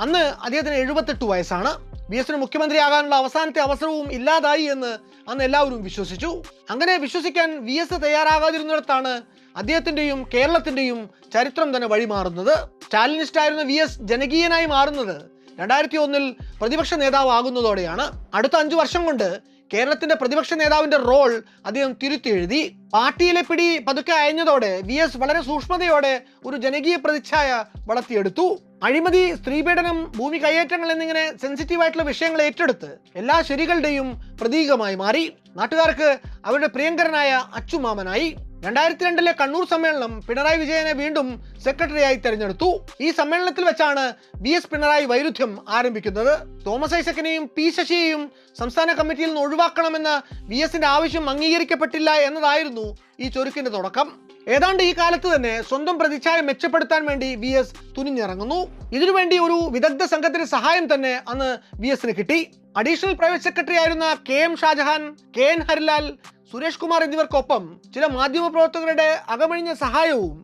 അന്ന് അദ്ദേഹത്തിന് 78 വയസ്സാണ്. VSന് മുഖ്യമന്ത്രിയാകാനുള്ള അവസാനത്തെ അവസരവും ഇല്ലാതായി എന്ന് അന്ന് എല്ലാവരും വിശ്വസിച്ചു. അങ്ങനെ വിശ്വസിക്കാൻ VS തയ്യാറാകാതിരുന്നിടത്താണ് അദ്ദേഹത്തിന്റെയും കേരളത്തിന്റെയും ചരിത്രം തന്നെ വഴിമാറുന്നത്. സ്റ്റാലിനിസ്റ്റ് ആയിരുന്ന VS ജനകീയനായി മാറുന്നത് 2001 പ്രതിപക്ഷ നേതാവ് ആകുന്നതോടെയാണ്. അടുത്ത 5 വർഷം കൊണ്ട് കേരളത്തിന്റെ പ്രതിപക്ഷ നേതാവിന്റെ റോൾ അദ്ദേഹം തിരുത്തി എഴുതി. പാർട്ടിയിലെ പിടി പതുക്കെ അയഞ്ഞതോടെ VS വളരെ സൂക്ഷ്മതയോടെ ഒരു ജനകീയ പ്രതിച്ഛായ വളർത്തിയെടുത്തു. അഴിമതി, സ്ത്രീപീഡനം, ഭൂമി കയ്യേറ്റങ്ങൾ എന്നിങ്ങനെ സെൻസിറ്റീവ് ആയിട്ടുള്ള വിഷയങ്ങൾ ഏറ്റെടുത്ത് എല്ലാ ശരികളുടെയും പ്രതീകമായി മാറി. നാട്ടുകാർക്ക് അവരുടെ പ്രിയങ്കരനായ അച്ചുമാമനായി. 2002 കണ്ണൂർ സമ്മേളനം പിണറായി വിജയനെ വീണ്ടും സെക്രട്ടറിയായി തെരഞ്ഞെടുത്തു. ഈ സമ്മേളനത്തിൽ വെച്ചാണ് VS പിണറായി വൈരുദ്ധ്യം ആരംഭിക്കുന്നത്. തോമസ് ഐസക്കിനെയും P ശശിയെയും സംസ്ഥാന കമ്മിറ്റിയിൽ നിന്ന് ഒഴിവാക്കണമെന്ന VSന്റെ ആവശ്യം അംഗീകരിക്കപ്പെട്ടില്ല എന്നതായിരുന്നു ഈ ചൊരുക്കിന്റെ തുടക്കം. ഏതാണ്ട് ഈ കാലത്ത് തന്നെ സ്വന്തം പ്രതിച്ഛായ മെച്ചപ്പെടുത്താൻ വേണ്ടി VS തുനിഞ്ഞിറങ്ങുന്നു. ഇതിനുവേണ്ടി ഒരു വിദഗ്ധ സംഘത്തിന്റെ സഹായം തന്നെ അന്ന് VSന് കിട്ടി. അഡീഷണൽ പ്രൈവറ്റ് സെക്രട്ടറി ആയിരുന്ന KM ഷാജഹാൻ, KN ഹരിലാൽ, സുരേഷ് കുമാർ എന്നിവർക്കൊപ്പം ചില മാധ്യമപ്രവർത്തകരുടെ അകമഴിഞ്ഞ സഹായവും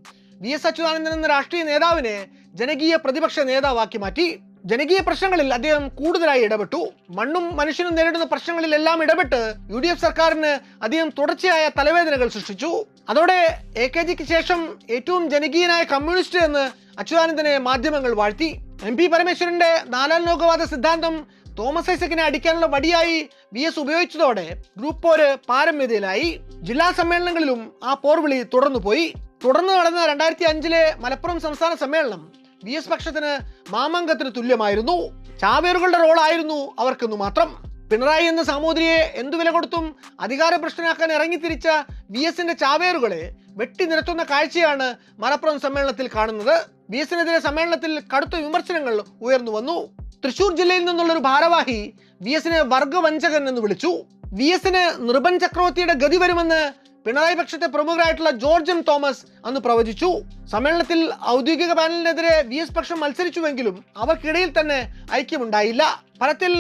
വി.എസ്. അച്യുതാനന്ദൻ എന്ന രാഷ്ട്രീയ നേതാവിനെ ജനകീയ പ്രതിപക്ഷ നേതാവാക്കി മാറ്റി. ജനകീയ പ്രശ്നങ്ങളിൽ അദ്ദേഹം കൂടുതലായി ഇടപെട്ടു. മണ്ണും മനുഷ്യനും നേരിടുന്ന പ്രശ്നങ്ങളിലെല്ലാം ഇടപെട്ട് UDF സർക്കാരിന് അദ്ദേഹം തുടർച്ചയായ തലവേദനകൾ സൃഷ്ടിച്ചു. അതോടെ AKജിക്ക് ശേഷം ഏറ്റവും ജനകീയനായ കമ്മ്യൂണിസ്റ്റ് എന്ന് അച്യുതാനന്ദനെ മാധ്യമങ്ങൾ വാഴ്ത്തി. MP പരമേശ്വരന്റെ നാലാം ലോകവാദ സിദ്ധാന്തം തോമസ് ഐസക്കിനെ അടിക്കാനുള്ള വടിയായി VS ഉപയോഗിച്ചതോടെ ഗ്രൂപ്പ് പോര് പാരമ്യതയിലായി. ജില്ലാ സമ്മേളനങ്ങളിലും ആ പോർവിളി തുടർന്നുപോയി. തുടർന്ന് നടന്ന 2005 മലപ്പുറം സംസ്ഥാന സമ്മേളനം VS പക്ഷത്തിന് മാമാങ്കത്തിന് തുല്യമായിരുന്നു. ചാവേറുകളുടെ റോളായിരുന്നു അവർക്കെന്നു മാത്രം. പിണറായി എന്ന സാമൂതിരിയെ എന്തു വില കൊടുത്തും അധികാരഭ്രഷ്ടനാക്കാൻ ഇറങ്ങിത്തിരിച്ച VSന്റെ ചാവേറുകളെ വെട്ടി നിരത്തുന്ന കാഴ്ചയാണ് മലപ്പുറം സമ്മേളനത്തിൽ കാണുന്നത്. VSനെതിരെ സമ്മേളനത്തിൽ കടുത്ത വിമർശനങ്ങൾ ഉയർന്നു വന്നു. തൃശൂർ ജില്ലയിൽ നിന്നുള്ളൊരു ഭാരവാഹി VSനെ വർഗവഞ്ചകൻ എന്ന് വിളിച്ചു. VSന് നിർബൻ ചക്രവർത്തിയുടെ ഗതി വരുമെന്ന് പിണറായി പക്ഷത്തെ പ്രമുഖരായിട്ടുള്ള ജോർജ് എം തോമസ് അന്ന് പ്രവചിച്ചു. സമ്മേളനത്തിൽ ഔദ്യോഗിക പാനലിനെതിരെ VS പക്ഷം മത്സരിച്ചുവെങ്കിലും അവർക്കിടയിൽ തന്നെ ഐക്യമുണ്ടായില്ല. ഫലത്തിൽ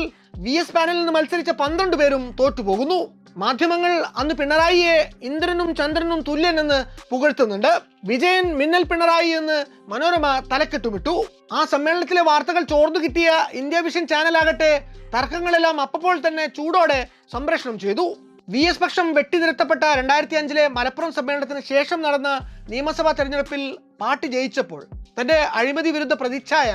VS പാനലിൽ നിന്ന് മത്സരിച്ച 12 പേരും തോറ്റുപോകുന്നു. മാധ്യമങ്ങൾ അന്ന് പിണറായിയെ ഇന്ദ്രനും ചന്ദ്രനും തുല്യനെന്ന് പുകഴ്ത്തുന്നുണ്ട്. വിജയൻ മിന്നൽ പിണറായി എന്ന് മനോരമ തലക്കെട്ടുമിട്ടു. ആ സമ്മേളനത്തിലെ വാർത്തകൾ ചോർന്നു കിട്ടിയ ഇന്ത്യ വിഷൻ ചാനലാകട്ടെ തർക്കങ്ങളെല്ലാം അപ്പോൾ തന്നെ ചൂടോടെ സംപ്രേഷണം ചെയ്തു. VS പക്ഷം വെട്ടിനിരത്തപ്പെട്ട 2005 മലപ്പുറം സമ്മേളനത്തിന് ശേഷം നടന്ന നിയമസഭാ തെരഞ്ഞെടുപ്പിൽ പാർട്ടി ജയിച്ചപ്പോൾ തന്റെ അഴിമതി വിരുദ്ധ പ്രതിച്ഛായ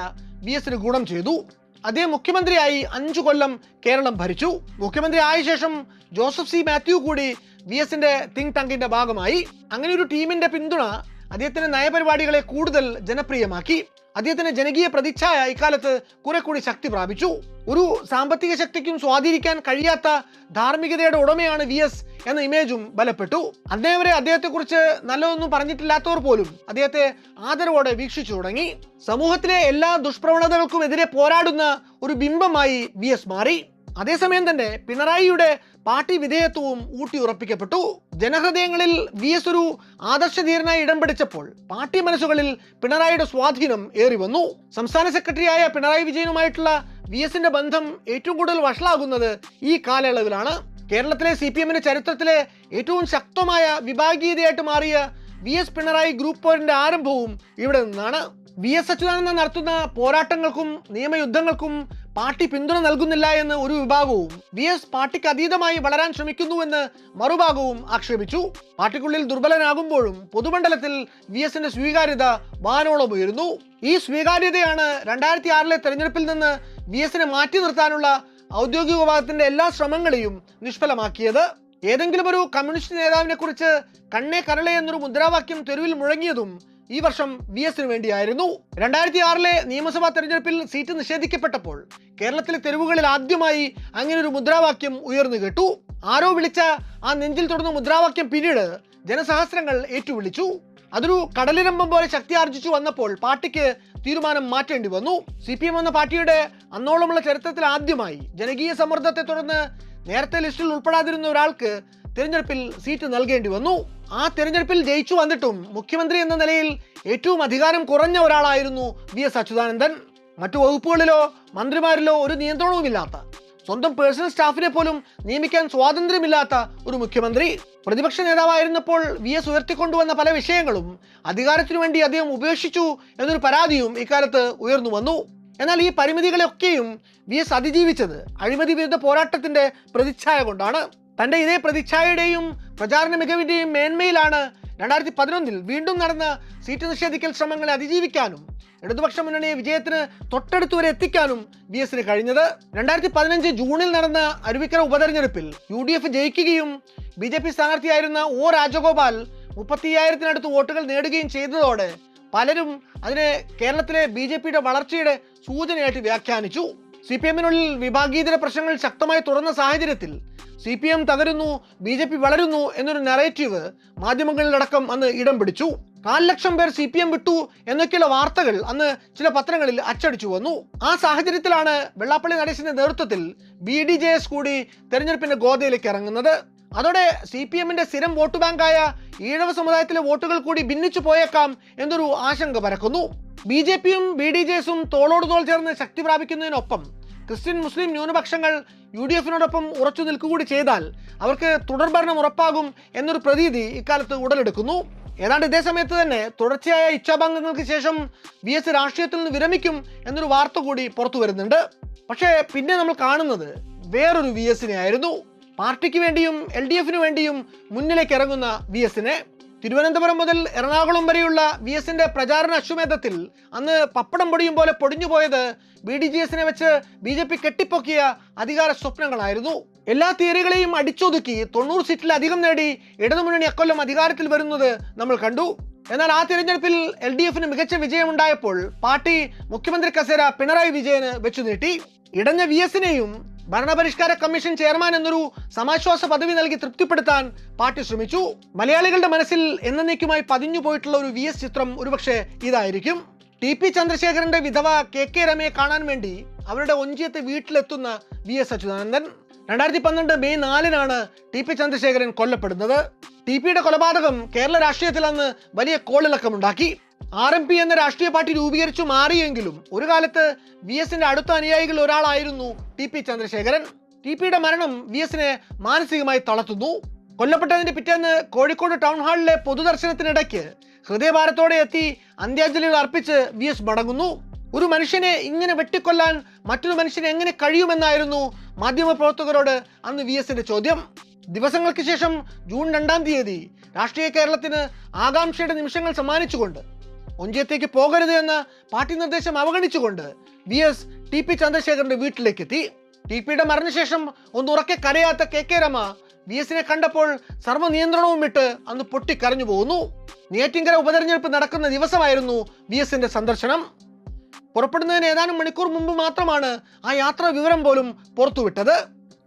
VSന് ഗുണം ചെയ്തു. അദ്ദേഹം മുഖ്യമന്ത്രിയായി 5 കൊല്ലം കേരളം ഭരിച്ചു. മുഖ്യമന്ത്രി ആയ ശേഷം ജോസഫ് സി മാത്യു കൂടി VSന്റെ തിങ്ക് ടാങ്കിന്റെ ഭാഗമായി. അങ്ങനെ ഒരു ടീമിന്റെ പിന്തുണ അദ്ദേഹത്തിന്റെ നയപരിപാടികളെ കൂടുതൽ ജനപ്രിയമാക്കി. അദ്ദേഹത്തിന്റെ ജനകീയ പ്രതിച്ഛായ ഇക്കാലത്ത് കുറെ കൂടി ശക്തി പ്രാപിച്ചു. ഒരു സാമ്പത്തിക ശക്തിക്കും സ്വാധീനിക്കാൻ കഴിയാത്ത ധാർമ്മികതയുടെ ഉടമയാണ് VS എന്ന ഇമേജും ബലപ്പെട്ടു. അന്നേവരെ അദ്ദേഹത്തെക്കുറിച്ച് നല്ലതൊന്നും പറഞ്ഞിട്ടില്ലാത്തവർ പോലും അദ്ദേഹത്തെ ആദരവോടെ വീക്ഷിച്ചു തുടങ്ങി. സമൂഹത്തിലെ എല്ലാ ദുഷ്പ്രവണതകൾക്കും എതിരെ പോരാടുന്ന ഒരു ബിംബമായി VS മാറി. അതേസമയം തന്നെ പിണറായിയുടെ പാർട്ടി വിധേയത്വവും ഊട്ടിയുറപ്പിക്കപ്പെട്ടു. ജനഹൃദയങ്ങളിൽ VS ഒരു ആദർശധീരനായി ഇടം പിടിച്ചപ്പോൾ പാർട്ടി മനസ്സുകളിൽ പിണറായിയുടെ സ്വാധീനം ഏറി വന്നു. സംസ്ഥാന സെക്രട്ടറിയായ പിണറായി വിജയനുമായിട്ടുള്ള VSന്റെ ബന്ധം ഏറ്റവും കൂടുതൽ വഷളാകുന്നത് ഈ കാലയളവിലാണ്. കേരളത്തിലെ CPMന്റെ ചരിത്രത്തിലെ ഏറ്റവും ശക്തമായ വിഭാഗീയതയായിട്ട് മാറിയ VS പിണറായി ഗ്രൂപ്പ് പോരിന്റെ ആരംഭവും ഇവിടെ നിന്നാണ്. VS അച്യുതാനന്ദൻ നടത്തുന്ന പോരാട്ടങ്ങൾക്കും നിയമയുദ്ധങ്ങൾക്കും പാർട്ടി പിന്തുണ നൽകുന്നില്ല എന്ന് ഒരു വിഭാഗവും VS പാർട്ടിക്ക് അതീതമായി വളരാൻ ശ്രമിക്കുന്നുവെന്ന് മറുഭാഗവും ആക്ഷേപിച്ചു. പാർട്ടിക്കുള്ളിൽ ദുർബലനാകുമ്പോഴും പൊതുമണ്ഡലത്തിൽ VSന്റെ സ്വീകാര്യത വാനോളം ഉയരുന്നു. ഈ സ്വീകാര്യതയാണ് 2006 തെരഞ്ഞെടുപ്പിൽ നിന്ന് VSനെ മാറ്റി നിർത്താനുള്ള ഔദ്യോഗിക വിഭാഗത്തിന്റെ എല്ലാ ശ്രമങ്ങളെയും നിഷ്ഫലമാക്കിയത്. ഏതെങ്കിലും ഒരു കമ്മ്യൂണിസ്റ്റ് നേതാവിനെ കുറിച്ച് കണ്ണേ കരളെ എന്നൊരു മുദ്രാവാക്യം തെരുവിൽ മുഴങ്ങിയതും ഈ വർഷം VSന് വേണ്ടിയായിരുന്നു. 2006 നിയമസഭാ തെരഞ്ഞെടുപ്പിൽ സീറ്റ് നിഷേധിക്കപ്പെട്ടപ്പോൾ കേരളത്തിലെ തെരുവുകളിൽ ആദ്യമായി അങ്ങനെ ഒരു മുദ്രാവാക്യം ഉയർന്നു കേട്ടു. ആരോ വിളിച്ച ആ നെഞ്ചിൽ തൊടുന്ന മുദ്രാവാക്യം പിന്നീട് ജനസഹസ്രങ്ങൾ ഏറ്റുവിളിച്ചു. അതൊരു കടലിരമ്പം പോലെ ശക്തി ആർജിച്ചു വന്നപ്പോൾ പാർട്ടിക്ക് തീരുമാനം മാറ്റേണ്ടി വന്നു. CPM എന്ന പാർട്ടിയുടെ അന്നോളമുള്ള ചരിത്രത്തിൽ ആദ്യമായി ജനകീയ സമ്മർദ്ദത്തെ തുടർന്ന് നേരത്തെ ലിസ്റ്റിൽ ഉൾപ്പെടാതിരുന്ന ഒരാൾക്ക് തിരഞ്ഞെടുപ്പിൽ സീറ്റ് നൽകേണ്ടി വന്നു. ആ തിരഞ്ഞെടുപ്പിൽ ജയിച്ചു വന്നിട്ടും മുഖ്യമന്ത്രി എന്ന നിലയിൽ ഏറ്റവും അധികാരം കുറഞ്ഞ ഒരാളായിരുന്നു VS അച്യുതാനന്ദൻ. മറ്റു വകുപ്പുകളിലോ മന്ത്രിമാരിലോ ഒരു നിയന്ത്രണവുമില്ലാത്ത, സ്വന്തം പേഴ്സണൽ സ്റ്റാഫിനെ പോലും നിയമിക്കാൻ സ്വാതന്ത്ര്യമില്ലാത്ത ഒരു മുഖ്യമന്ത്രി. പ്രതിപക്ഷ നേതാവായിരുന്നപ്പോൾ VS ഉയർത്തിക്കൊണ്ടുവന്ന പല വിഷയങ്ങളും അധികാരത്തിനു വേണ്ടി അദ്ദേഹം ഉപേക്ഷിച്ചു എന്നൊരു പരാതിയും ഇക്കാലത്ത് ഉയർന്നു വന്നു. എന്നാൽ ഈ പരിമിതികളെയൊക്കെയും VS അതിജീവിച്ചത് അഴിമതി വിരുദ്ധ പോരാട്ടത്തിന്റെ പ്രതിച്ഛായ കൊണ്ടാണ്. തന്റെ ഇതേ പ്രതിച്ഛായയുടെയും പ്രചാരണ മികവിന്റെയും മേന്മയിലാണ് 2011 വീണ്ടും നടന്ന സീറ്റ് നിഷേധിക്കൽ ശ്രമങ്ങളെ അതിജീവിക്കാനും ഇടതുപക്ഷ മുന്നണിയെ വിജയത്തിന് തൊട്ടടുത്ത് വരെ എത്തിക്കാനും VSന് കഴിഞ്ഞത്. 2015 ജൂണിൽ നടന്ന അരുവിക്കര ഉപതെരഞ്ഞെടുപ്പിൽ UDF ജയിക്കുകയും BJP സ്ഥാനാർത്ഥിയായിരുന്ന O രാജഗോപാൽ 35,000-നടുത്ത് വോട്ടുകൾ നേടുകയും ചെയ്തതോടെ പലരും അതിനെ കേരളത്തിലെ BJPയുടെ വളർച്ചയുടെ സൂചനയായിട്ട് വ്യാഖ്യാനിച്ചു. CPMനുള്ളിൽ വിഭാഗീയതര പ്രശ്നങ്ങൾ ശക്തമായി തുടർന്ന സാഹചര്യത്തിൽ CPM തകരുന്നു, BJP വളരുന്നു എന്നൊരു നറേറ്റീവ് മാധ്യമങ്ങളിലടക്കം അന്ന് ഇടം പിടിച്ചു. 400,000 പേർ CPM വിട്ടു എന്നൊക്കെയുള്ള വാർത്തകൾ അന്ന് ചില പത്രങ്ങളിൽ അച്ചടിച്ചു വന്നു. ആ സാഹചര്യത്തിലാണ് വെള്ളാപ്പള്ളി നടേശന്റെ നേതൃത്വത്തിൽ BDJS കൂടി തെരഞ്ഞെടുപ്പിന്റെ ഗോതയിലേക്ക് ഇറങ്ങുന്നത്. അതോടെ CPMന്റെ സ്ഥിരം വോട്ട് ബാങ്കായ ഈഴവ സമുദായത്തിലെ വോട്ടുകൾ കൂടി ഭിന്നിച്ചു പോയേക്കാം എന്നൊരു ആശങ്ക പരക്കുന്നു. BJPയും BDJസും തോളോട് തോൾ ചേർന്ന് ശക്തി പ്രാപിക്കുന്നതിനൊപ്പം ക്രിസ്ത്യൻ മുസ്ലിം ന്യൂനപക്ഷങ്ങൾ UDFിനോടൊപ്പം ഉറച്ചു നിൽക്കുകൂടി ചെയ്താൽ അവർക്ക് തുടർഭരണം ഉറപ്പാകും എന്നൊരു പ്രതീതി ഇക്കാലത്ത് ഉടലെടുക്കുന്നു. ഏതാണ്ട് ഇതേ സമയത്ത് തന്നെ തുടർച്ചയായ ഇച്ഛാഭംഗങ്ങൾക്ക് ശേഷം VS രാഷ്ട്രീയത്തിൽ നിന്ന് വിരമിക്കും എന്നൊരു വാർത്ത കൂടി പുറത്തു വരുന്നുണ്ട്. പക്ഷേ പിന്നെ നമ്മൾ കാണുന്നത് വേറൊരു VSനെ ആയിരുന്നു. പാർട്ടിക്ക് വേണ്ടിയും LDFിന് വേണ്ടിയും മുന്നിലേക്ക് ഇറങ്ങുന്ന VSനെ. തിരുവനന്തപുരം മുതൽ എറണാകുളം വരെയുള്ള VSന്റെ പ്രചാരണ അശ്വമേധത്തിൽ അന്ന് പപ്പടം പൊടിയും പോലെ പൊടിഞ്ഞു പോയത് BDJസിനെ വെച്ച് BJP കെട്ടിപ്പൊക്കിയ അധികാര സ്വപ്നങ്ങളായിരുന്നു. എല്ലാ തിയറികളെയും അടിച്ചൊതുക്കി 90 സീറ്റിലധികം നേടി ഇടതുമുന്നണി അക്കൊല്ലം അധികാരത്തിൽ വരുന്നത് നമ്മൾ കണ്ടു. എന്നാൽ ആ തിരഞ്ഞെടുപ്പിൽ LDFന് മികച്ച വിജയമുണ്ടായപ്പോൾ പാർട്ടി മുഖ്യമന്ത്രി കസേര പിണറായി വിജയന് വെച്ചു നീട്ടി. ഇടഞ്ഞ VSനെയും ഭരണപരിഷ്കാര കമ്മീഷൻ ചെയർമാൻ എന്നൊരു സമാശ്വാസ പദവി നൽകി തൃപ്തിപ്പെടുത്താൻ പാർട്ടി ശ്രമിച്ചു. മലയാളികളുടെ മനസ്സിൽ എന്നേക്കുമായി പതിഞ്ഞു പോയിട്ടുള്ള ഒരു VS ചിത്രം ഒരുപക്ഷെ ഇതായിരിക്കും. TP ചന്ദ്രശേഖരന്റെ വിധവ KK രമയെ കാണാൻ വേണ്ടി അവരുടെ ഒഞ്ചിയത്തെ വീട്ടിലെത്തുന്ന VS അച്യുതാനന്ദൻ. 2012 മെയ് 4-നാണ് TP ചന്ദ്രശേഖരൻ കൊല്ലപ്പെടുന്നത്. TPയുടെ കൊലപാതകം കേരള രാഷ്ട്രീയത്തിൽ അന്ന് വലിയ കോളിളക്കമുണ്ടാക്കി. RMP എന്ന രാഷ്ട്രീയ പാർട്ടി രൂപീകരിച്ചു മാറിയെങ്കിലും ഒരു കാലത്ത് VSന്റെ അടുത്ത അനുയായികളിൽ ഒരാളായിരുന്നു TP ചന്ദ്രശേഖരൻ. TPയുടെ മരണം VSനെ മാനസികമായി തളർത്തുന്നു. കൊല്ലപ്പെട്ടതിന്റെ പിറ്റേന്ന് കോഴിക്കോട് ടൗൺ ഹാളിലെ പൊതുദർശനത്തിനിടയ്ക്ക് ഹൃദയഭാരത്തോടെ എത്തി അന്ത്യാഞ്ജലികൾ അർപ്പിച്ച് VS മടങ്ങുന്നു. ഒരു മനുഷ്യനെ ഇങ്ങനെ വെട്ടിക്കൊല്ലാൻ മറ്റൊരു മനുഷ്യനെ എങ്ങനെ കഴിയുമെന്നായിരുന്നു മാധ്യമപ്രവർത്തകരോട് അന്ന് VSന്റെ ചോദ്യം. ദിവസങ്ങൾക്ക് ശേഷം ജൂൺ 2-ാം തീയതി രാഷ്ട്രീയ കേരളത്തിന് ആകാംക്ഷയുടെ നിമിഷങ്ങൾ സമ്മാനിച്ചുകൊണ്ട് ഒഞ്ചിയത്തേക്ക് പോകരുത് എന്ന പാർട്ടി നിർദ്ദേശം അവഗണിച്ചുകൊണ്ട് VS TP ചന്ദ്രശേഖരന്റെ വീട്ടിലേക്ക് എത്തി. TPയുടെ മരണശേഷം ഒന്നുറക്കെ കരയാത്ത KK രമ VSനെ കണ്ടപ്പോൾ സർവ്വ നിയന്ത്രണവും വിട്ട് അന്ന് പൊട്ടിക്കരഞ്ഞു പോകുന്നു. നെയ്യാറ്റിൻകര ഉപതെരഞ്ഞെടുപ്പ് നടക്കുന്ന ദിവസമായിരുന്നു VSന്റെ സന്ദർശനം. പുറപ്പെടുന്നതിന് ഏതാനും മണിക്കൂർ മുമ്പ് മാത്രമാണ് ആ യാത്രാ വിവരം പോലും പുറത്തുവിട്ടത്.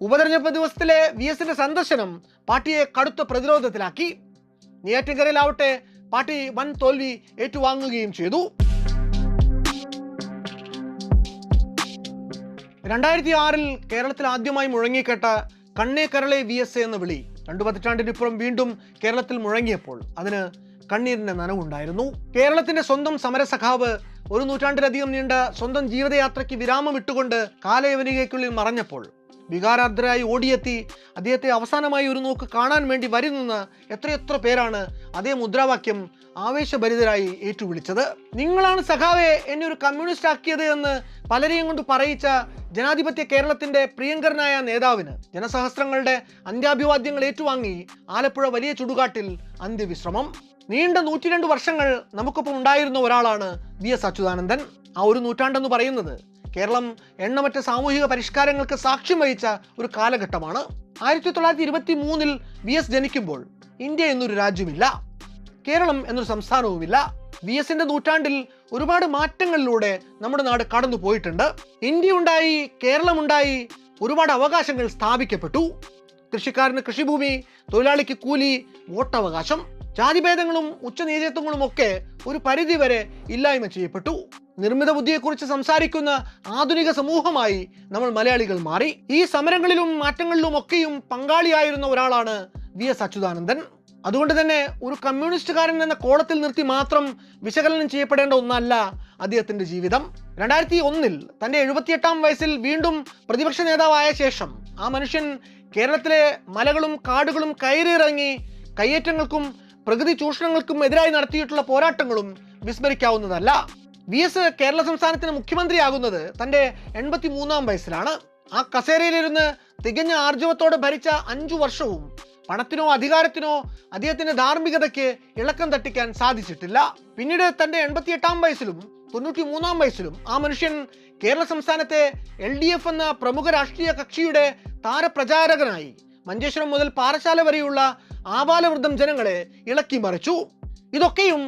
ഉപതെരഞ്ഞെടുപ്പ് ദിവസത്തിലെ VSന്റെ സന്ദർശനം പാർട്ടിയെ കടുത്ത പ്രതിരോധത്തിലാക്കി. നെയ്യാറ്റിൻകരയിലാവട്ടെ പാർട്ടി വൻ തോൽവി ഏറ്റുവാങ്ങുകയും ചെയ്തു. 2006-ൽ കേരളത്തിൽ ആദ്യമായി മുഴങ്ങിക്കേട്ട കണ്ണേ കരളെ VS എന്ന വിളി 2 പതിറ്റാണ്ടിനിപ്പുറം വീണ്ടും കേരളത്തിൽ മുഴങ്ങിയപ്പോൾ അതിന് കണ്ണീരിന്റെ നനവുണ്ടായിരുന്നു. കേരളത്തിന്റെ സ്വന്തം സമരസഖാവ് 1 നൂറ്റാണ്ടിലധികം നീണ്ട സ്വന്തം ജീവിതയാത്രയ്ക്ക് വിരാമം ഇട്ടുകൊണ്ട് കാലയവനികയ്ക്കുള്ളിൽ മറഞ്ഞപ്പോൾ വികാരാർദ്രരായി ഓടിയെത്തി അദ്ദേഹത്തെ അവസാനമായി ഒരു നോക്ക് കാണാൻ വേണ്ടി വരുന്ന എത്രയെത്ര പേരാണ് അതേ മുദ്രാവാക്യം ആവേശഭരിതരായി ഏറ്റുവിളിച്ചത്. നിങ്ങളാണ് സഖാവെ എന്നെ ഒരു കമ്മ്യൂണിസ്റ്റ് ആക്കിയത് എന്ന് പലരെയും കൊണ്ട് പറയിച്ച ജനാധിപത്യ കേരളത്തിന്റെ പ്രിയങ്കരനായ നേതാവിന് ജനസഹസ്രങ്ങളുടെ അന്ത്യാഭിവാദ്യങ്ങൾ ഏറ്റുവാങ്ങി ആലപ്പുഴ വലിയ ചുടുകാട്ടിൽ അന്ത്യവിശ്രമം. നീണ്ട 102 വർഷങ്ങൾ നമുക്കൊപ്പം ഉണ്ടായിരുന്ന ഒരാളാണ് VS അച്യുതാനന്ദൻ. ആ ഒരു നൂറ്റാണ്ടെന്ന് പറയുന്നത് കേരളം എണ്ണമറ്റ സാമൂഹിക പരിഷ്കാരങ്ങൾക്ക് സാക്ഷ്യം വഹിച്ച ഒരു കാലഘട്ടമാണ്. 1923-ൽ VS ജനിക്കുമ്പോൾ ഇന്ത്യ എന്നൊരു രാജ്യമില്ല, കേരളം എന്നൊരു സംസ്ഥാനവുമില്ല. VSന്റെ നൂറ്റാണ്ടിൽ ഒരുപാട് മാറ്റങ്ങളിലൂടെ നമ്മുടെ നാട് കടന്നു പോയിട്ടുണ്ട്. ഇന്ത്യ ഉണ്ടായി, കേരളമുണ്ടായി, ഒരുപാട് അവകാശങ്ങൾ സ്ഥാപിക്കപ്പെട്ടു. കൃഷിക്കാരന് കൃഷിഭൂമി, തൊഴിലാളിക്ക് കൂലി, വോട്ടവകാശം, ജാതിഭേദങ്ങളും ഉച്ചനീചത്വങ്ങളും ഒക്കെ ഒരു പരിധിവരെ ഇല്ലായ്മ ചെയ്യപ്പെട്ടു. നിർമ്മിത ബുദ്ധിയെക്കുറിച്ച് സംസാരിക്കുന്ന ആധുനിക സമൂഹമായി നമ്മൾ മലയാളികൾ മാറി. ഈ സമരങ്ങളിലും മാറ്റങ്ങളിലും ഒക്കെയും പങ്കാളിയായിരുന്ന ഒരാളാണ് VS അച്യുതാനന്ദൻ. അതുകൊണ്ട് തന്നെ ഒരു കമ്മ്യൂണിസ്റ്റുകാരൻ എന്ന കോളത്തിൽ നിർത്തി മാത്രം വിശകലനം ചെയ്യപ്പെടേണ്ട ഒന്നല്ല അദ്ദേഹത്തിന്റെ ജീവിതം. 2001-ൽ തന്റെ 78-ാം വയസ്സിൽ വീണ്ടും പ്രതിപക്ഷ നേതാവായ ശേഷം ആ മനുഷ്യൻ കേരളത്തിലെ മലകളും കാടുകളും കയറിയിറങ്ങി കയ്യേറ്റങ്ങൾക്കും പ്രകൃതി ചൂഷണങ്ങൾക്കും എതിരായി നടത്തിയിട്ടുള്ള പോരാട്ടങ്ങളും വിസ്മരിക്കാവുന്നതല്ല. VS കേരള സംസ്ഥാനത്തിന് മുഖ്യമന്ത്രിയാകുന്നത് തന്റെ 83-ാം വയസ്സിലാണ്. ആ കസേരയിലിരുന്ന് തികഞ്ഞ ആർജവത്തോടെ ഭരിച്ച 5 വർഷവും പണത്തിനോ അധികാരത്തിനോ അദ്ദേഹത്തിന്റെ ധാർമ്മികതയ്ക്ക് ഇളക്കം തട്ടിക്കാൻ സാധിച്ചിട്ടില്ല. പിന്നീട് തന്റെ 88-ാം വയസ്സിലും 93-ാം വയസ്സിലും ആ മനുഷ്യൻ കേരള സംസ്ഥാനത്തെ LDF എന്ന പ്രമുഖ രാഷ്ട്രീയ കക്ഷിയുടെ താരപ്രചാരകനായി മഞ്ചേശ്വരം മുതൽ പാറശാല വരെയുള്ള ആബാലവൃദ്ധം ജനങ്ങളെ ഇളക്കി മറിച്ചു. ഇതൊക്കെയും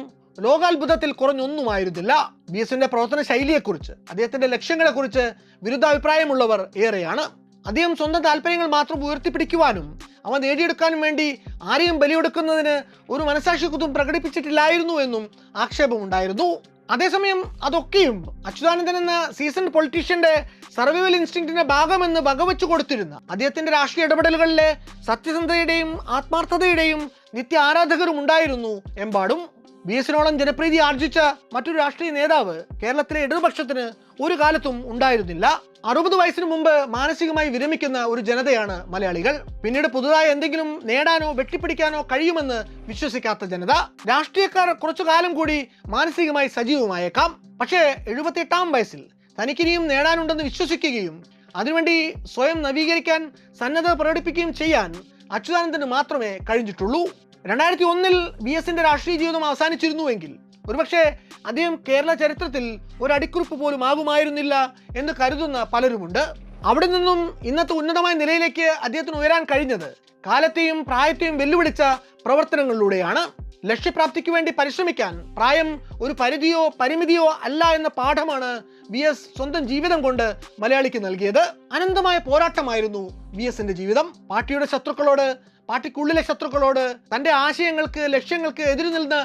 ലോകാത്ഭുതത്തിൽ കുറഞ്ഞൊന്നുമായിരുന്നില്ല. VSന്റെ പ്രവർത്തന ശൈലിയെക്കുറിച്ച്, അദ്ദേഹത്തിന്റെ ലക്ഷ്യങ്ങളെക്കുറിച്ച് വിരുദ്ധാഭിപ്രായമുള്ളവർ ഏറെയാണ്. അദ്ദേഹം സ്വന്തം താല്പര്യങ്ങൾ മാത്രം ഉയർത്തിപ്പിടിക്കുവാനും അവ നേടിയെടുക്കാനും വേണ്ടി ആരെയും ബലിയെടുക്കുന്നതിന് ഒരു മനസാക്ഷിക്കുത്തും പ്രകടിപ്പിച്ചിട്ടില്ലായിരുന്നു എന്നും ആക്ഷേപമുണ്ടായിരുന്നു. അതേസമയം അതൊക്കെയും അച്യുതാനന്ദൻ എന്ന സീസൺ പൊളിറ്റീഷ്യന്റെ സർവൈവൽ ഇൻസ്റ്റിങ്ക്റ്റിന്റെ ഭാഗമെന്ന് വകവെച്ചു കൊടുത്തിരുന്ന അദ്ദേഹത്തിന്റെ രാഷ്ട്രീയ ഇടപെടലുകളിലെ സത്യസന്ധതയുടെയും ആത്മാർത്ഥതയുടെയും നിത്യ ആരാധകരും ഉണ്ടായിരുന്നു എമ്പാടും. VS-നോളം ജനപ്രീതി ആർജിച്ച മറ്റൊരു രാഷ്ട്രീയ നേതാവ് കേരളത്തിലെ ഇടതുപക്ഷത്തിന് ഒരു കാലത്തും ഉണ്ടായിരുന്നില്ല. 60 വയസ്സിന് മുമ്പ് മാനസികമായി വിരമിക്കുന്ന ഒരു ജനതയാണ് മലയാളികൾ. പിന്നീട് പുതുതായി എന്തെങ്കിലും നേടാനോ വെട്ടിപ്പിടിക്കാനോ കഴിയുമെന്ന് വിശ്വസിക്കാത്ത ജനത. രാഷ്ട്രീയക്കാർ കുറച്ചു കാലം കൂടി മാനസികമായി സജീവമായേക്കാം. പക്ഷേ 78-ാം വയസ്സിൽ തനിക്കിനിയും നേടാനുണ്ടെന്ന് വിശ്വസിക്കുകയും അതിനുവേണ്ടി സ്വയം നവീകരിക്കാൻ സന്നദ്ധത പ്രകടിപ്പിക്കുകയും ചെയ്യാൻ അച്യുതാനന്ദന് മാത്രമേ കഴിഞ്ഞിട്ടുള്ളൂ. 2001-ൽ VS-ന്റെ രാഷ്ട്രീയ ജീവിതം അവസാനിച്ചിരുന്നുവെങ്കിൽ ഒരുപക്ഷെ അദ്ദേഹം കേരള ചരിത്രത്തിൽ ഒരു അടിക്കുറിപ്പ് പോലും ആകുമായിരുന്നില്ല എന്ന് കരുതുന്ന പലരുമുണ്ട്. അവിടെ നിന്നും ഇന്നത്തെ ഉന്നതമായ നിലയിലേക്ക് അദ്ദേഹത്തിന് ഉയരാൻ കഴിഞ്ഞത് കാലത്തെയും പ്രായത്തെയും വെല്ലുവിളിച്ച പ്രവർത്തനങ്ങളിലൂടെയാണ്. ലക്ഷ്യപ്രാപ്തിക്ക് വേണ്ടി പരിശ്രമിക്കാൻ പ്രായം ഒരു പരിധിയോ പരിമിതിയോ അല്ല എന്ന പാഠമാണ് VS സ്വന്തം ജീവിതം കൊണ്ട് മലയാളിക്ക് നൽകിയത്. അനന്തമായ പോരാട്ടമായിരുന്നു VS-ന്റെ ജീവിതം. പാർട്ടിയുടെ ശത്രുക്കളോട്, പാർട്ടിക്കുള്ളിലെ ശത്രുക്കളോട്, തൻ്റെ ആശയങ്ങൾക്ക് ലക്ഷ്യങ്ങൾക്ക് എതിരു നിന്ന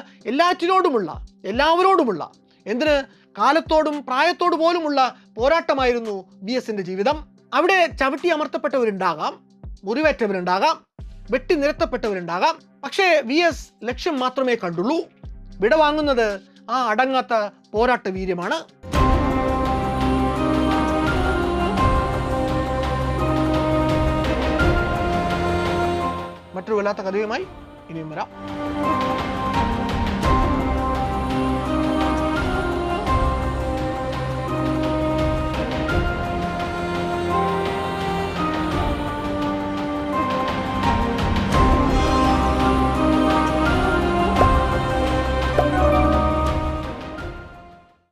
എല്ലാവരോടുമുള്ള എന്തിന് കാലത്തോടും പ്രായത്തോടു പോലുമുള്ള പോരാട്ടമായിരുന്നു VS-ന്റെ ജീവിതം. അവിടെ ചവിട്ടി അമർത്തപ്പെട്ടവരുണ്ടാകാം, മുറിവേറ്റവരുണ്ടാകാം, വെട്ടി നിരത്തപ്പെട്ടവരുണ്ടാകാം. പക്ഷേ VS ലക്ഷ്യം മാത്രമേ കണ്ടുള്ളൂ. വിടവാങ്ങുന്നത് ആ അടങ്ങാത്ത പോരാട്ട വീര്യമാണ്. മറ്റൊരു വല്ലാത്ത കഥയുമായി ഇനിയും വരാം.